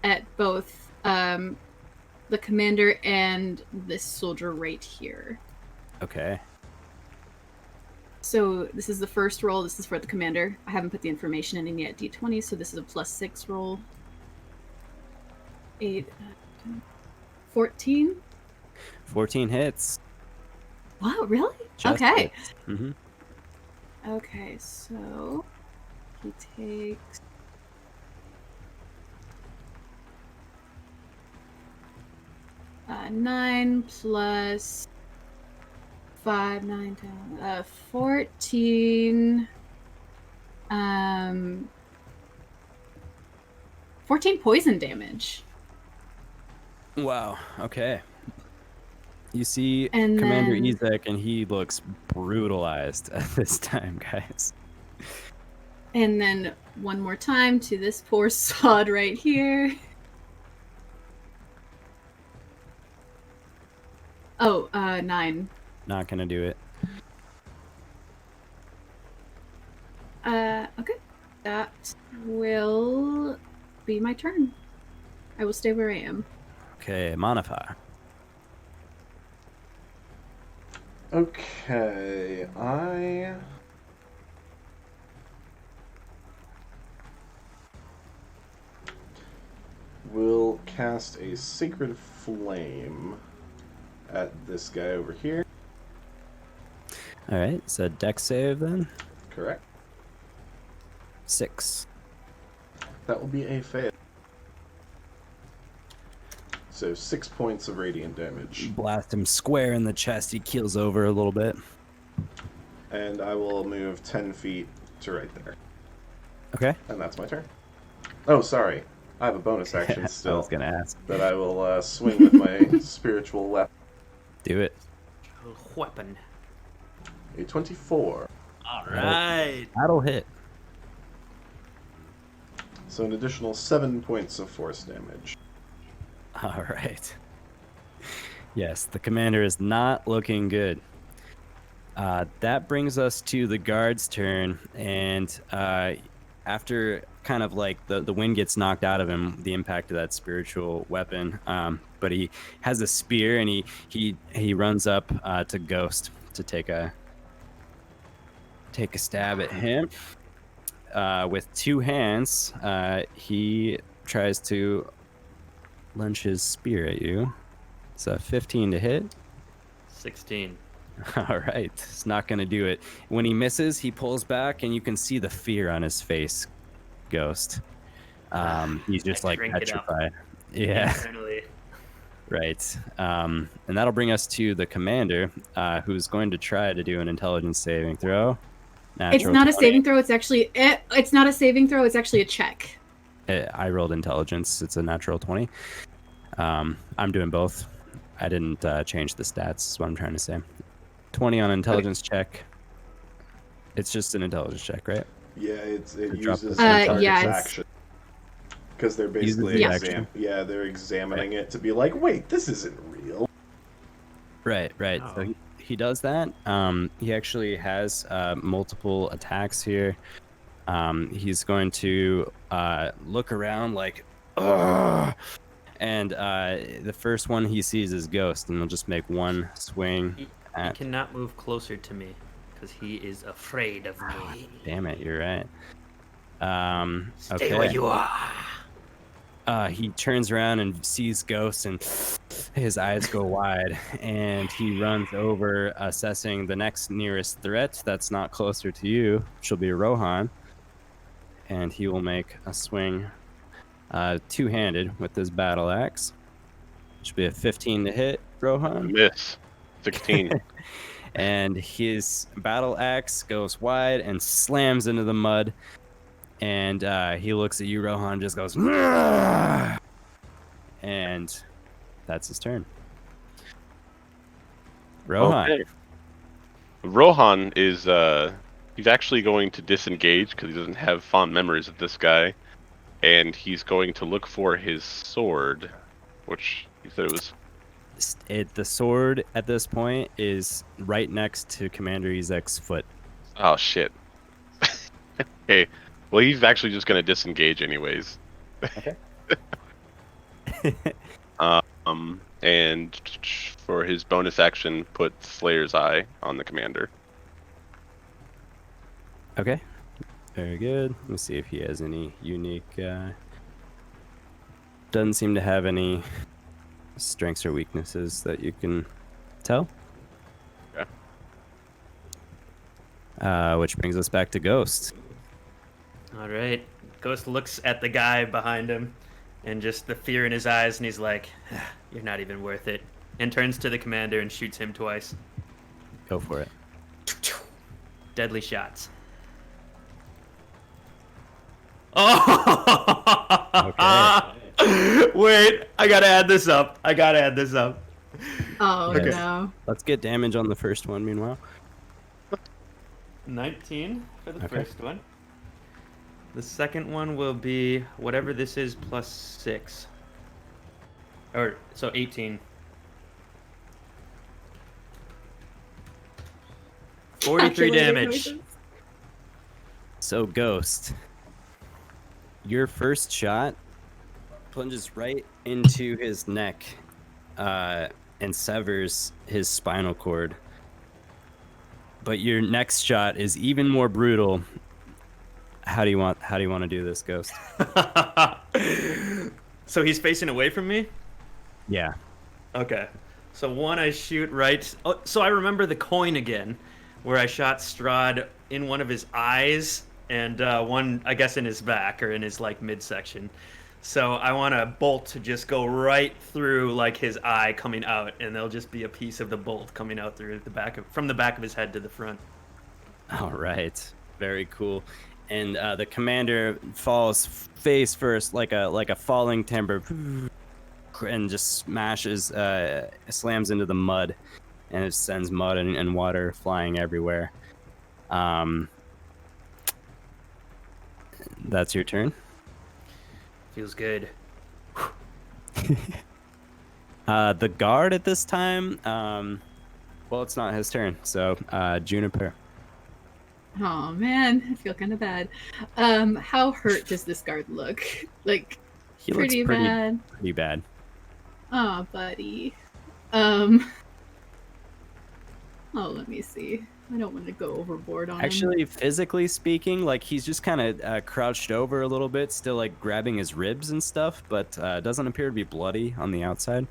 at both the commander and this soldier right here. Okay. So this is the first roll. This is for the commander. I haven't put the information in yet. D20, so this is a +6 roll. 8, 14. 14 hits. Wow, really? Just okay. Mm-hmm. Okay, so he takes 9 plus 5, 9, 10, 14. 14 poison damage. Wow. Okay. You see And Commander then- Ezek, and he looks brutalized at this time, guys. And then one more time to this poor sod right here. Oh, 9. Not gonna do it. Okay. That will be my turn. I will stay where I am. Okay, Manafaa. Okay, I will cast a Sacred Flame at this guy over here. All right, so dex save then. Correct. 6. That will be a fail. So 6 points of radiant damage. Blast him square in the chest. He keels over a little bit. And I will move 10 feet to right there. Okay. And that's my turn. Oh, sorry. I have a bonus action I still was gonna ask. that I will swing with my spiritual weapon. Do it. Weapon. A 24. All right. That'll hit. So an additional 7 points of force damage. All right. Yes, the commander is not looking good. That brings us to the guard's turn, and after kind of like the wind gets knocked out of him, the impact of that spiritual weapon, but he has a spear, and he runs up to Ghost to take a stab at him. With 2 hands, he tries to lunge his spear at you. It's a 15 to hit. 16. All right, it's not going to do it. When he misses, he pulls back, and you can see the fear on his face, Ghost. He's just I like drink it up. petrified. Yeah, Internally. right. And that'll bring us to the commander, who's going to try to do an intelligence saving throw. It's Natural not a 20. saving throw. It's actually it's not a saving throw. It's actually a check. I rolled intelligence. It's a natural 20. I'm doing both. I didn't change the stats, is what I'm trying to say. 20 on intelligence check. It's just an intelligence check, right? Yeah, it Or drop uses the a target's yeah, it's- action. Because they're Uses basically the action. they're examining it to be like, wait, this isn't real. Right. Oh. So he does that. He actually has multiple attacks here. He's going to look around like, ugh! And the first one he sees is Ghost, and he'll just make one swing He at. cannot move closer to me because he is afraid of me. Damn it, you're right. Stay where you are. He turns around and sees Ghost, and his eyes go wide, and he runs over, assessing the next nearest threat that's not closer to you, which will be Rohan, and he will make a swing two-handed with his battle axe, which will be a 15 to hit, Rohan. Miss. 16. And his battle axe goes wide and slams into the mud. And he looks at you, Rohan, just goes, "Nah!" And that's his turn. Rohan. Okay. Rohan is he's actually going to disengage because he doesn't have fond memories of this guy, and he's going to look for his sword, which he said it was. The sword at this point is right next to Commander Ezek's foot. Oh shit. Okay. Well, he's actually just going to disengage anyways. Okay. And for his bonus action, put Slayer's Eye on the commander. Okay. Very good. Let me see if he has any unique. Doesn't seem to have any strengths or weaknesses that you can tell. Okay. Which brings us back to Ghost. All right. Ghost looks at the guy behind him and just the fear in his eyes, and he's like, "You're not even worth it," and turns to the commander and shoots him twice. Go for it. Deadly shots. Oh! Okay. Wait, I gotta add this up. Oh Okay. no. Let's get damage on the first one, meanwhile. 19 for the Okay. first one. The second one will be whatever this is plus 6. Or, so 18. 43 Calculated damage. noises. So, Ghost, your first shot plunges right into his neck and severs his spinal cord. But your next shot is even more brutal. How do you want to do this, Ghost? So he's facing away from me? Yeah. Okay. So one I shoot right. Oh, so I remember the coin again, where I shot Strahd in one of his eyes and one, I guess, in his back or in his like midsection. So I want a bolt to just go right through like his eye coming out, and there'll just be a piece of the bolt coming out through the back from the back of his head to the front. All right. Very cool. And the commander falls face first, like a falling timber, and just slams into the mud, and it sends mud and water flying everywhere. That's your turn. Feels good. The guard at this time, well, it's not his turn. So Juniper. Oh man, I feel kind of bad. How hurt does this guard look? Like, He pretty looks bad. pretty bad. Oh, buddy. Oh, let me see. I don't want to go overboard on him. Actually, physically speaking, like he's just kind of crouched over a little bit, still like grabbing his ribs and stuff, but doesn't appear to be bloody on the outside.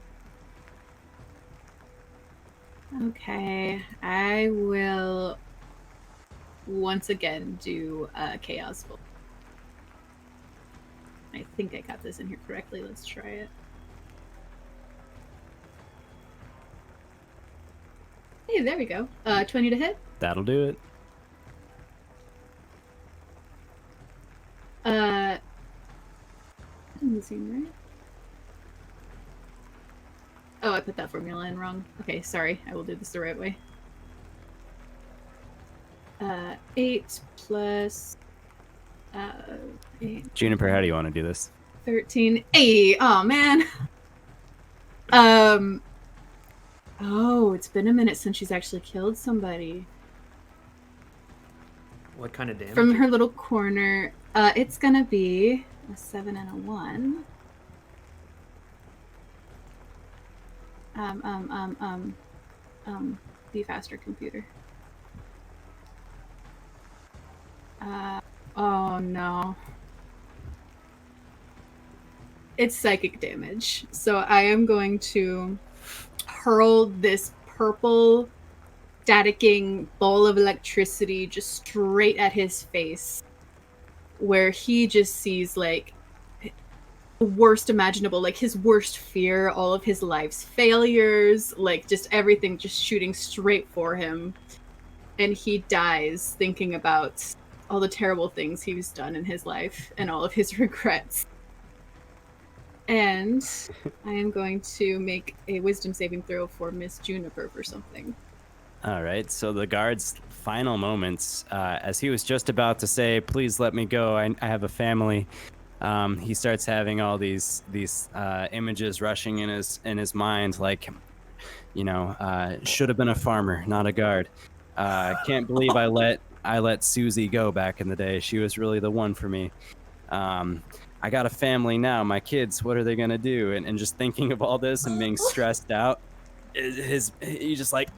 Okay, I will once again do Chaos Bolt. I think I got this in here correctly. Let's try it. Hey, there we go. 20 to hit. That'll do it. Doesn't seem right. Oh, I put that formula in wrong. Okay, sorry. I will do this the right way. 8 plus 8. Juniper, how do you want to do this? 13. Hey, oh man. Oh, it's been a minute since she's actually killed somebody. What kind of damage? From her little corner, it's gonna be a 7 and a 1. Be faster, computer. Oh no. It's psychic damage. So I am going to hurl this purple staticking ball of electricity just straight at his face, where he just sees like the worst imaginable, like his worst fear, all of his life's failures, like just everything just shooting straight for him. And he dies thinking about all the terrible things he's done in his life and all of his regrets. And I am going to make a wisdom saving throw for Miss Juniper for something. All right, so the guard's final moments, as he was just about to say, "Please let me go. I have a family." He starts having all these images rushing in his mind, like, should have been a farmer, not a guard. Can't believe I let Susie go back in the day. She was really the one for me. I got a family now. My kids, what are they gonna do? And just thinking of all this and being stressed out, he just like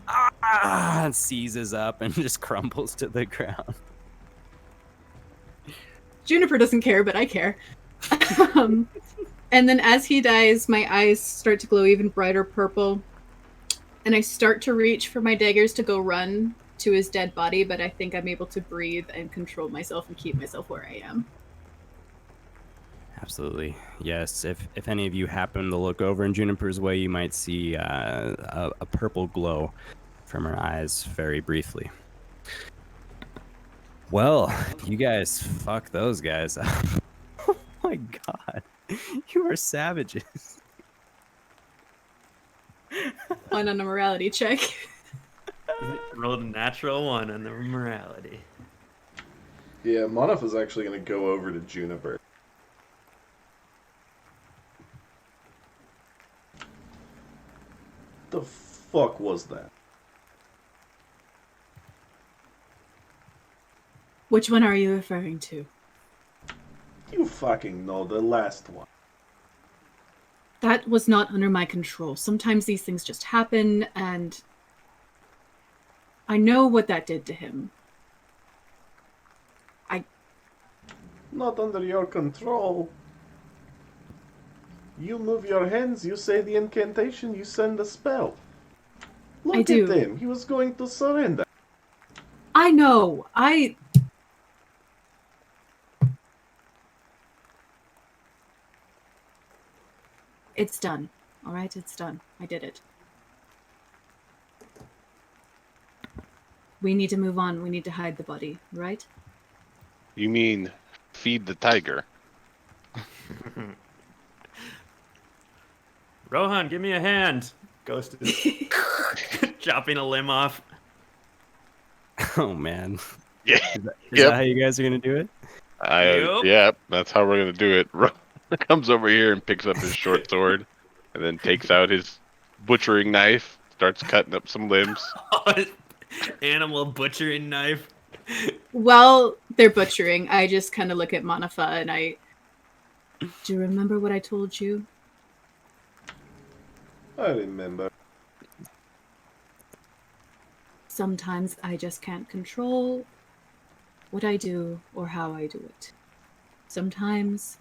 and seizes up and just crumbles to the ground. Juniper doesn't care, but I care. And then as he dies, my eyes start to glow even brighter purple, and I start to reach for my daggers to go run to his dead body, but I think I'm able to breathe and control myself and keep myself where I am. Absolutely. Yes. If any of you happen to look over in Juniper's way, you might see a purple glow from her eyes very briefly. Well, you guys fuck those guys up. Oh my god. You are savages. On a morality check. Rolled a natural 1 on the morality. Yeah, Manafaa's actually going to go over to Juniper. The fuck was that? Which one are you referring to? You fucking know, the last one. That was not under my control. Sometimes these things just happen, and I know what that did to him. Not under your control. You move your hands, you say the incantation, you send a spell. Look I do. at him, he was going to surrender. I know. It's done. All right, it's done. I did it. We need to move on. We need to hide the body, right? You mean feed the tiger? Rohan, give me a hand. Ghost is chopping a limb off. Oh man. Yeah. Is that how you guys are gonna do it? Yep. Yeah, that's how we're gonna do it. Comes over here and picks up his short sword, and then takes out his butchering knife, starts cutting up some limbs. Animal butchering knife. While they're butchering, I just kind of look at Manafaa and I... Do you remember what I told you? I remember. Sometimes I just can't control what I do or how I do it. Sometimes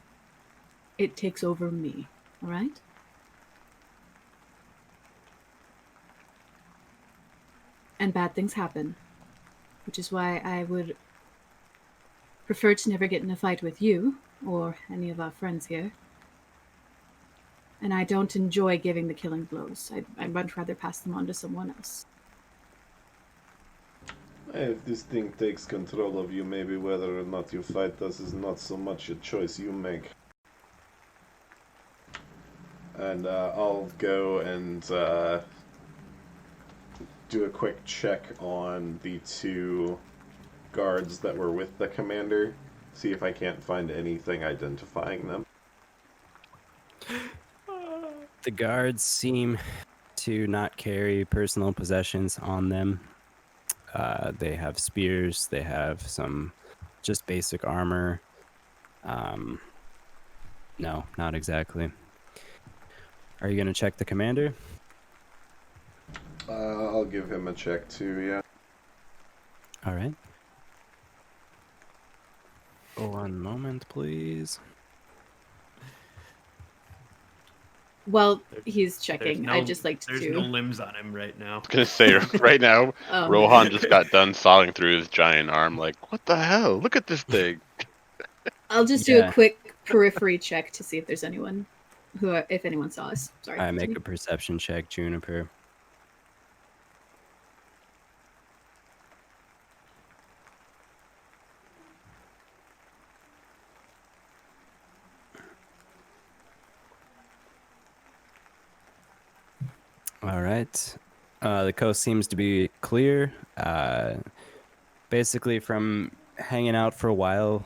it takes over me, all right? And bad things happen, which is why I would prefer to never get in a fight with you or any of our friends here. And I don't enjoy giving the killing blows. I'd much rather pass them on to someone else. If this thing takes control of you, maybe whether or not you fight us is not so much a choice you make. And I'll go and do a quick check on the 2 guards that were with the commander. See if I can't find anything identifying them. The guards seem to not carry personal possessions on them. They have spears. They have some just basic armor. No, not exactly. Are you going to check the commander? I'll give him a check too, yeah. All right. 1 moment, please. While he's There's checking, no, I'd just like there's to. no limbs on him right now. I was gonna say right now, Oh, Rohan just got done sawing through his giant arm. Like, what the hell? Look at this thing. I'll just do a quick periphery check to see if there's anyone if anyone saw us. Sorry. I make continue. a perception check, Juniper. All right. The coast seems to be clear. Basically, from hanging out for a while,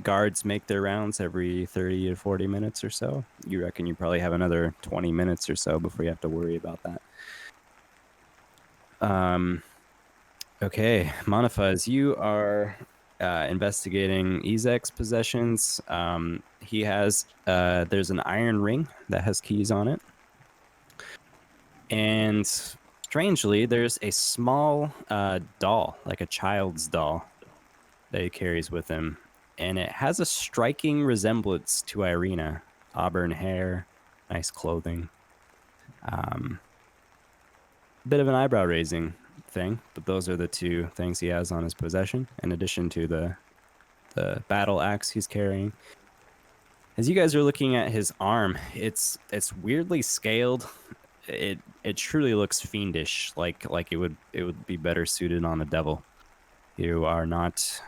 guards make their rounds every 30 to 40 minutes or so. You reckon you probably have another 20 minutes or so before you have to worry about that. Okay, Manafaa, as you are investigating Ezek's possessions, he has, there's an iron ring that has keys on it. And strangely, there's a small doll, like a child's doll, that he carries with him. And it has a striking resemblance to Irina. Auburn hair, nice clothing. Bit of an eyebrow-raising thing, but those are the two things he has on his possession, in addition to the battle axe he's carrying. As you guys are looking at his arm, it's weirdly scaled. It truly looks fiendish, like it would be better suited on a devil. You are not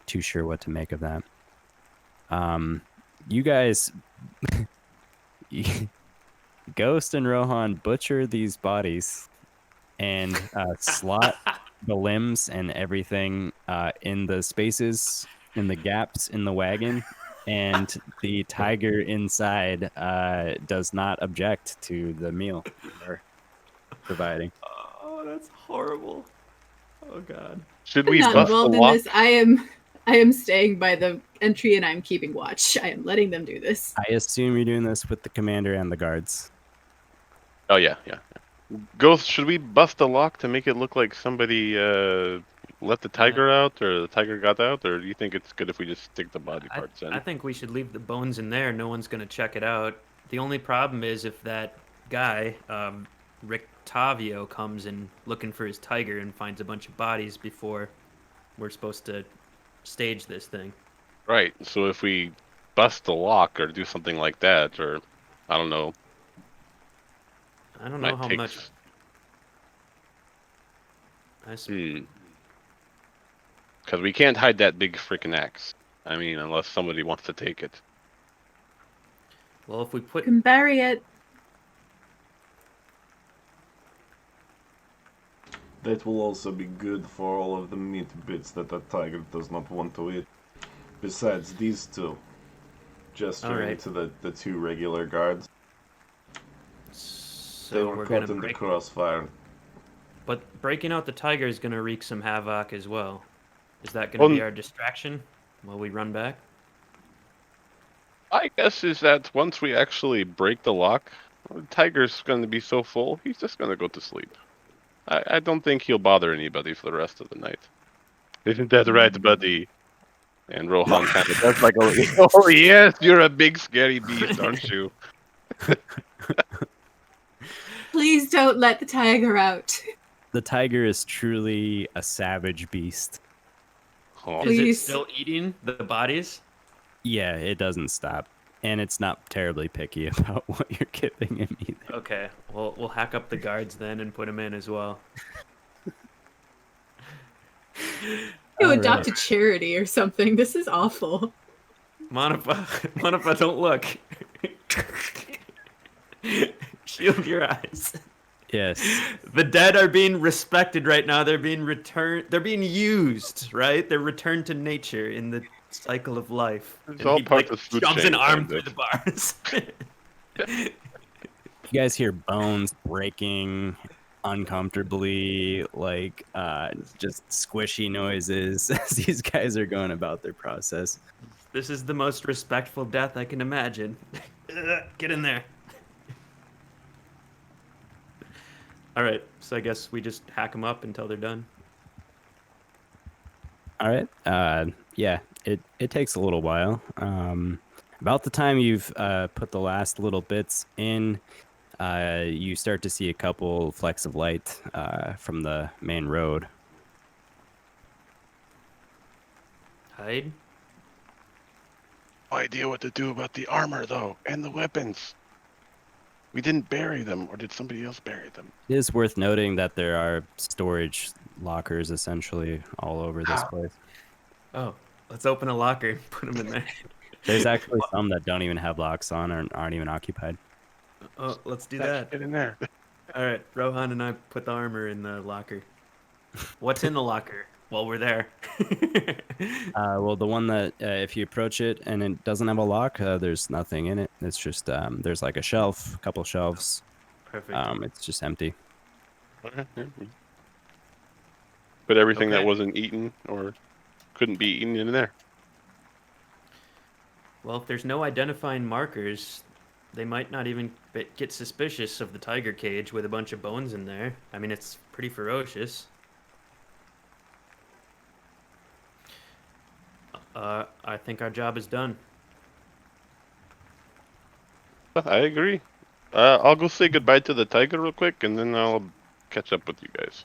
too sure what to make of that. You guys, Ghost and Rohan butcher these bodies and slot the limbs and everything in the spaces, in the gaps in the wagon. And the tiger inside does not object to the meal you're providing. Oh, that's horrible. Oh God. Should I'm we not bust the involved in lock? this. I am staying by the entry and I'm keeping watch. I am letting them do this. I assume you're doing this with the commander and the guards. Oh yeah. Ghost, should we bust the lock to make it look like somebody let the tiger out, or the tiger got out, or do you think it's good if we just stick the body parts in? I think we should leave the bones in there. No one's gonna check it out. The only problem is if that guy, Rick Tavio, comes in looking for his tiger and finds a bunch of bodies before we're supposed to stage this thing. Right. So if we bust the lock or do something like that, or I don't know. I don't know how much. Because we can't hide that big freaking axe. I mean, unless somebody wants to take it. Well, if we put You can bury it. That will also be good for all of the meat bits that the tiger does not want to eat. Besides these two. Gesturing Alright. to the two regular guards. They so were we're caught gonna in the break. crossfire. But breaking out the tiger is gonna wreak some havoc as well. Is that gonna be our distraction while we run back? My guess is that once we actually break the lock, the tiger's going to be so full, he's just going to go to sleep. I don't think he'll bother anybody for the rest of the night. Isn't that right, buddy? And Rohan kind of does like, oh yes, you're a big scary beast, aren't you? Please don't let the tiger out. The tiger is truly a savage beast. Oh, Is it Please. still eating the bodies? Yeah, it doesn't stop. And it's not terribly picky about what you're giving him either. Okay, well, we'll hack up the guards then and put them in as well. You All adopt right. a charity or something. This is awful. Manafaa, don't look. Shield your eyes. Yes. The dead are being respected right now. They're being returned. They're being used, right? They're returned to nature in the cycle of life. It's And all he part like of food shoves chain, an arm kind through of. the bars. You guys hear bones breaking uncomfortably, like just squishy noises as these guys are going about their process. This is the most respectful death I can imagine. Get in there. All right, so I guess we just hack them up until they're done. All right. Yeah, it takes a little while. About the time you've put the last little bits in, you start to see a couple flecks of light from the main road. Hide. No idea what to do about the armor, though, and the weapons. We didn't bury them, or did somebody else bury them? It is worth noting that there are storage lockers essentially all over this place. Oh, let's open a locker and put them in there. There's actually some that don't even have locks on or aren't even occupied. Oh, let's do that. Get in there. All right, Rohan and I put the armor in the locker. What's in the locker while we're there? Well, the one that if you approach it and it doesn't have a lock, there's nothing in it. It's just there's like a shelf, a couple shelves. Perfect. It's just empty. Okay, yeah. Put everything that Okay. wasn't eaten or couldn't be eaten in there. Well, if there's no identifying markers, they might not even get suspicious of the tiger cage with a bunch of bones in there. I mean, it's pretty ferocious. I think our job is done. I agree. I'll go say goodbye to the tiger real quick, and then I'll catch up with you guys.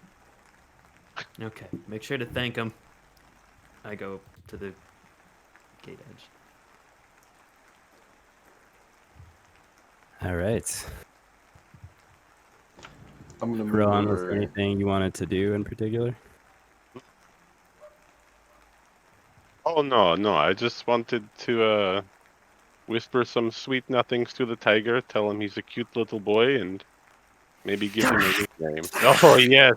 Okay, make sure to thank him. I go to the gate edge. All right. I'm gonna move Rohan, was over. there anything you wanted to do in particular? Oh, no. I just wanted to whisper some sweet nothings to the tiger, tell him he's a cute little boy, and maybe give him a nickname. Oh, yes.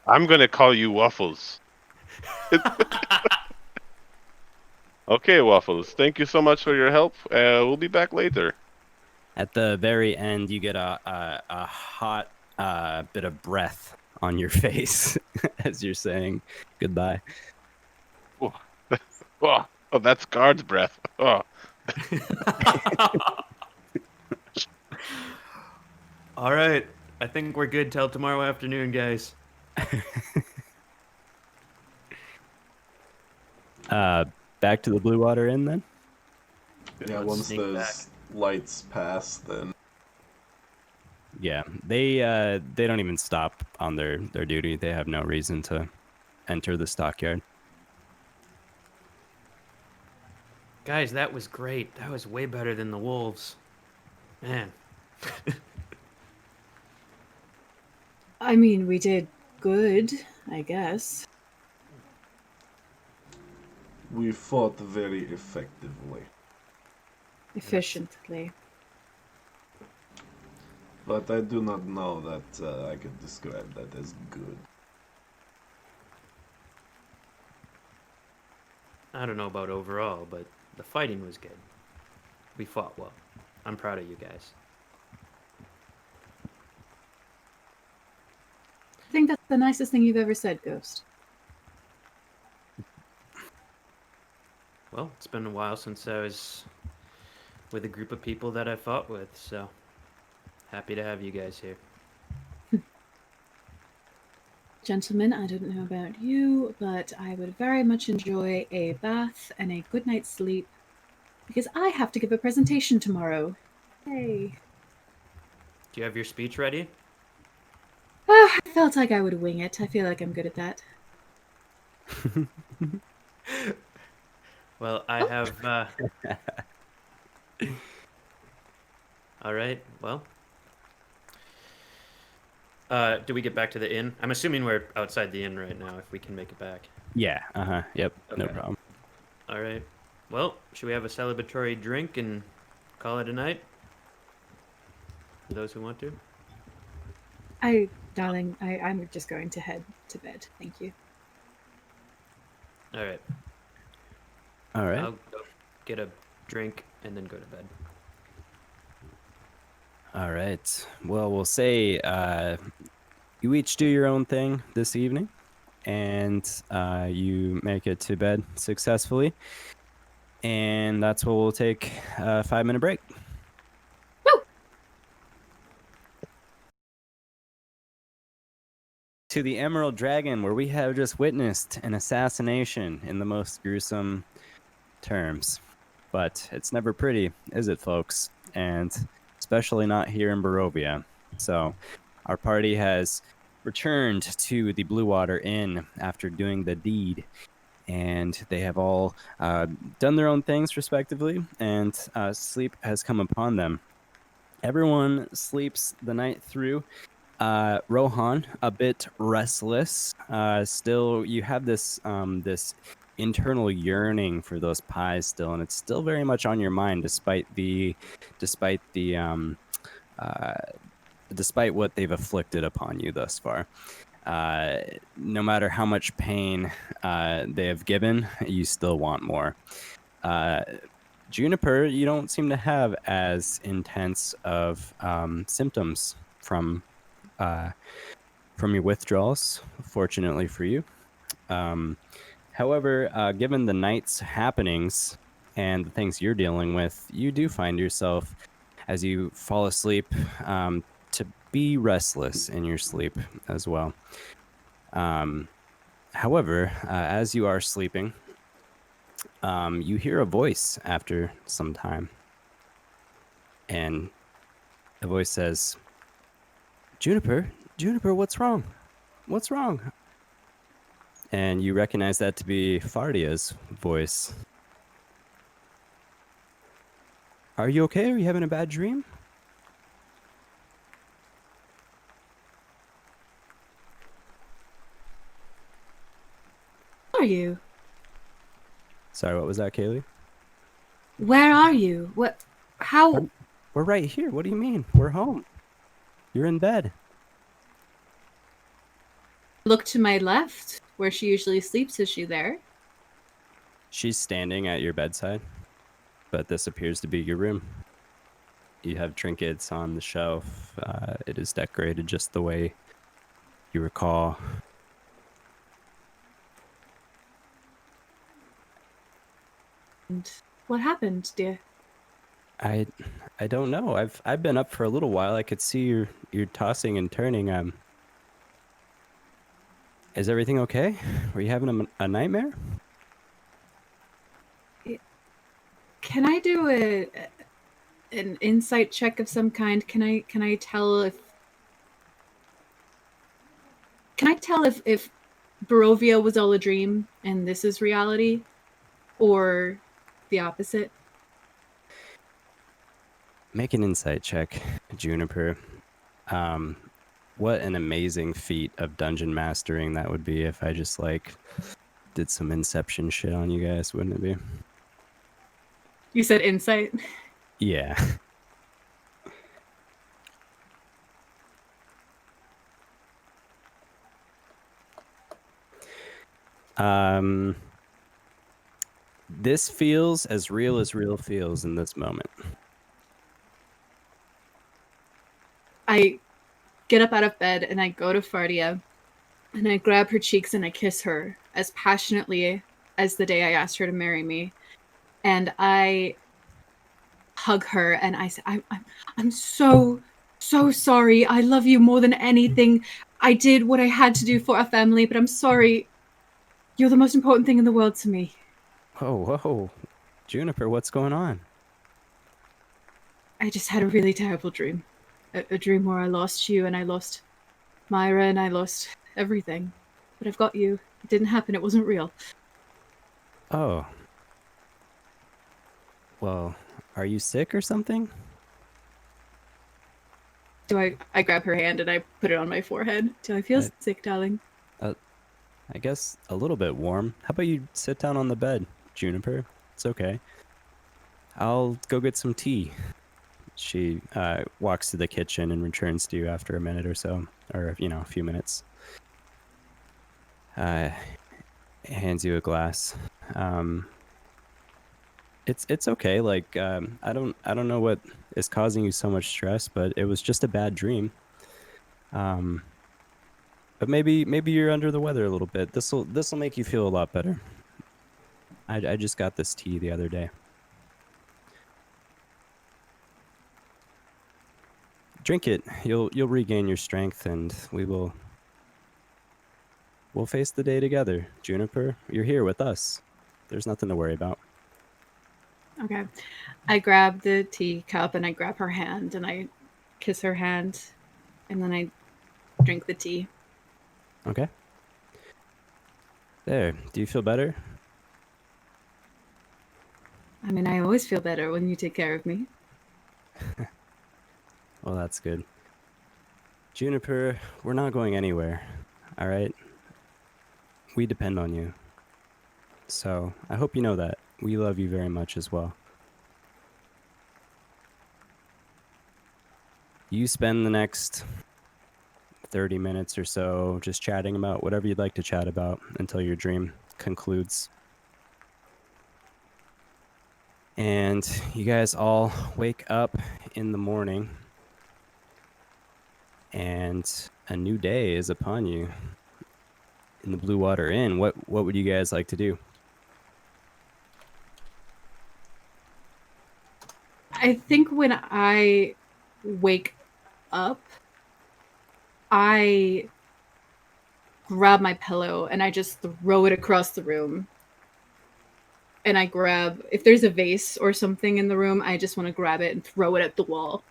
I'm going to call you Waffles. Okay, Waffles. Thank you so much for your help. We'll be back later. At the very end, you get a hot bit of breath on your face as you're saying goodbye. Oh, that's guard's breath. Oh. All right, I think we're good till tomorrow afternoon, guys. Back to the Blue Water Inn then? Yeah, Let's once sneak those lights pass, then Yeah, they don't even stop on their duty. They have no reason to enter the stockyard. Guys, that was great. That was way better than the wolves. Man. I mean, we did good, I guess. we fought very effectively. Efficiently. But I do not know that I could describe that as good. I don't know about overall, but the fighting was good. We fought well. I'm proud of you guys. I think that's the nicest thing you've ever said, Ghost. Well, it's been a while since I was with a group of people that I fought with, so happy to have you guys here. Gentlemen, I don't know about you, but I would very much enjoy a bath and a good night's sleep because I have to give a presentation tomorrow. Hey. Do you have your speech ready? I felt like I would wing it. I feel like I'm good at that. Well, I have. All right. Well. Do we get back to the inn? I'm assuming we're outside the inn right now. If we can make it back. Yeah. Yep. No Okay. problem. All right. Well, should we have a celebratory drink and call it a night? For those who want to. Darling, I'm just going to head to bed. Thank you. All right. All right. I'll go get a drink and then go to bed. All right. Well, we'll say you each do your own thing this evening, and you make it to bed successfully. And that's what we'll take a 5-minute break. Woo! To the Emerald Dragon, where we have just witnessed an assassination in the most gruesome terms. But it's never pretty, is it, folks? And especially not here in Barovia. So our party has returned to the Blue Water Inn after doing the deed. And they have all done their own things respectively, and sleep has come upon them. Everyone sleeps the night through. Rohan, a bit restless. Still, you have this this internal yearning for those pies still, and it's still very much on your mind, despite what they've afflicted upon you thus far. No matter how much pain they have given, you still want more. Juniper, you don't seem to have as intense of symptoms from your withdrawals, fortunately for you. However, given the night's happenings and the things you're dealing with, you do find yourself, as you fall asleep, to be restless in your sleep as well. However, as you are sleeping, you hear a voice after some time. And the voice says, Juniper, what's wrong? What's wrong? And you recognize that to be Fardia's voice. Are you okay? Are you having a bad dream? Where are you? Sorry, what was that, Kaylie? Where are you? What? How? We're right here. What do you mean? We're home. You're in bed. Look to my left, where she usually sleeps. Is she there? She's standing at your bedside, but this appears to be your room. You have trinkets on the shelf. It is decorated just the way you recall. And what happened, dear? I don't know. I've been up for a little while. I could see you're tossing and turning. Is everything okay? Were you having a nightmare? Can I do an insight check of some kind? Can I tell if Barovia was all a dream and this is reality, or the opposite? Make an insight check, Juniper. What an amazing feat of dungeon mastering that would be if I just did some Inception shit on you guys, wouldn't it be? You said insight? Yeah. This feels as real feels in this moment. I get up out of bed and I go to Fardia and I grab her cheeks and I kiss her as passionately as the day I asked her to marry me. And I hug her and I say, I'm so sorry. I love you more than anything. I did what I had to do for our family, but I'm sorry. You're the most important thing in the world to me. Whoa. Juniper, what's going on? I just had a really terrible dream. A dream where I lost you and I lost Myra and I lost everything. But I've got you. It didn't happen. It wasn't real. Oh. Well, are you sick or something? I grab her hand and I put it on my forehead. Do I feel sick, darling? I guess a little bit warm. How about you sit down on the bed, Juniper? It's okay. I'll go get some tea. She walks to the kitchen and returns to you after a minute or so, or a few minutes. Hands you a glass. It's okay. Like I don't know what is causing you so much stress, but it was just a bad dream. Um, but maybe you're under the weather a little bit. This'll make you feel a lot better. I just got this tea the other day. Drink it. You'll regain your strength, and we'll face the day together. Juniper, you're here with us. There's nothing to worry about. Okay. I grab the teacup and I grab her hand and I kiss her hand and then I drink the tea. Okay. There. Do you feel better? I mean, I always feel better when you take care of me. Well, that's good. Juniper, we're not going anywhere. All right? We depend on you. So, I hope you know that. We love you very much as well. You spend the next 30 minutes or so just chatting about whatever you'd like to chat about until your dream concludes. And you guys all wake up in the morning, and a new day is upon you in the Blue Water Inn. What would you guys like to do? I think when I wake up, I grab my pillow and I just throw it across the room. And I grab, if there's a vase or something in the room, I just want to grab it and throw it at the wall.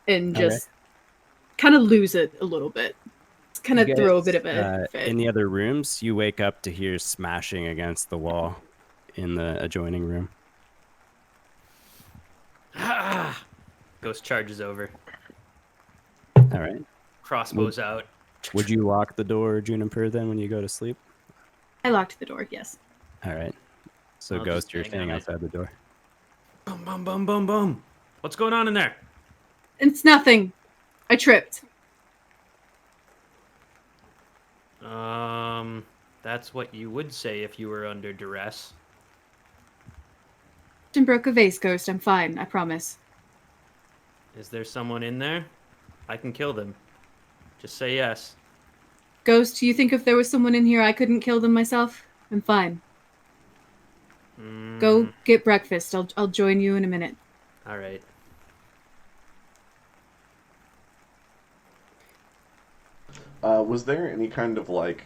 And just kind of lose it a little bit. Just kind of throw a bit of a fit. In the other rooms, you wake up to hear smashing against the wall in the adjoining room. Ghost charges over. All right. Crossbows out. Would you lock the door, Juniper, then when you go to sleep? I locked the door, yes. All right. So, I'll Ghost, just you're hang standing on it. outside the door. Boom, boom, boom, boom, boom. What's going on in there? It's nothing. I tripped. That's what you would say if you were under duress. And broke a vase, Ghost. I'm fine. I promise. Is there someone in there? I can kill them. Just say yes. Ghost, do you think if there was someone in here I couldn't kill them myself? I'm fine. Go get breakfast. I'll join you in a minute. All right. Was there any kind of like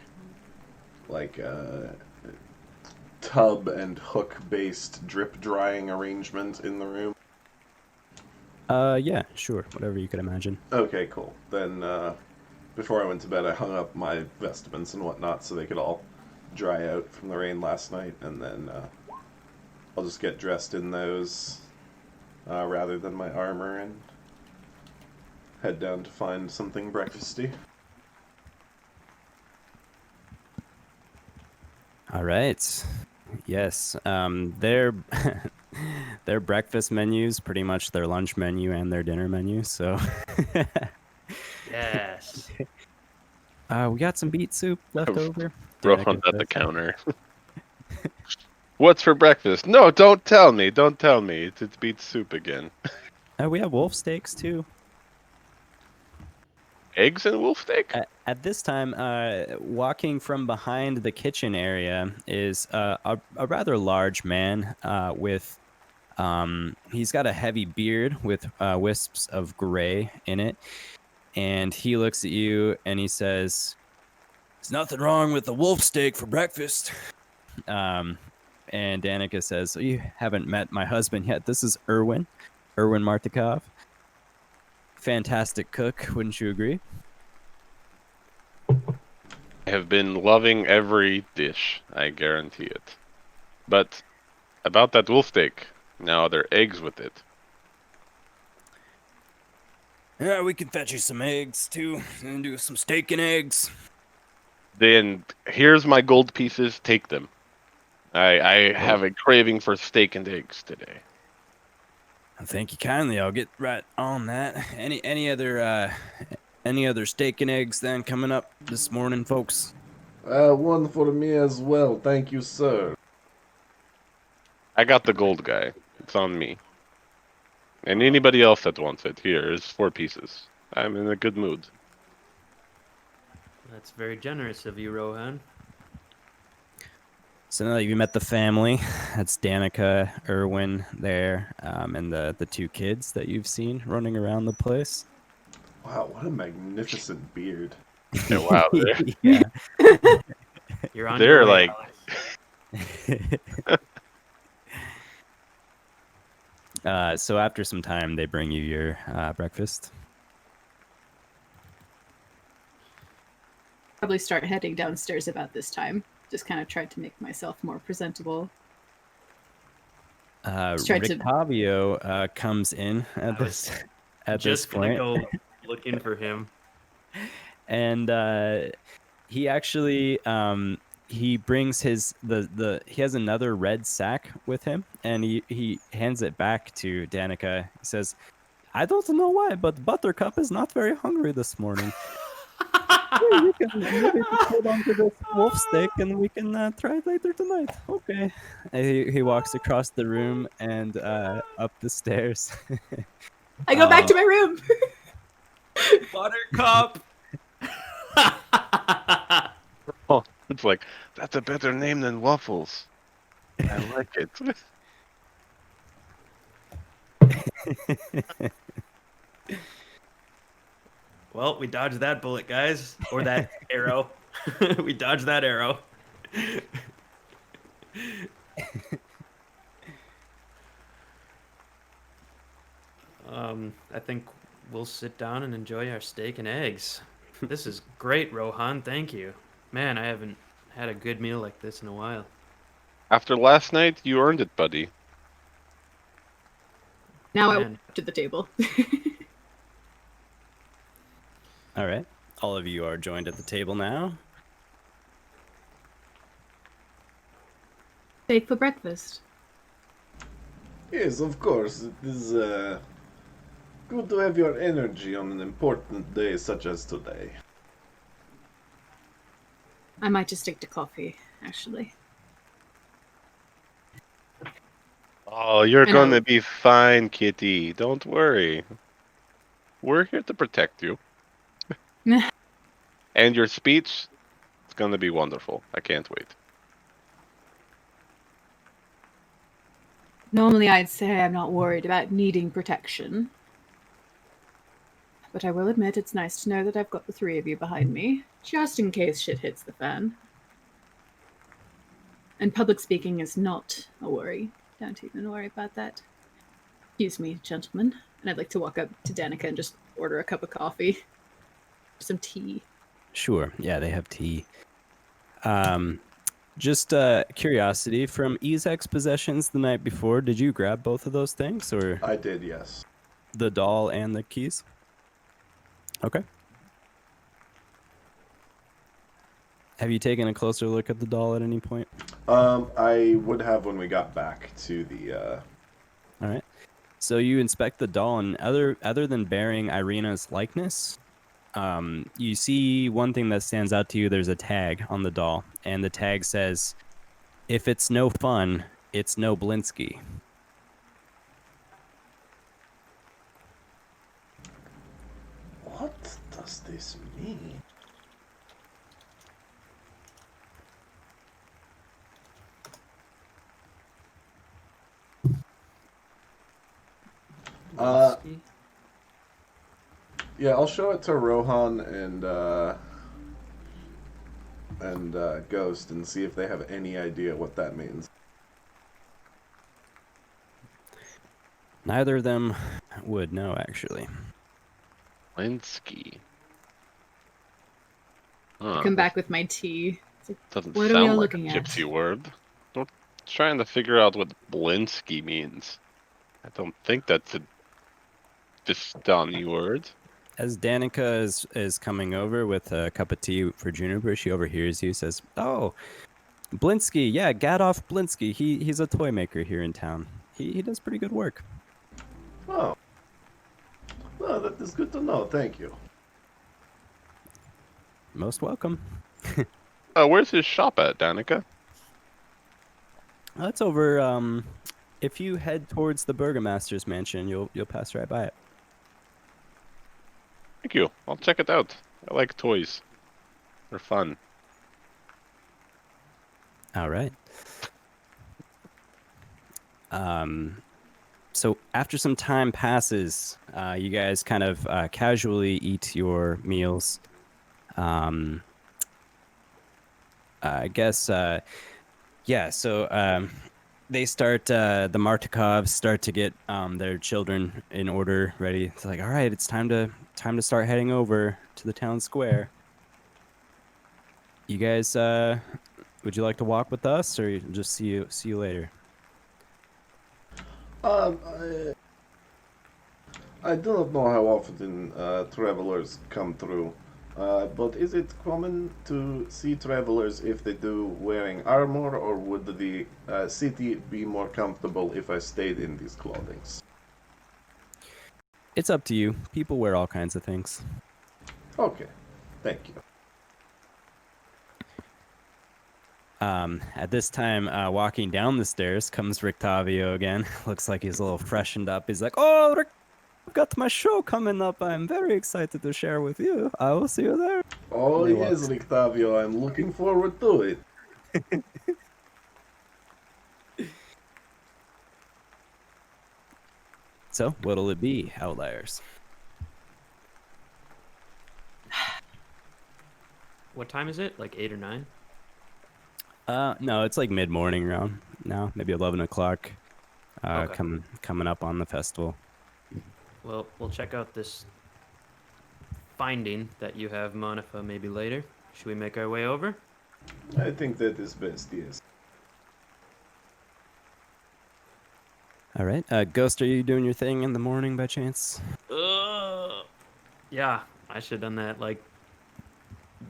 tub and hook based drip drying arrangement in the room? Yeah, sure. Whatever you could imagine. Okay, cool. Then before I went to bed, I hung up my vestments and whatnot so they could all dry out from the rain last night, and then I'll just get dressed in those rather than my armor and head down to find something breakfasty. All right. Yes. Their their breakfast menus, pretty much their lunch menu and their dinner menu. So Yes. we got some beet soup left over. Rohan at the counter. What's for breakfast? No, don't tell me. Don't tell me. It's beet soup again. We have wolf steaks too. Eggs and wolf steak? At this time, walking from behind the kitchen area is a rather large man with, he's got a heavy beard with wisps of gray in it. And he looks at you and he says, "There's nothing wrong with the wolf steak for breakfast." And Danica says, "You haven't met my husband yet. This is Erwin Martikov. Fantastic cook, wouldn't you agree?" I have been loving every dish, I guarantee it. But about that wolf steak, now are there eggs with it? Yeah, we can fetch you some eggs too, and do some steak and eggs. Then here's my gold pieces, take them. I have a craving for steak and eggs today. Thank you kindly. I'll get right on that. Any other steak and eggs then coming up this morning, folks? One for me as well, thank you, sir. I got the gold guy. It's on me. And anybody else that wants it, here is 4 pieces. I'm in a good mood. That's very generous of you, Rohan. So now that you met the family, that's Danica, Erwin there, and the 2 kids that you've seen running around the place. Wow, what a magnificent beard. Yeah, wow, Yeah. You're on they're your way, like- Alex. So after some time, they bring you your breakfast. Probably start heading downstairs about this time. Just kind of tried to make myself more presentable. tried to- Rictavio comes in at I was this at Just this gonna point, go looking for him. and he actually he brings his he has another red sack with him, and he hands it back to Danica. He says, "I don't know why, but Buttercup is not very hungry this morning. You can maybe just hold on to this wolf steak, and we can try it later tonight." Okay. And he walks across the room and up the stairs. I go back to my room. Buttercup. Oh, it's like, that's a better name than Waffles. I like it. Well, we dodged that bullet, guys, or that arrow. We dodged that arrow. I think we'll sit down and enjoy our steak and eggs. This is great, Rohan. Thank you. Man, I haven't had a good meal like this in a while. After last night, you earned it, buddy. Now I Man. walk to the table. All right. All of you are joined at the table now. Steak for breakfast. Yes, of course. It is good to have your energy on an important day such as today. I might just stick to coffee, actually. Oh, you're I know. gonna be fine, kitty. Don't worry. We're here to protect you. And your speech, it's gonna be wonderful. I can't wait. Normally I'd say I'm not worried about needing protection. But I will admit it's nice to know that I've got the 3 of you behind me, just in case shit hits the fan. And public speaking is not a worry. Don't even worry about that. Excuse me, gentlemen. And I'd like to walk up to Danica and just order a cup of coffee. Some tea. Sure. Yeah, they have tea. Just curiosity, from Ezek's possessions the night before, did you grab both of those things, or I did, yes. the doll and the keys? Okay. Have you taken a closer look at the doll at any point? I would have when we got back to the. All right. So you inspect the doll, and other than bearing Irina's likeness, you see one thing that stands out to you. There's a tag on the doll, and the tag says, "If it's no fun, it's no Blinsky." What does this mean? Yeah, I'll show it to Rohan and Ghost and see if they have any idea what that means. Neither of them would know, actually. Linsky. Come back with my tea. It's like, Doesn't what are we all sound like a looking at? gypsy word. I'm trying to figure out what Blinsky means. I don't think that's a Vistani word. As Danica is coming over with a cup of tea for Juniper, she overhears you, says, "Oh, Blinsky, yeah, Gadolf Blinsky. He's a toy maker here in town. He does pretty good work." Oh. Well, that is good to know. Thank you. Most welcome. Where's his shop at, Danica? That's over. If you head towards the Burgomaster's mansion, you'll pass right by it. Thank you. I'll check it out. I like toys. They're fun. All right. So after some time passes, you guys kind of casually eat your meals. I guess, yeah. So they start. The Martikovs start to get their children in order, ready. It's like, all right, it's time to start heading over to the town square. You guys, would you like to walk with us, or just see you later? Um, I do not know how often travelers come through, but is it common to see travelers if they do wearing armor, or would the city be more comfortable if I stayed in these clothings? It's up to you. People wear all kinds of things. Okay, thank you. At this time, walking down the stairs comes Rictavio again. Looks like he's a little freshened up. He's like, "Oh, Rick, I've got my show coming up. I'm very excited to share with you. I will see you there." Oh He yes, walks. Rictavio, I'm looking forward to it. So, what'll it be, Outliers? What time is it? Like 8 or 9? No, it's like mid-morning around now, maybe 11 o'clock. Okay. Coming up on the festival. Well, we'll check out this finding that you have, Manafaa, maybe later. Should we make our way over? I think that is best, yes. All right. Ghost, are you doing your thing in the morning by chance? Yeah, I should have done that like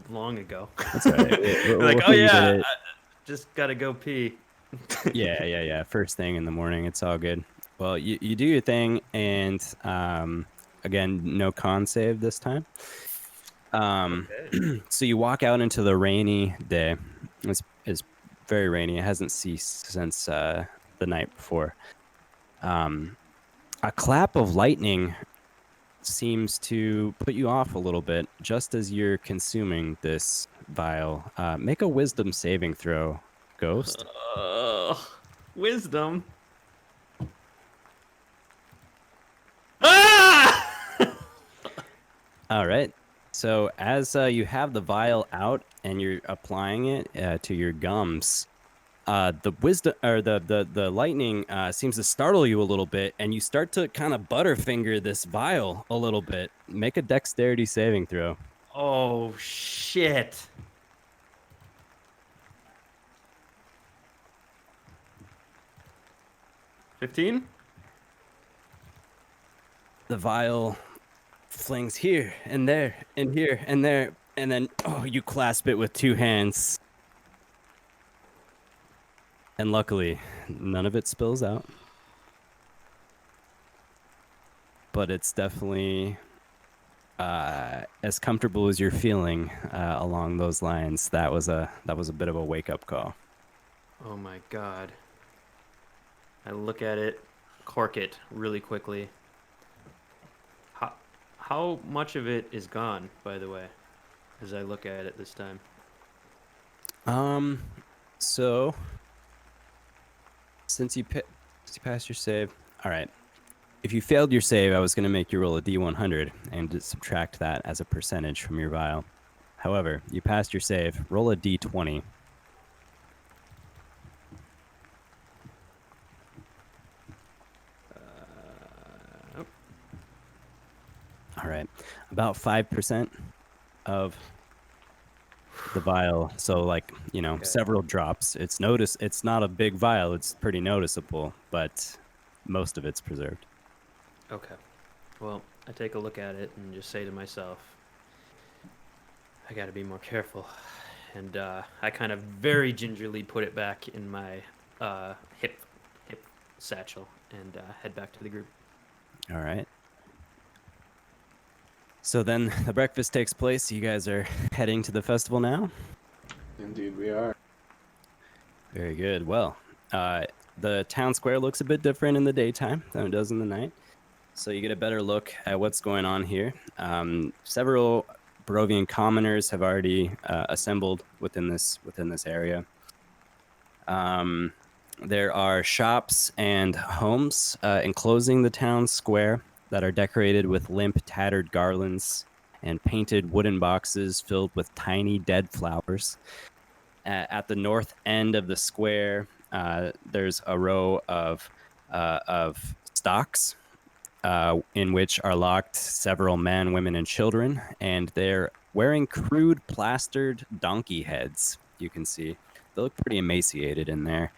long ago. That's all right. Like, We'll oh leave yeah, it I just gotta go pee. Yeah. First thing in the morning. It's all good. Well, you do your thing, and again, no con save this time. Okay. So you walk out into the rainy day. It's very rainy. It hasn't ceased since the night before. A clap of lightning seems to put you off a little bit just as you're consuming this vial. Make a wisdom saving throw, Ghost. Wisdom. Ah! All right. So as you have the vial out and you're applying it to your gums, the wisdom or the lightning seems to startle you a little bit, and you start to kind of butterfinger this vial a little bit. Make a dexterity saving throw. Oh shit. $15? The vial flings here and there and here and there, and then you clasp it with two hands. And luckily, none of it spills out. But it's definitely as comfortable as you're feeling along those lines. That was a bit of a wake-up call. Oh my god. I look at it, cork it really quickly. How much of it is gone, by the way, as I look at it this time? So since you passed your save, all right. If you failed your save, I was going to make you roll a d100 and just subtract that as a percentage from your vial. However, you passed your save. Roll a d20. All right. About 5% of the vial. So like, Okay. several drops. It's not a big vial. It's pretty noticeable, but most of it's preserved. Okay. Well, I take a look at it and just say to myself, I gotta be more careful. And I kind of very gingerly put it back in my hip satchel and head back to the group. All right. So then the breakfast takes place. You guys are heading to the festival now? Indeed we are. Very good. Well, The town square looks a bit different in the daytime than it does in the night, so you get a better look at what's going on here. Several Barovian commoners have already assembled within this area. There are shops and homes enclosing the town square that are decorated with limp, tattered garlands and painted wooden boxes filled with tiny dead flowers. At the north end of the square, there's a row of stocks in which are locked several men, women, and children, and they're wearing crude plastered donkey heads. You can see they look pretty emaciated in there.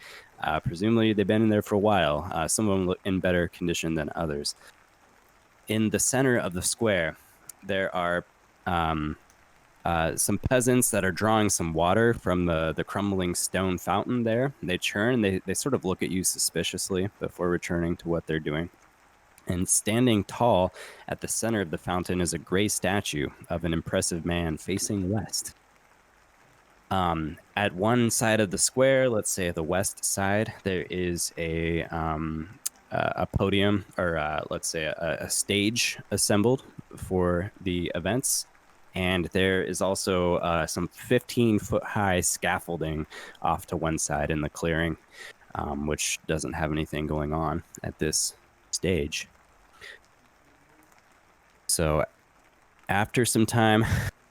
Presumably, they've been in there for a while. Some of them look in better condition than others. In the center of the square, there are some peasants that are drawing some water from the crumbling stone fountain there. They churn. They sort of look at you suspiciously before returning to what they're doing. And standing tall at the center of the fountain is a gray statue of an impressive man facing west. At one side of the square, let's say the west side, there is a podium, or let's say a stage assembled for the events. And there is also some 15-foot high scaffolding off to one side in the clearing, which doesn't have anything going on at this stage. So after some time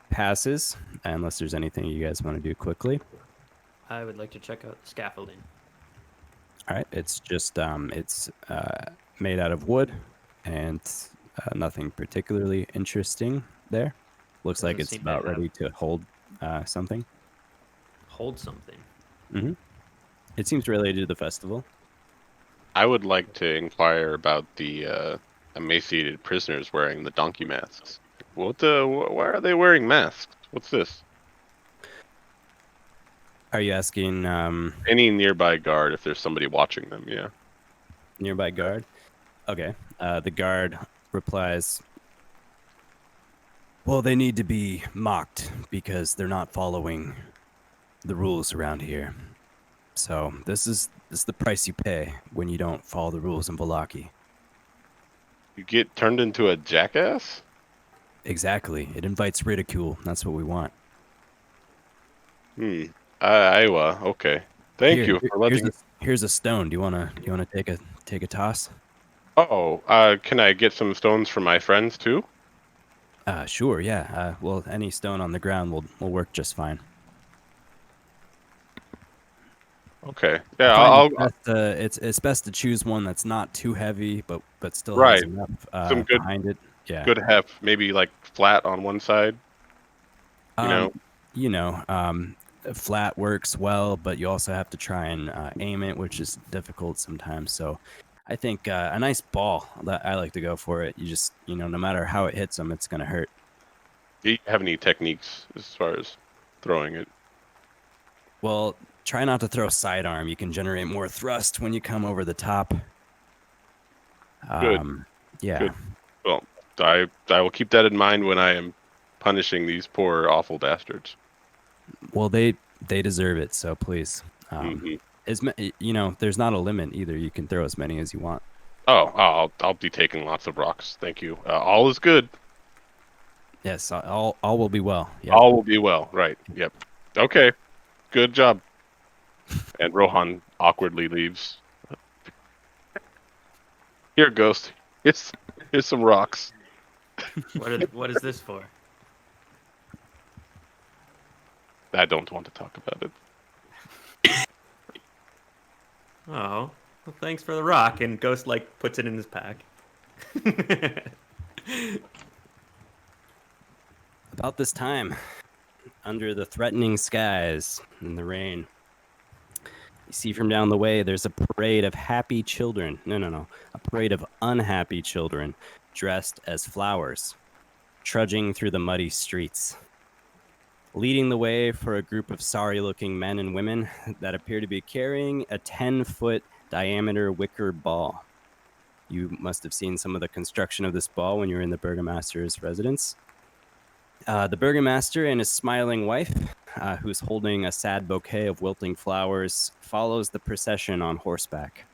passes, unless there's anything you guys want to do quickly. I would like to check out the scaffolding. All right, it's just it's made out of wood, and nothing particularly interesting there. Looks like it's about ready to hold something. Hold something. Mm-hmm. It seems related to the festival. I would like to inquire about the emaciated prisoners wearing the donkey masks. Why are they wearing masks? What's this? Are you asking any nearby guard if there's somebody watching them? Yeah. Nearby guard? Okay. The guard replies, well, they need to be mocked because they're not following the rules around here. So this is the price you pay when you don't follow the rules in Vallaki. You get turned into a jackass? Exactly. It invites ridicule. That's what we want. Iowa. Okay. Thank you for letting. Here's a stone. Do you wanna take a toss? Oh, can I get some stones from my friends too? Sure. Yeah. Well, any stone on the ground will work just fine. Okay. Yeah. It's best to choose one that's not too heavy, but still right. has enough some good behind it. Yeah. Good have maybe like flat on one side. Flat works well, but you also have to try and aim it, which is difficult sometimes. So I think a nice ball, I like to go for it. You just, no matter how it hits them, it's going to hurt. Do you have any techniques as far as throwing it? Well, try not to throw sidearm. You can generate more thrust when you come over the top. Good. Yeah. Good. Well, I will keep that in mind when I am punishing these poor, awful bastards. Well, they deserve it, so please. There's not a limit either. You can throw as many as you want. Oh, I'll be taking lots of rocks. Thank you. All is good. Yes, all will be well. Yep. All will be well. Right. Yep. Okay. Good job. And Rohan awkwardly leaves. Here, Ghost. Here's some rocks. What is this for? I don't want to talk about it. Oh, well, thanks for the rock. And Ghost puts it in his pack. About this time, under the threatening skies in the rain, you see from down the way there's a parade of happy children. No. A parade of unhappy children dressed as flowers, trudging through the muddy streets. Leading the way for a group of sorry-looking men and women that appear to be carrying a 10-foot diameter wicker ball. You must have seen some of the construction of this ball when you were in the Burgomaster's residence. The Burgomaster and his smiling wife who's holding a sad bouquet of wilting flowers, follows the procession on horseback.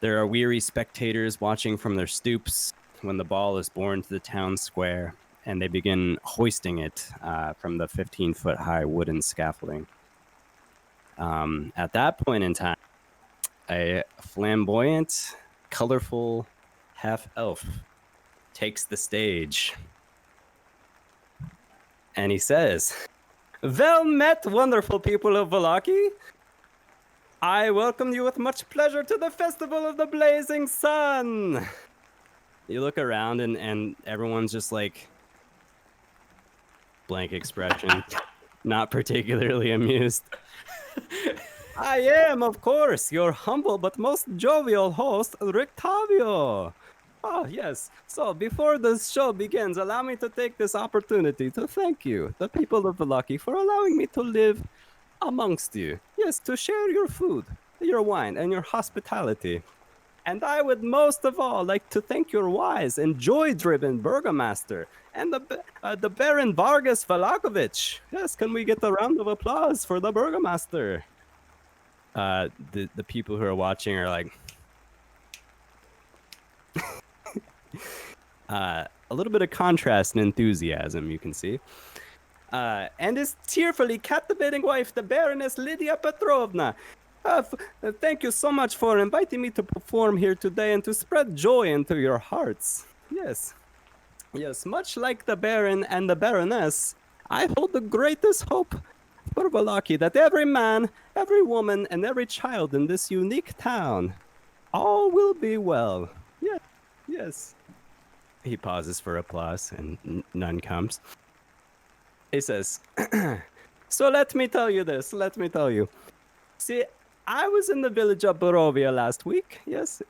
There are weary spectators watching from their stoops when the ball is borne to the town square, and they begin hoisting it from the 15-foot high wooden scaffolding. At that point in time, a flamboyant, colorful half-elf takes the stage. And he says, "Well met, wonderful people of Vallaki. I welcome you with much pleasure to the Festival of the Blazing Sun." You look around and everyone's just like blank expression, not particularly amused. "I am, of course, your humble but most jovial host, Rictavio. Oh, yes. So, before the show begins, allow me to take this opportunity to thank you, the people of Vallaki, for allowing me to live amongst you. Yes, to share your food, your wine, and your hospitality. And I would most of all like to thank your wise and joy-driven burgomaster and the Baron Vargas Valakovich. Yes, can we get a round of applause for the burgomaster?" The people who are watching are like, a little bit of contrast and enthusiasm, you can see. "And his tearfully captivating wife, the Baroness Lydia Petrovna. Thank you so much for inviting me to perform here today and to spread joy into your hearts. Yes, yes, much like the Baron and the Baroness, I hold the greatest hope for Vallaki that every man, every woman, and every child in this unique town, all will be well. Yes, yes." He pauses for applause, and none comes. He says, "So let me tell you this, let me tell you. See, I was in the village of Barovia last week, yes,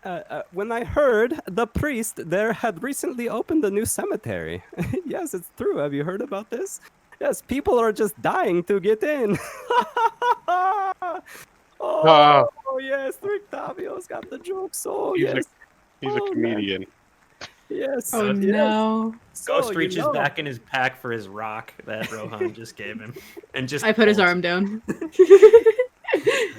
when I heard the priest there had recently opened a new cemetery. Yes, it's true. Have you heard about this? Yes, people are just dying to get in." Oh, yes, Rictavio's got the jokes. Oh, yes. He's a comedian. Man. Yes. Oh yes. no. So, Ghost reaches back in his pack for his rock that Rohan just gave him, and just I put his pulls. arm down.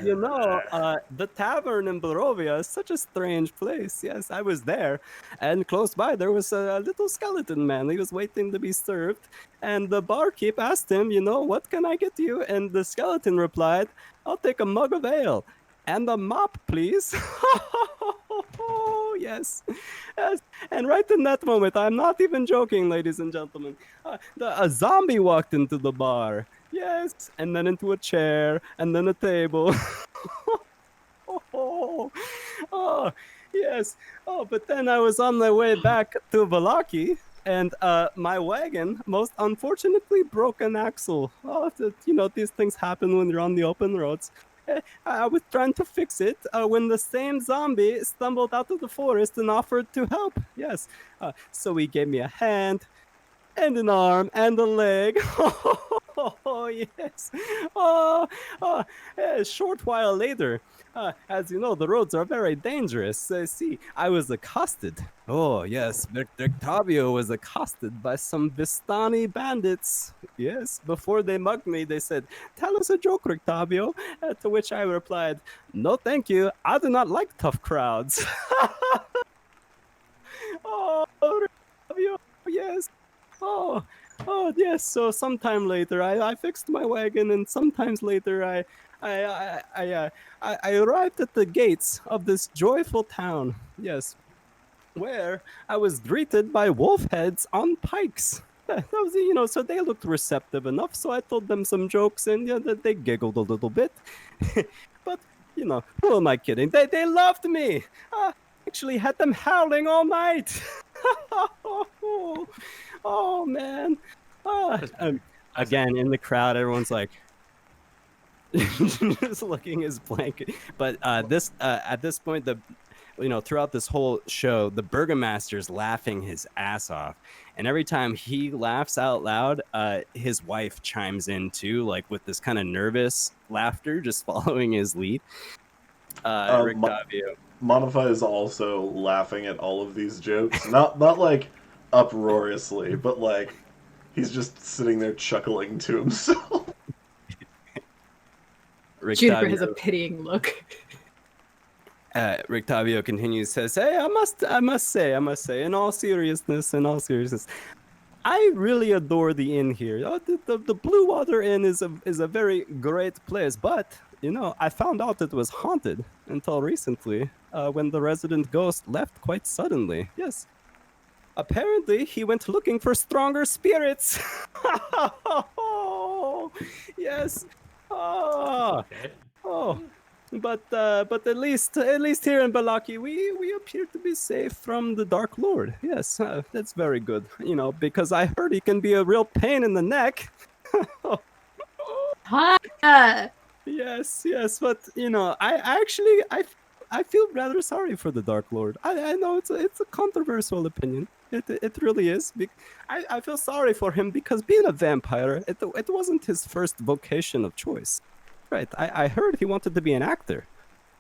The tavern in Barovia is such a strange place. Yes, I was there, and close by there was a little skeleton man. He was waiting to be served, and the barkeep asked him, "What can I get you?" And the skeleton replied, "I'll take a mug of ale and a mop, please." Yes, yes. And right in that moment, I'm not even joking, ladies and gentlemen, a zombie walked into the bar. Yes, and then into a chair, and then a table. Oh, yes. Oh, but then I was on my way back to Vallaki, and my wagon, most unfortunately, broke an axle. Oh, these things happen when you're on the open roads. I was trying to fix it when the same zombie stumbled out of the forest and offered to help. Yes, so he gave me a hand, and an arm, and a leg. Oh, yes. A short while later, as you know, the roads are very dangerous. See, I was accosted. Oh, yes, Rictavio was accosted by some Vistani bandits. Yes, before they mugged me, they said, "Tell us a joke, Rictavio." To which I replied, "No, thank you. I do not like tough crowds." Oh, Rictavio, yes. Oh, yes. So sometime later, I fixed my wagon, and sometimes later, I arrived at the gates of this joyful town. Yes, where I was greeted by wolf heads on pikes. That was, so they looked receptive enough. So I told them some jokes, and they giggled a little bit. But who am I kidding? They loved me. Actually had them howling all night. Oh man. Again, in the crowd, everyone's like just looking as blank. But at this point, throughout this whole show, the burgomaster's laughing his ass off, and every time he laughs out loud, his wife chimes in too, like with this kind of nervous laughter, just following his lead. Rictavio. Manafaa is also laughing at all of these jokes, not like uproariously, but like He's just sitting there chuckling to himself. Juniper has a pitying look. Rictavio continues, says, "Hey, I must say, in all seriousness, I really adore the inn here. The Blue Water Inn is a very great place, but I found out it was haunted until recently, when the resident ghost left quite suddenly. Yes, apparently he went looking for stronger spirits. Yes. Oh. Okay. Oh. But at least here in Balaki, we appear to be safe from the Dark Lord. Yes, that's very good. Because I heard he can be a real pain in the neck. Ha! Yes, but I feel rather sorry for the Dark Lord. I know it's a controversial opinion. It really is. I feel sorry for him because being a vampire, it wasn't his first vocation of choice. Right, I heard he wanted to be an actor,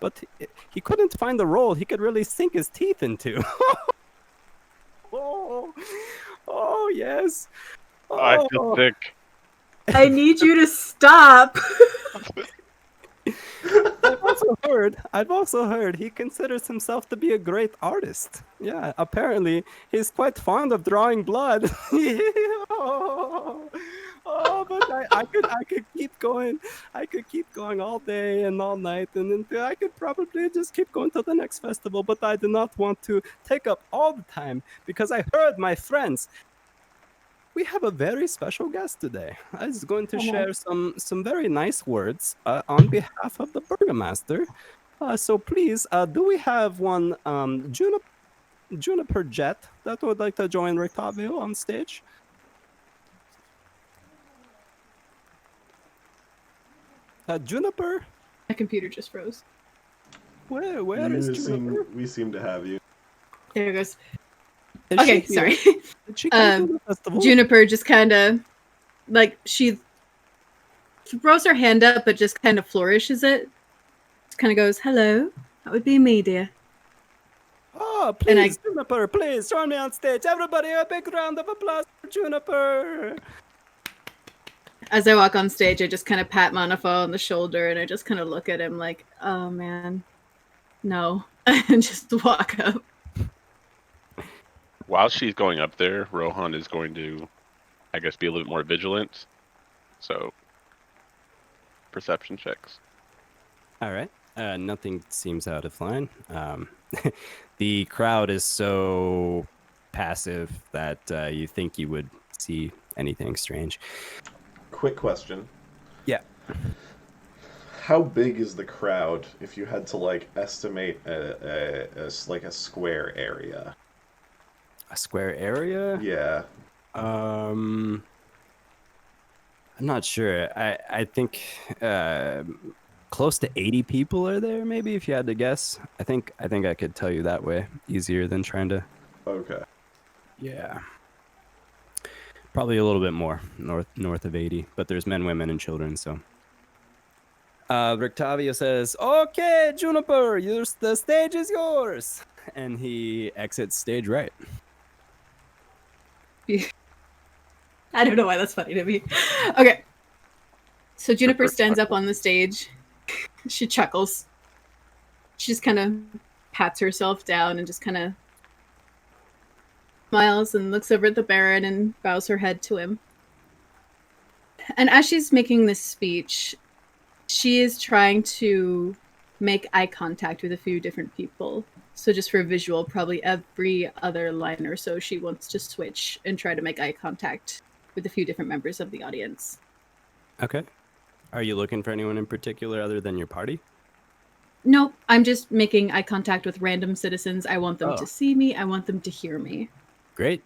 but he couldn't find a role he could really sink his teeth into. Oh, yes. Oh. I feel sick. I need you to stop. I've also heard he considers himself to be a great artist. Yeah, apparently he's quite fond of drawing blood. But I could keep going. I could keep going all day and all night, and then I could probably just keep going to the next festival. But I do not want to take up all the time because I heard, my friends, we have a very special guest today. I was going to share some very nice words on behalf of the Burgomaster. So please, do we have one Juniper Jet that would like to join Rictavio on stage? Juniper? My computer just froze. Where is Juniper? We seem to have you. There it goes. Is Okay, she sorry. here? Did she come to the festival? Juniper just kind of, she throws her hand up, but just kind of flourishes it. Just kind of goes, "Hello, that would be me, dear." Oh, please, Juniper, please join me on stage. Everybody, a big round of applause for Juniper. As I walk on stage, I just kind of pat Manafaa on the shoulder, and I just kind of look at him like, "Oh man, no," and just walk up. While she's going up there, Rohan is going to, I guess, be a little bit more vigilant. So, perception checks. All right. Nothing seems out of line. The crowd is so passive that you think you would see anything strange. Quick question. Yeah. How big is the crowd if you had to estimate a square area? A square area? Yeah. I'm not sure. I think close to 80 people are there, maybe, if you had to guess. I think I could tell you that way. Easier than trying to... Okay. Yeah. Probably a little bit more, north of 80. But there's men, women, and children, so... Rictavio says, "Okay, Juniper, the stage is yours." And he exits stage right. I don't know why that's funny to me. Okay. So Juniper stands up on the stage. She chuckles. She just kind of pats herself down and just kind of smiles and looks over at the Baron and bows her head to him. And as she's making this speech, she is trying to make eye contact with a few different people. So just for visual, probably every other line or so, she wants to switch and try to make eye contact with a few different members of the audience. Okay. Are you looking for anyone in particular other than your party? Nope, I'm just making eye contact with random citizens. I want them to see me. I want them to hear me. Great.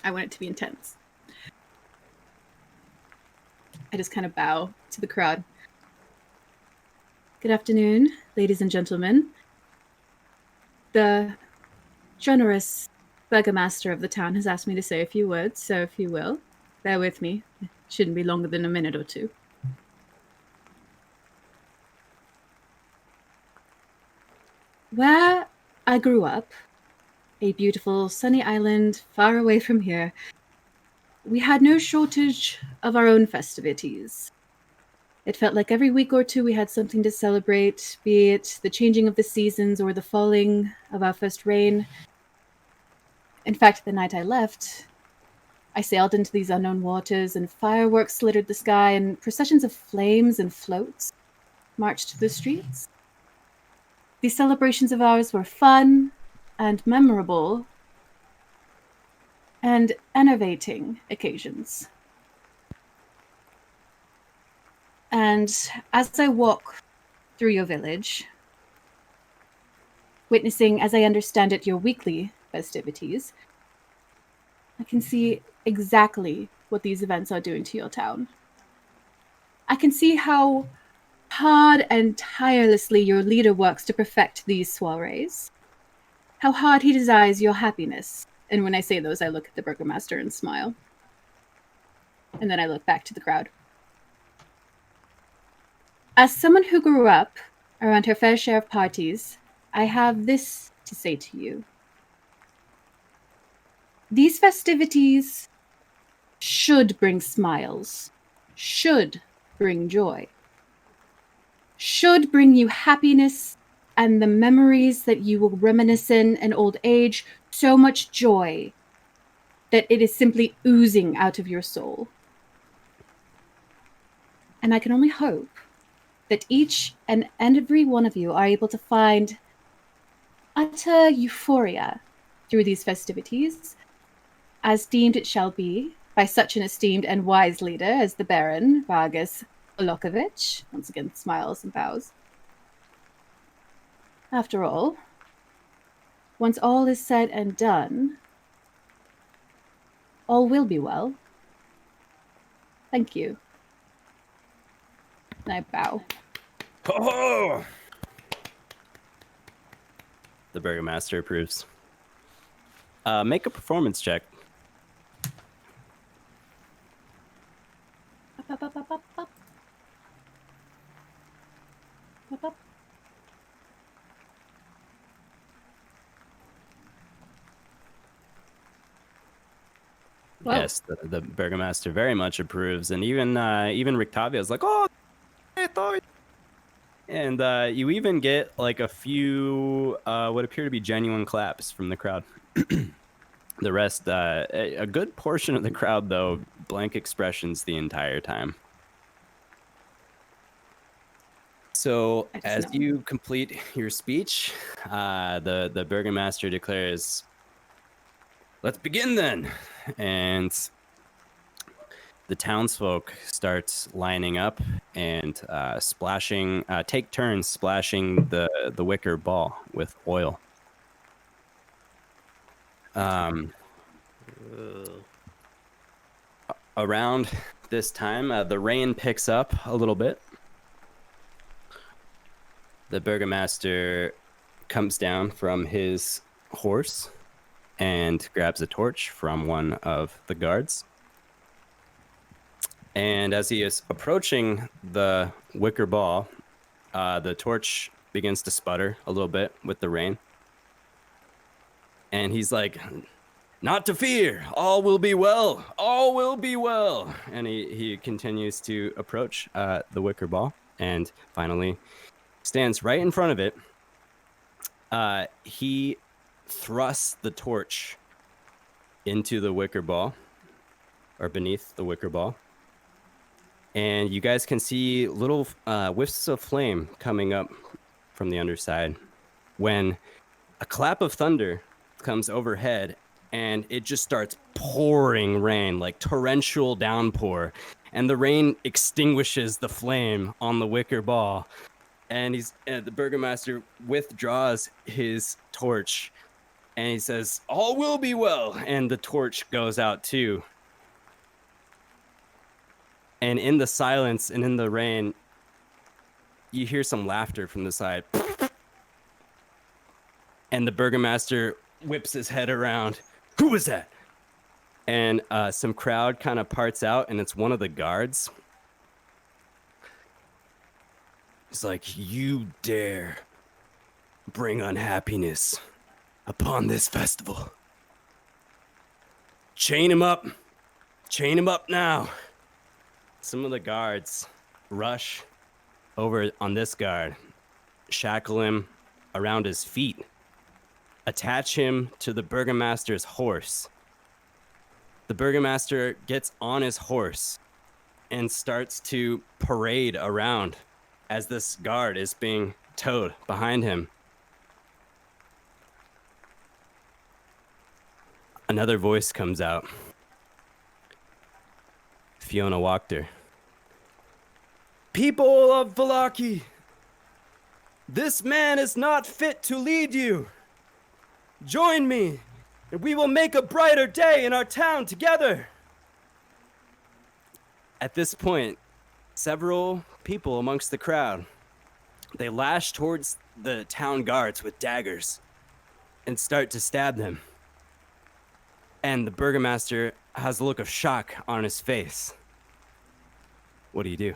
I want it to be intense. I just kind of bow to the crowd. Good afternoon, ladies and gentlemen. The generous burgomaster of the town has asked me to say a few words, so if you will, bear with me. It shouldn't be longer than a minute or two. Where I grew up, a beautiful sunny island far away from here, we had no shortage of our own festivities. It felt like every week or two we had something to celebrate, be it the changing of the seasons or the falling of our first rain. In fact, the night I left, I sailed into these unknown waters, and fireworks littered the sky, and processions of flames and floats marched the streets. These celebrations of ours were fun and memorable and enervating occasions. And as I walk through your village, witnessing, as I understand it, your weekly festivities, I can see exactly what these events are doing to your town. I can see how hard and tirelessly your leader works to perfect these soirees. How hard he desires your happiness. And when I say those, I look at the burgomaster and smile. And then I look back to the crowd. As someone who grew up around her fair share of parties, I have this to say to you. These festivities should bring smiles, should bring joy, should bring you happiness and the memories that you will reminisce in old age, so much joy that it is simply oozing out of your soul. And I can only hope that each and every one of you are able to find utter euphoria through these festivities, as deemed it shall be by such an esteemed and wise leader as the Baron Vargas Olokovich. Once again, smiles and bows. After all, once all is said and done, all will be well. Thank you. And I bow. Oh! The burgomaster approves. Make a performance check. Up, up, up, up, up. Up, up. Well, Yes, the burgomaster very much approves, and even Rictavio's like, oh, I thought. And you even get like a few what appear to be genuine claps from the crowd. The rest, a good portion of the crowd, though, blank expressions the entire time. So as Excellent. you complete your speech, the burgomaster declares, "Let's begin then." And the townsfolk start lining up and splashing, take turns splashing the wicker ball with oil. Around this time, the rain picks up a little bit. The burgomaster comes down from his horse and grabs a torch from one of the guards. And as he is approaching the wicker ball, the torch begins to sputter a little bit with the rain. And he's like, "Not to fear, all will be well, all will be well." And he continues to approach the wicker ball and finally stands right in front of it. He thrusts the torch into the wicker ball, or beneath the wicker ball. And you guys can see little whiffs of flame coming up from the underside when a clap of thunder comes overhead, and it just starts pouring rain, like torrential downpour. And the rain extinguishes the flame on the wicker ball. And the burgomaster withdraws his torch, and he says, "All will be well." And the torch goes out too. And in the silence and in the rain, you hear some laughter from the side. And the burgomaster whips his head around. "Who was that?" And some crowd kind of parts out, and it's one of the guards. He's like, "You dare bring unhappiness upon this festival. Chain him up Chain him up now. Some of the guards rush over on this guard, shackle him around his feet, attach him to the burgomaster's horse. The burgomaster gets on his horse and starts to parade around as this guard is being towed behind him. Another voice comes out. Fiona Wachter. People of Vallaki, this man is not fit to lead you. Join me, and we will make a brighter day in our town together. At this point, several people amongst the crowd, they lash towards the town guards with daggers and start to stab them. And the burgomaster has a look of shock on his face. What do you do?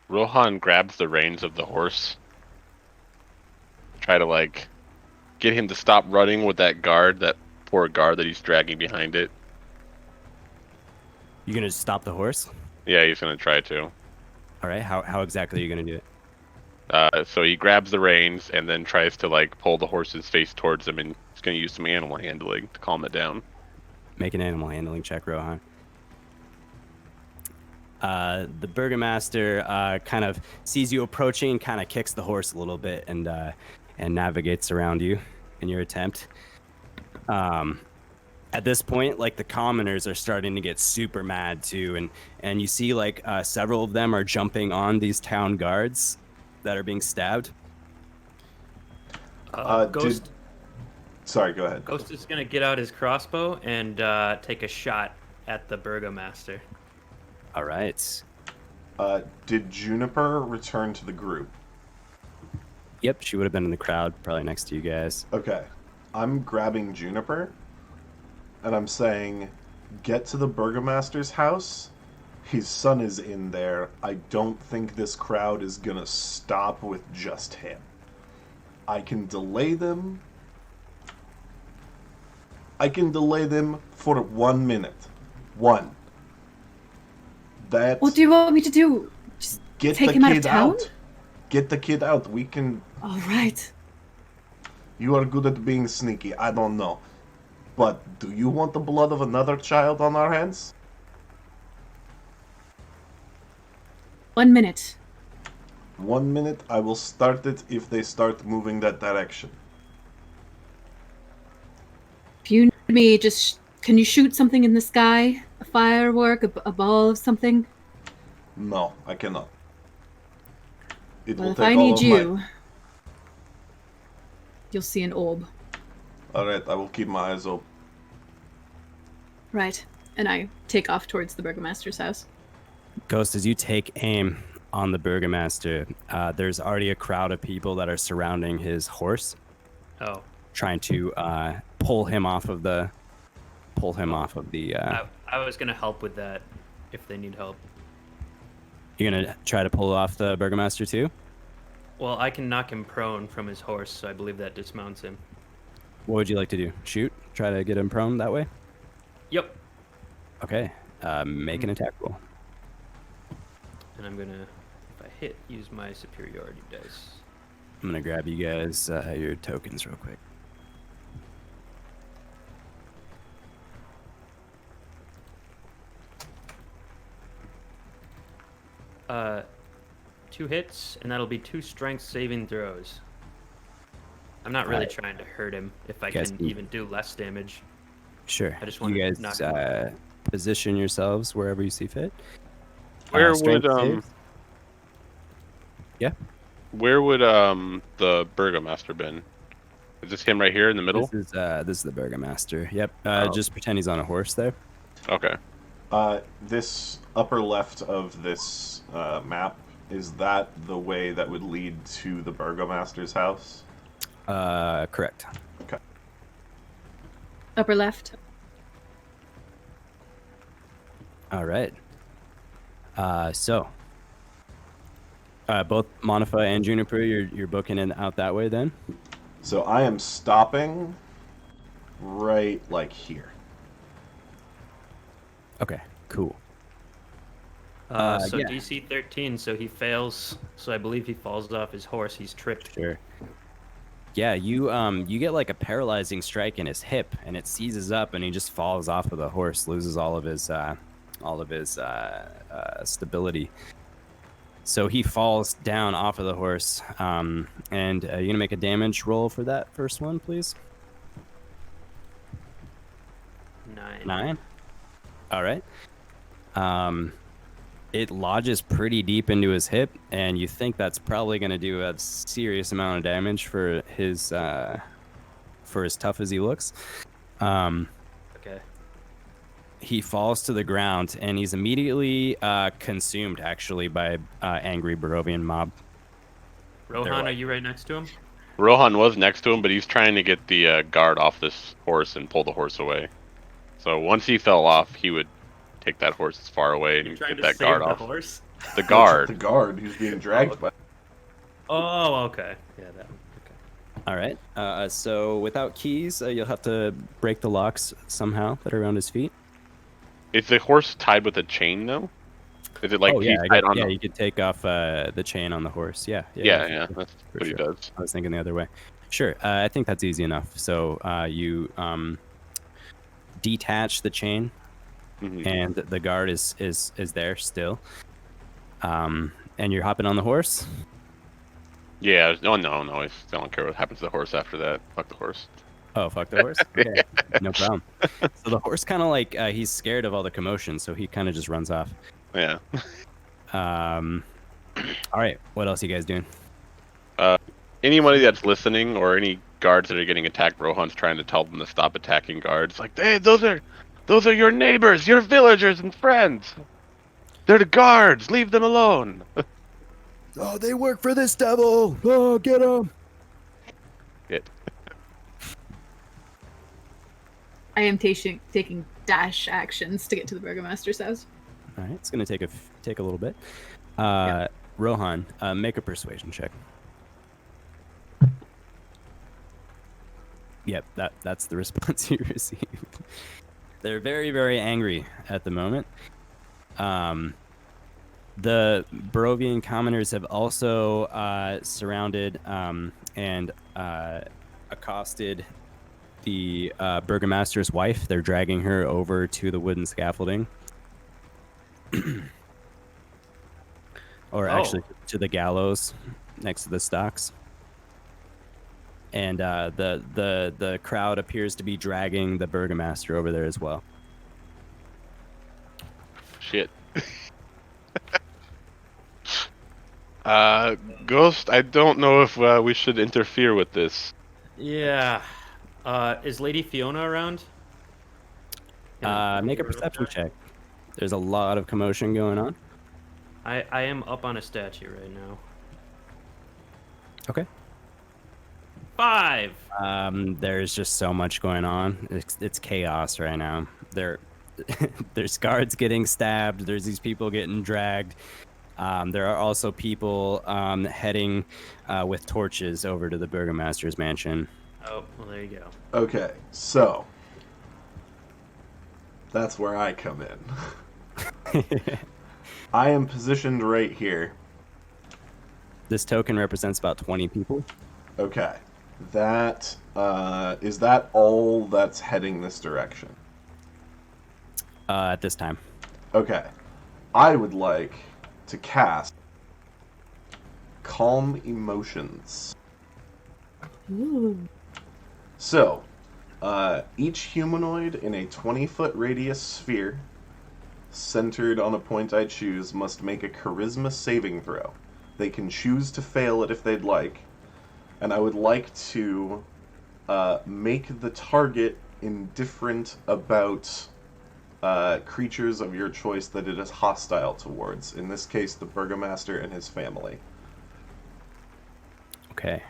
Rohan grabs the reins of the horse. Try to, like, get him to stop running with that guard, that poor guard that he's dragging behind it. You gonna stop the horse? Yeah, he's gonna try to. All right, how exactly are you gonna do it? So he grabs the reins and then tries to, like, pull the horse's face towards him, and he's gonna use some animal handling to calm it down. Make an animal handling check, Rohan. The burgomaster kind of sees you approaching, kind of kicks the horse a little bit, and navigates around you in your attempt. At this point, like, the commoners are starting to get super mad too, and you see, like, several of them are jumping on these town guards that are being stabbed. Ghost. Sorry, go ahead. Ghost is gonna get out his crossbow and take a shot at the burgomaster. All right. Did Juniper return to the group? Yep, she would have been in the crowd, probably next to you guys. Okay. I'm grabbing Juniper, and I'm saying, get to the burgomaster's house. His son is in there. I don't think this crowd is gonna stop with just him. I can delay them. I can delay them for 1 minute. 1. That's... What do you want me to do? Just Get take the him out of kid town? out. Get the kid out. We can... All right. You are good at being sneaky. I don't know. But do you want the blood of another child on our hands? 1 minute. 1 minute. I will start it if they start moving that direction. If you need me, just can you shoot something in the sky? A firework? A ball of something? No, I cannot. It Well, will if take I all need of you, you'll see an orb. Alright, I will keep my eyes open. Right. And I take off towards the burgomaster's house. Ghost, as you take aim on the burgomaster, there's already a crowd of people that are surrounding his horse, Oh. trying to pull him off of the. I was gonna help with that if they need help. You're gonna try to pull off the burgomaster too? Well, I can knock him prone from his horse, so I believe that dismounts him. What would you like to do? Shoot? Try to get him prone that way? Yep. Okay. Make an attack roll. And I'm gonna, if I hit, use my superiority dice. I'm gonna grab you guys your tokens real quick. Uh, 2 hits, and that'll be 2 strength saving throws. I'm not really Alright. trying to hurt him if I Guys can can- even do less damage. Sure. I just you wanna guys knock him position yourselves wherever you see fit. Where Strength would saves? Yeah. Where would the burgomaster been? Is this him right here in the middle? This is the burgomaster. Yep. Oh. Just pretend he's on a horse there. Okay. This upper left of this map, is that the way that would lead to the burgomaster's house? Correct. Okay. Upper left. All right. So both Manafaa and Juniper, you're booking it out that way then. So I am stopping right like here. Okay, cool. So yeah. DC 13, so he fails. So I believe he falls off his horse. He's tripped. Sure. Yeah, you get like a paralyzing strike in his hip, and it seizes up, and he just falls off of the horse, loses all of his stability. So he falls down off of the horse. And you're gonna make a damage roll for that first one, please. 9. All right. It lodges pretty deep into his hip, and you think that's probably going to do a serious amount of damage for as tough as he looks. Okay. He falls to the ground, and he's immediately consumed, actually, by angry Barovian mob. Rohan, are you right next to him? Rohan was next to him, but he's trying to get the guard off this horse and pull the horse away. So once he fell off, he would take that horse as far away and get that guard off. Horse? The guard. The guard who's being dragged by. Oh, okay. Yeah, that one. Okay. All right. So without keys, you'll have to break the locks somehow that are around his feet. Is the horse tied with a chain, though? Is it like oh, yeah, he's tied on? Yeah, you could take off the chain on the horse. Yeah. Yeah, that's what he sure. does. I was thinking the other way. Sure. I think that's easy enough. So you detach the chain. Mm-hmm. And the guard is there still. And you're hopping on the horse? Yeah, no, I don't care what happens to the horse after that. Fuck the horse. Oh, fuck the horse? Okay, no problem. So the horse kind of like, he's scared of all the commotion, so he kind of just runs off. Yeah. All right, what else are you guys doing? Anybody that's listening or any guards that are getting attacked, Rohan's trying to tell them to stop attacking guards. Like, hey, those are your neighbors, your villagers and friends. They're the guards. Leave them alone. Oh, they work for this devil. Oh, get them. I am taking dash actions to get to the burgomaster's house. All right, it's going to take a little bit. Rohan, make a persuasion check. Yep, that's the response you received. They're very, very angry at the moment. The Barovian commoners have also surrounded and accosted the burgomaster's wife. They're dragging her over to the wooden scaffolding. Actually, to the gallows next to the stocks. And the crowd appears to be dragging the burgomaster over there as well. Shit. Ghost, I don't know if we should interfere with this. Yeah. Is Lady Fiona around? Make a perception check. There's a lot of commotion going on. I am up on a statue right now. Okay. 5. There's just so much going on. It's chaos right now. There's guards getting stabbed. There's these people getting dragged. There are also people heading with torches over to the burgomaster's mansion. Oh, well, there you go. Okay, so that's where I come in. I am positioned right here. This token represents about 20 people. Okay. That, is that all that's heading this direction? At this time. Okay. I would like to cast Calm Emotions. Ooh. So, each humanoid in a 20-foot radius sphere, centered on a point I choose, must make a charisma saving throw. They can choose to fail it if they'd like, and I would like to make the target indifferent about creatures of your choice that it is hostile towards. In this case, the burgomaster and his family. Okay.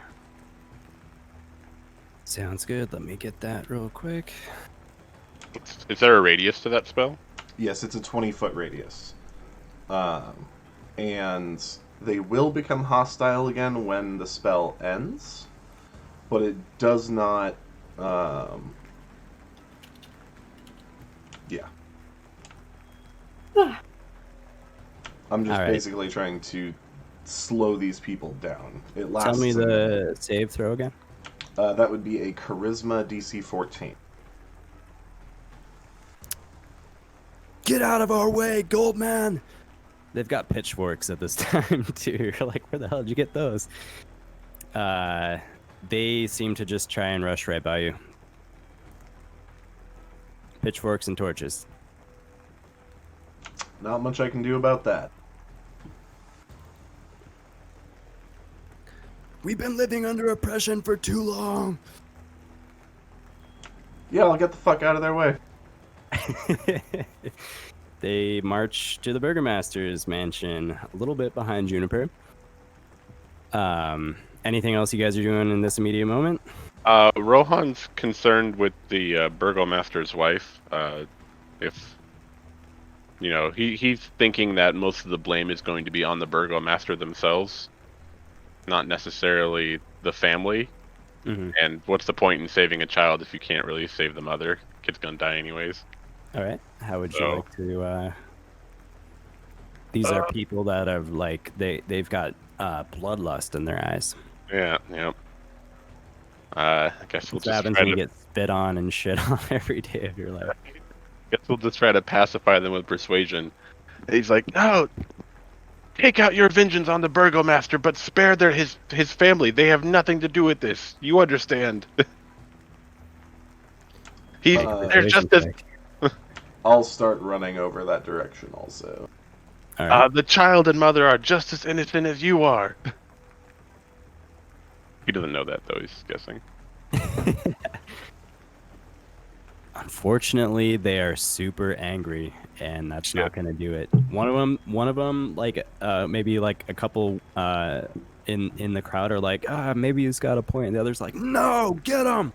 Sounds good. Let me get that real quick. Is there a radius to that spell? Yes, it's a 20-foot radius. And they will become hostile again when the spell ends, but it does not I'm just All right. basically trying to slow these people down. It lasts Tell me a minute. the save throw again. That would be a Charisma DC 14. Get out of our way, Goldman! They've got pitchforks at this time, too. You're like, where the hell did you get those? They seem to just try and rush right by you. Pitchforks and torches. Not much I can do about that. We've been living under oppression for too long. Yeah, I'll get the fuck out of their way. They march to the Burgomaster's mansion, a little bit behind Juniper. Anything else you guys are doing in this immediate moment? Rohan's concerned with the Burgomaster's wife. If you know, he's thinking that most of the blame is going to be on the Burgomaster themselves, not necessarily the family. Mm-hmm. And what's the point in saving a child if you can't really save the mother? Kid's gonna die anyways. All right. How would you like to? These are people that are like they've got bloodlust in their eyes. Yeah. I guess we'll What just happens try when you to. get spit on and shit on every day of your life? Guess we'll just try to pacify them with persuasion. And he's like, no, take out your vengeance on the Burgomaster, but spare his family. They have nothing to do with this. You understand? They're just as I'll start running over that direction also. All right. the child and mother are just as innocent as you are. He doesn't know that though. He's guessing. Unfortunately, they are super angry, and that's not going to do it. One of them, like maybe like a couple in the crowd are like, maybe he's got a point. And the other's like, no, get him!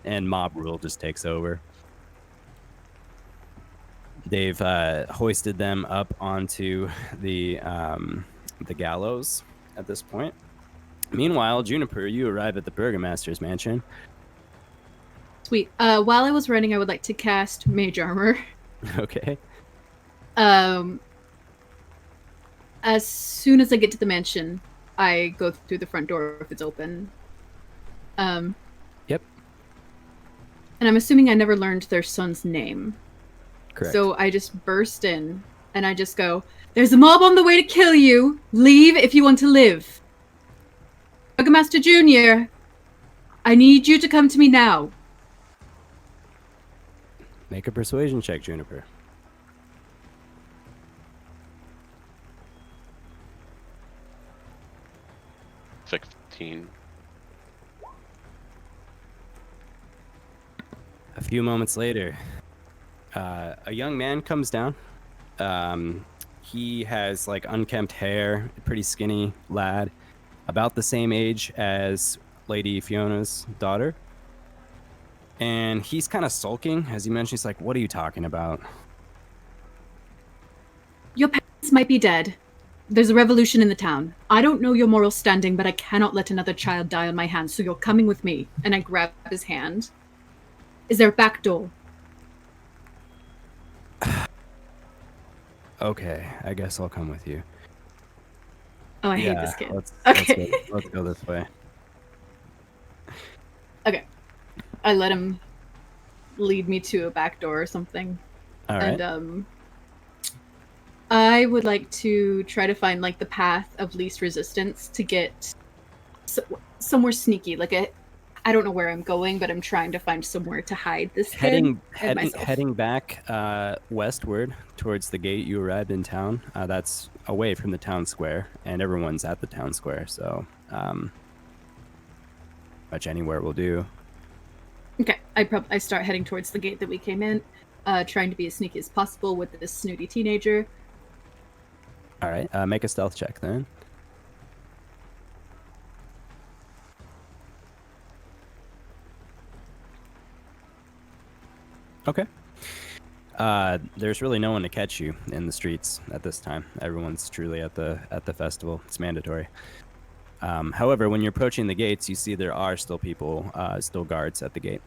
And mob rule just takes over. They've hoisted them up onto the gallows at this point. Meanwhile, Juniper, you arrive at the Burgomaster's mansion. Sweet. While I was running, I would like to cast Mage Armor. Okay. As soon as I get to the mansion, I go through the front door if it's open. Yep. And I'm assuming I never learned their son's name. Correct. So I just burst in, and I just go, "There's a mob on the way to kill you! Leave if you want to live! Burgomaster Jr., I need you to come to me now!" Make a persuasion check, Juniper. It's like 15. A few moments later, a young man comes down. He has like unkempt hair, a pretty skinny lad, about the same age as Lady Fiona's daughter. And he's kind of sulking. As he mentioned, he's like, what are you talking about? Your parents might be dead. There's a revolution in the town. I don't know your moral standing, but I cannot let another child die on my hands, so you're coming with me. And I grab his hand. Is there a back door? Okay, I guess I'll come with you. Oh, I hate this kid. Okay. Let's go this way. Okay. I let him lead me to a back door or something. All right. And I would like to try to find like the path of least resistance to get somewhere sneaky. Like I don't know where I'm going, but I'm trying to find somewhere to hide this kid and myself. Heading back westward towards the gate you arrived in town. That's away from the town square, and everyone's at the town square, so much anywhere will do. Okay, I start heading towards the gate that we came in, trying to be as sneaky as possible with this snooty teenager. All right, make a stealth check then. Okay. There's really no one to catch you in the streets at this time. Everyone's truly at the festival. It's mandatory. However, when you're approaching the gates, you see there are still people, still guards at the gate.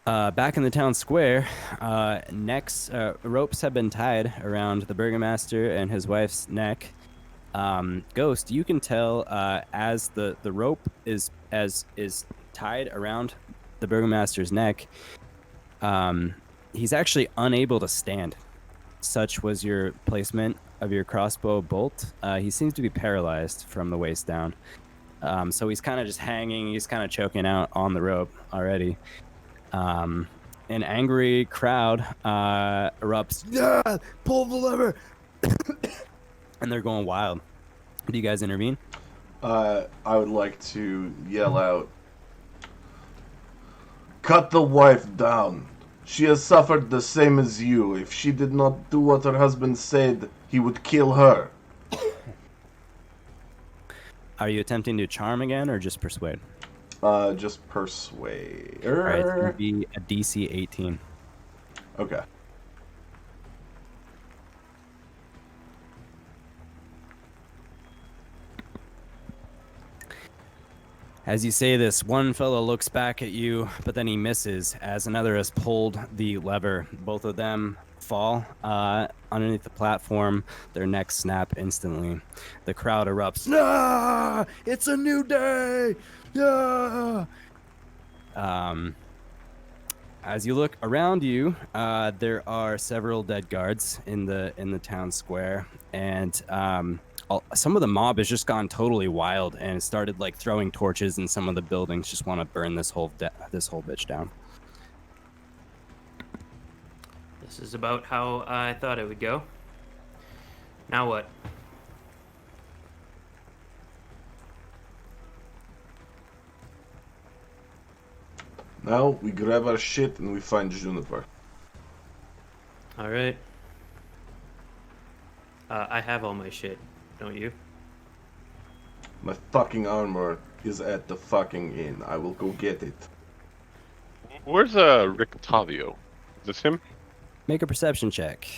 Back in the town square, ropes have been tied around the burgomaster and his wife's neck. Ghost, you can tell as the rope is tied around the burgomaster's neck, he's actually unable to stand. Such was your placement of your crossbow bolt. He seems to be paralyzed from the waist down. So he's kind of just hanging. He's kind of choking out on the rope already. An angry crowd erupts. Yeah, pull the lever, and they're going wild. Do you guys intervene? I would like to yell out, "Cut the wife down. She has suffered the same as you. If she did not do what her husband said, he would kill her." Are you attempting to charm again or just persuade? Just persuade. All right, it's going to be a DC 18. Okay. As you say this, one fellow looks back at you, but then he misses as another has pulled the lever. Both of them fall underneath the platform. Their necks snap instantly. The crowd erupts. Nah! It's a new day! Yeah! As you look around you, there are several dead guards in the town square, and some of the mob has just gone totally wild and started like throwing torches in some of the buildings. Just want to burn this whole bitch down. This is about how I thought it would go. Now what? Now we grab our shit and we find Juniper. All right. I have all my shit, don't you? My fucking armor is at the fucking inn. I will go get it. Where's Rictavio? Is this him? Make a perception check.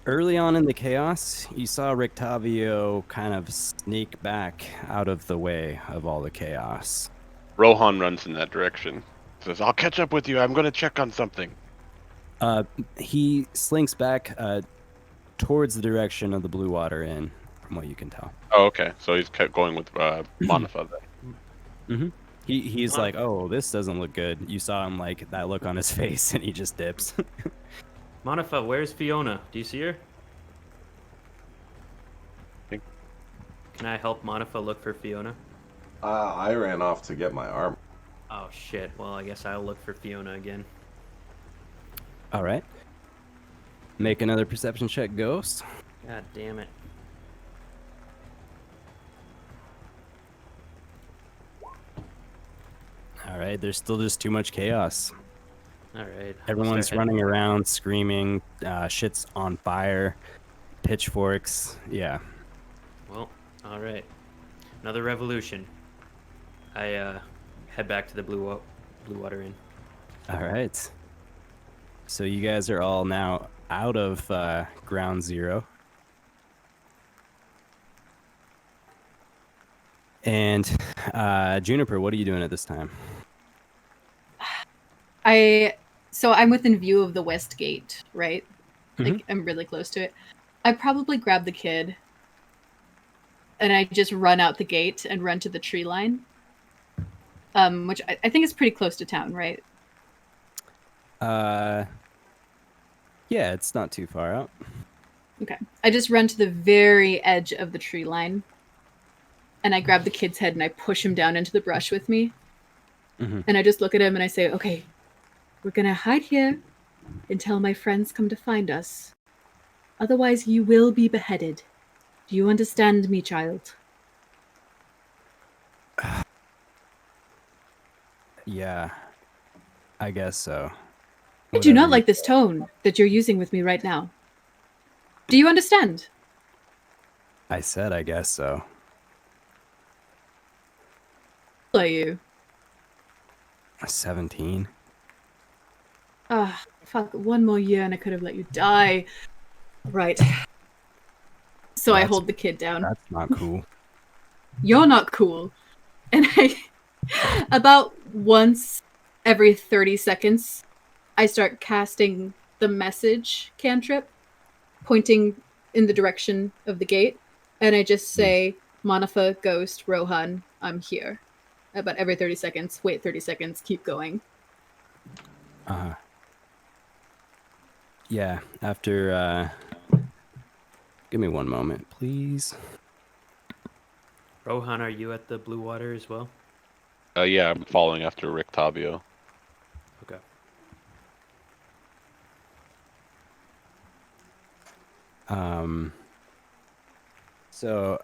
Early on in the chaos, you saw Rictavio kind of sneak back out of the way of all the chaos. Rohan runs in that direction. Says, "I'll catch up with you. I'm going to check on something." He slinks back towards the direction of the Blue Water Inn, from what you can tell. Oh, okay. So he's kept going with Manafaa then. Mm-hmm. He's like, "Oh, this doesn't look good." You saw him like that look on his face, and he just dips. Manafaa, where's Fiona? Do you see her? Can I help Manafaa look for Fiona? I ran off to get my armor. Oh shit. Well, I guess I'll look for Fiona again. All right. Make another perception check, Ghost. God damn it. All right. There's still just too much chaos. All right. Everyone's running around, screaming. Shit's on fire. Pitchforks. Yeah. Well, all right. Another revolution. I head back to the Blue Water Inn. All right. So you guys are all now out of Ground Zero. And Juniper, what are you doing at this time? So I'm within view of the west gate, right? Like I'm really close to it. I probably grab the kid and I just run out the gate and run to the tree line. Which I think is pretty close to town, right? Yeah, it's not too far out. Okay. I just run to the very edge of the tree line and I grab the kid's head and I push him down into the brush with me. And I just look at him and I say, "Okay, we're gonna hide here until my friends come to find us. Otherwise, you will be beheaded. Do you understand me, child?" Yeah, I guess so. I do not like this tone that you're using with me right now. Do you understand? I said I guess so. How old are you? 17. Ah, fuck, one more year and I could have let you die. Right. So I hold the kid down. That's not cool. You're not cool. And About once every 30 seconds, I start casting the message cantrip, pointing in the direction of the gate, and I just say, Manafaa, Ghost, Rohan, I'm here. About every 30 seconds, wait 30 seconds, keep going. Yeah, after, give me one moment, please. Rohan, are you at the blue water as well? Yeah, I'm following after Rick Tabio. Okay. So,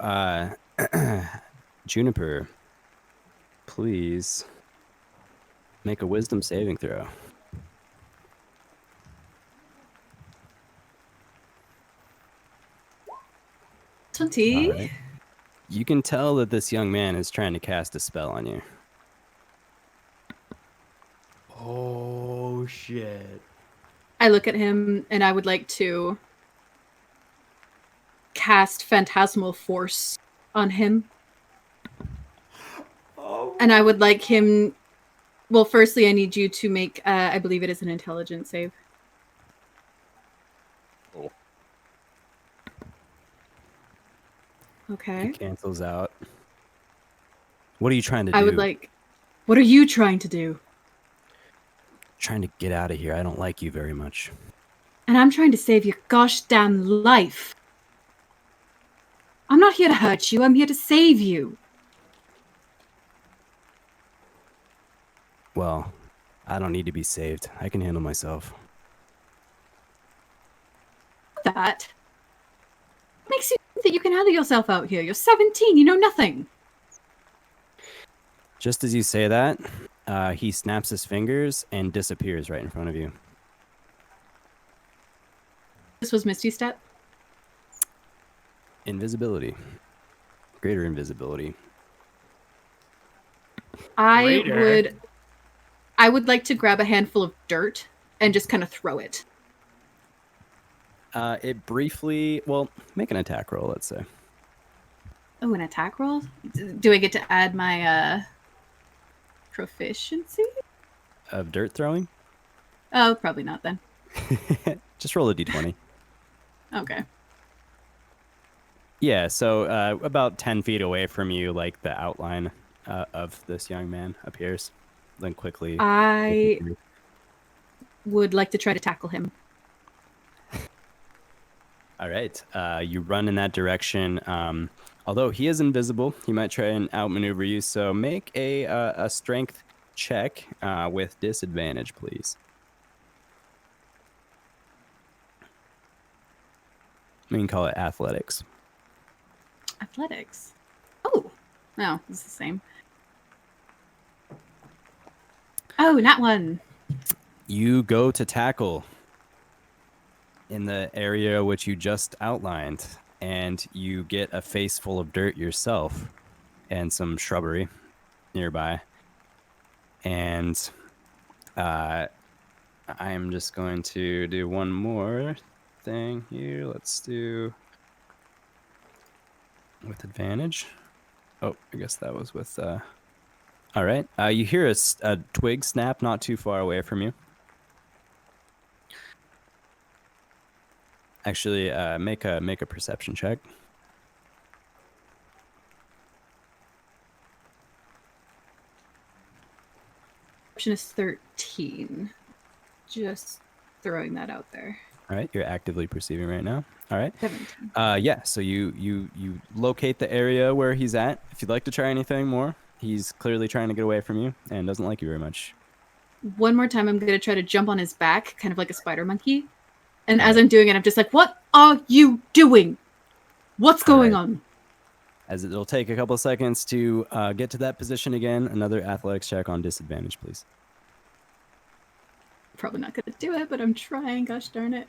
Juniper, please make a wisdom saving throw. 20. All right. You can tell that this young man is trying to cast a spell on you. Oh, shit. I look at him and I would like to cast Phantasmal Force on him. Oh. And I would like him. Well, firstly, I need you to make, I believe it is an intelligence save. Oh. Okay. It cancels out. What are you trying to do? I would like. What are you trying to do? Trying to get out of here. I don't like you very much. And I'm trying to save your gosh damn life. I'm not here to hurt you. I'm here to save you. Well, I don't need to be saved. I can handle myself. That makes you think that you can handle yourself out here. You're 17. You know nothing. Just as you say that, he snaps his fingers and disappears right in front of you. This was Misty's step. Invisibility. Greater invisibility. I Greater? would like to grab a handful of dirt and just kind of throw it. It briefly, well, make an attack roll, let's say. Oh, an attack roll? Do I get to add my proficiency? Of dirt throwing? Oh, probably not then. Just roll a d20. Okay. Yeah, so about 10 feet away from you, like the outline of this young man appears. Then quickly. I would like to try to tackle him. All right. You run in that direction. Although he is invisible, he might try and outmaneuver you. So make a strength check with disadvantage, please. We can call it athletics. Athletics. Oh, no, it's the same. Oh, not one. You go to tackle in the area which you just outlined, and you get a face full of dirt yourself and some shrubbery nearby. And I am just going to do one more thing here. Let's do with advantage. Oh, I guess that was with... All right. You hear a twig snap not too far away from you. Actually, make a perception check. Option is 13. Just throwing that out there. All right, you're actively perceiving right now. All right. 17. Yeah. So you locate the area where he's at. If you'd like to try anything more, he's clearly trying to get away from you and doesn't like you very much. One more time, I'm going to try to jump on his back, kind of like a spider monkey. And as I'm doing it, I'm just like, what are you doing? What's going on? As it'll take a couple of seconds to get to that position again. Another athletics check on disadvantage, please. Probably not going to do it, but I'm trying. Gosh darn it.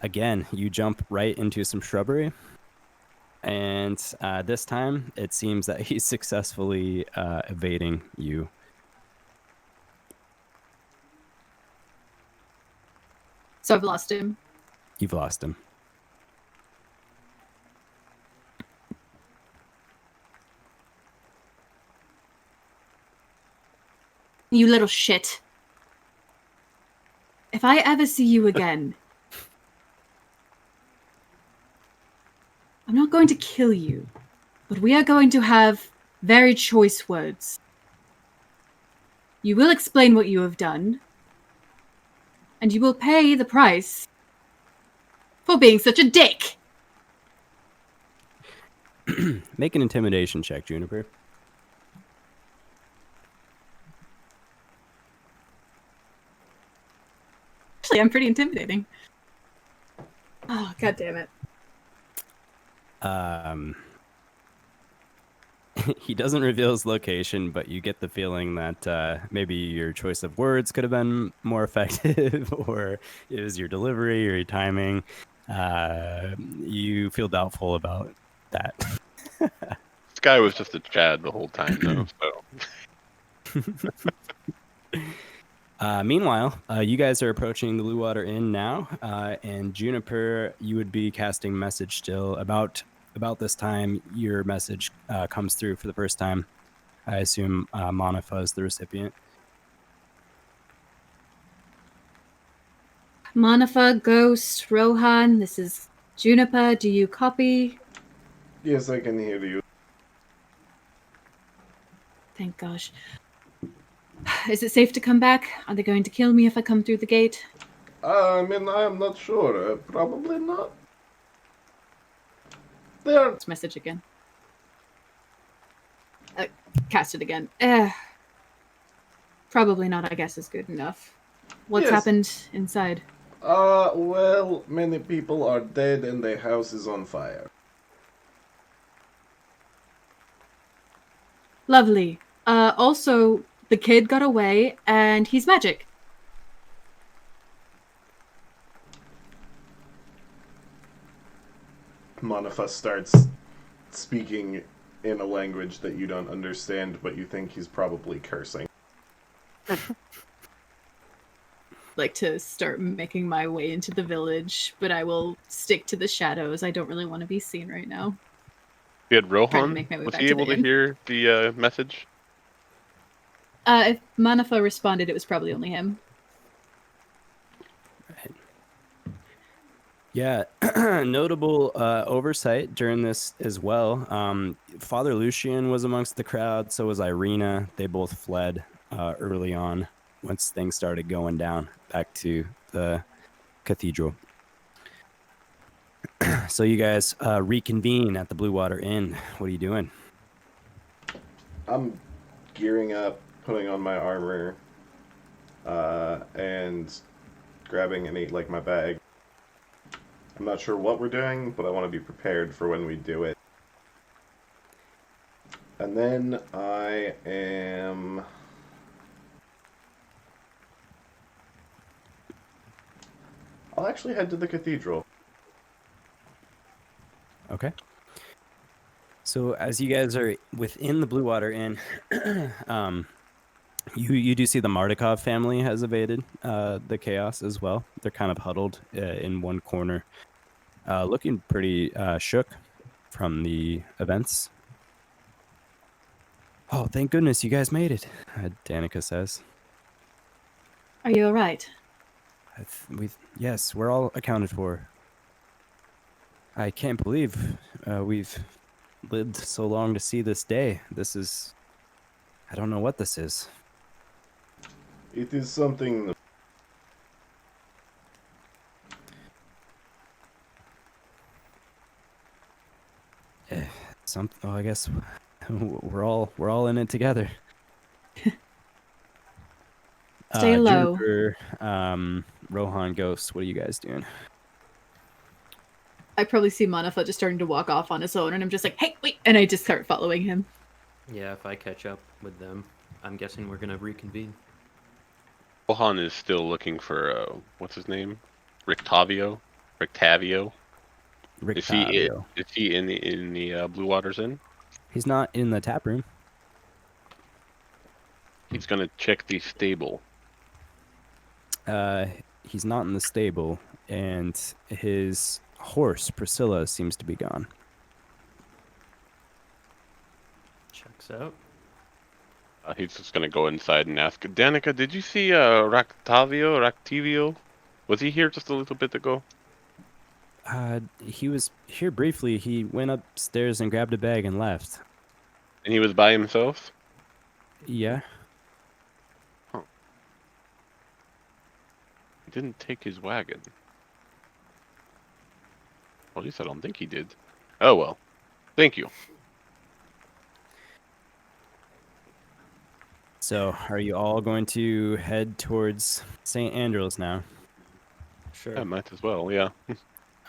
Again, you jump right into some shrubbery. And this time, it seems that he's successfully evading you. So I've lost him. You've lost him. You little shit. If I ever see you again, I'm not going to kill you, but we are going to have very choice words. You will explain what you have done, and you will pay the price for being such a dick. Make an intimidation check, Juniper. Actually, I'm pretty intimidating. Oh, god damn it. He doesn't reveal his location, but you get the feeling that maybe your choice of words could have been more effective, or it was your delivery or your timing. You feel doubtful about that. This guy was just a Chad the whole time, though. So Meanwhile, you guys are approaching the Blue Water Inn now, and Juniper, you would be casting message still. About this time, your message comes through for the first time. I assume Manafaa is the recipient. Manafaa, Ghost, Rohan, this is Juniper. Do you copy? Yes, I can hear you. Thank gosh. Is it safe to come back? Are they going to kill me if I come through the gate? I mean, I am not sure. Probably not. There. Message again. Cast it again. Probably not, I guess, is good enough. What's Yes. happened inside? Well, many people are dead and the house is on fire. Lovely. Also, the kid got away and he's magic. Manafaa starts speaking in a language that you don't understand, but you think he's probably cursing. Like to start making my way into the village, but I will stick to the shadows. I don't really want to be seen right now. you had Trying to Rohan. make my way Was back he to the able to inn. hear the message? If Manafaa responded, it was probably only him. Yeah, notable oversight during this as well. Father Lucian was amongst the crowd, so was Irina. They both fled early on once things started going down back to the cathedral. So you guys reconvene at the Blue Water Inn. What are you doing? I'm gearing up, putting on my armor, and grabbing my bag. I'm not sure what we're doing, but I want to be prepared for when we do it. And then I am... I'll actually head to the cathedral. Okay. So as you guys are within the Blue Water Inn, you do see the Mardukov family has evaded the chaos as well. They're kind of huddled in one corner, looking pretty shook from the events. Oh, thank goodness you guys made it, Danica says. Are you alright? Yes, we're all accounted for. I can't believe we've lived so long to see this day. This is... I don't know what this is. It is something... I guess we're all in it together. Stay low. Juniper, Rohan, Ghost, what are you guys doing? I probably see Manafaa just starting to walk off on his own, and I'm just like, hey, wait! And I just start following him. Yeah, if I catch up with them, I'm guessing we're gonna reconvene. Rohan is still looking for what's his name? Rictavio. Is he in the Blue Waters Inn? He's not in the tap room. He's gonna check the stable. He's not in the stable, and his horse Priscilla seems to be gone. Checks out. He's just gonna go inside and ask, Danica, did you see Ractavio? Was he here just a little bit ago? He was here briefly. He went upstairs and grabbed a bag and left. And he was by himself? Yeah. He didn't take his wagon. Well, at least I don't think he did. Oh well. Thank you. So, are you all going to head towards St. Andrews now? Sure. Yeah, might as well, yeah.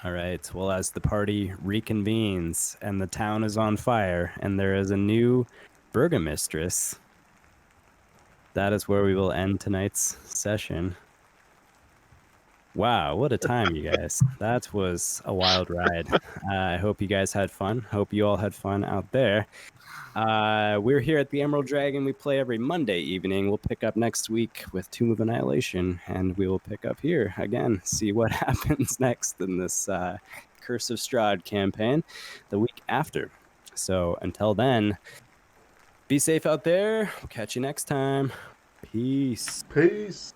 All right. Well, as the party reconvenes and the town is on fire and there is a new burgomistress, that is where we will end tonight's session. Wow, what a time, you guys. That was a wild ride. I hope you guys had fun. Hope you all had fun out there. We're here at the Emerald Dragon. We play every Monday evening. We'll pick up next week with Tomb of Annihilation, and we will pick up here again, see what happens next in this Curse of Strahd campaign the week after. So until then, be safe out there. We'll catch you next time. Peace. Peace.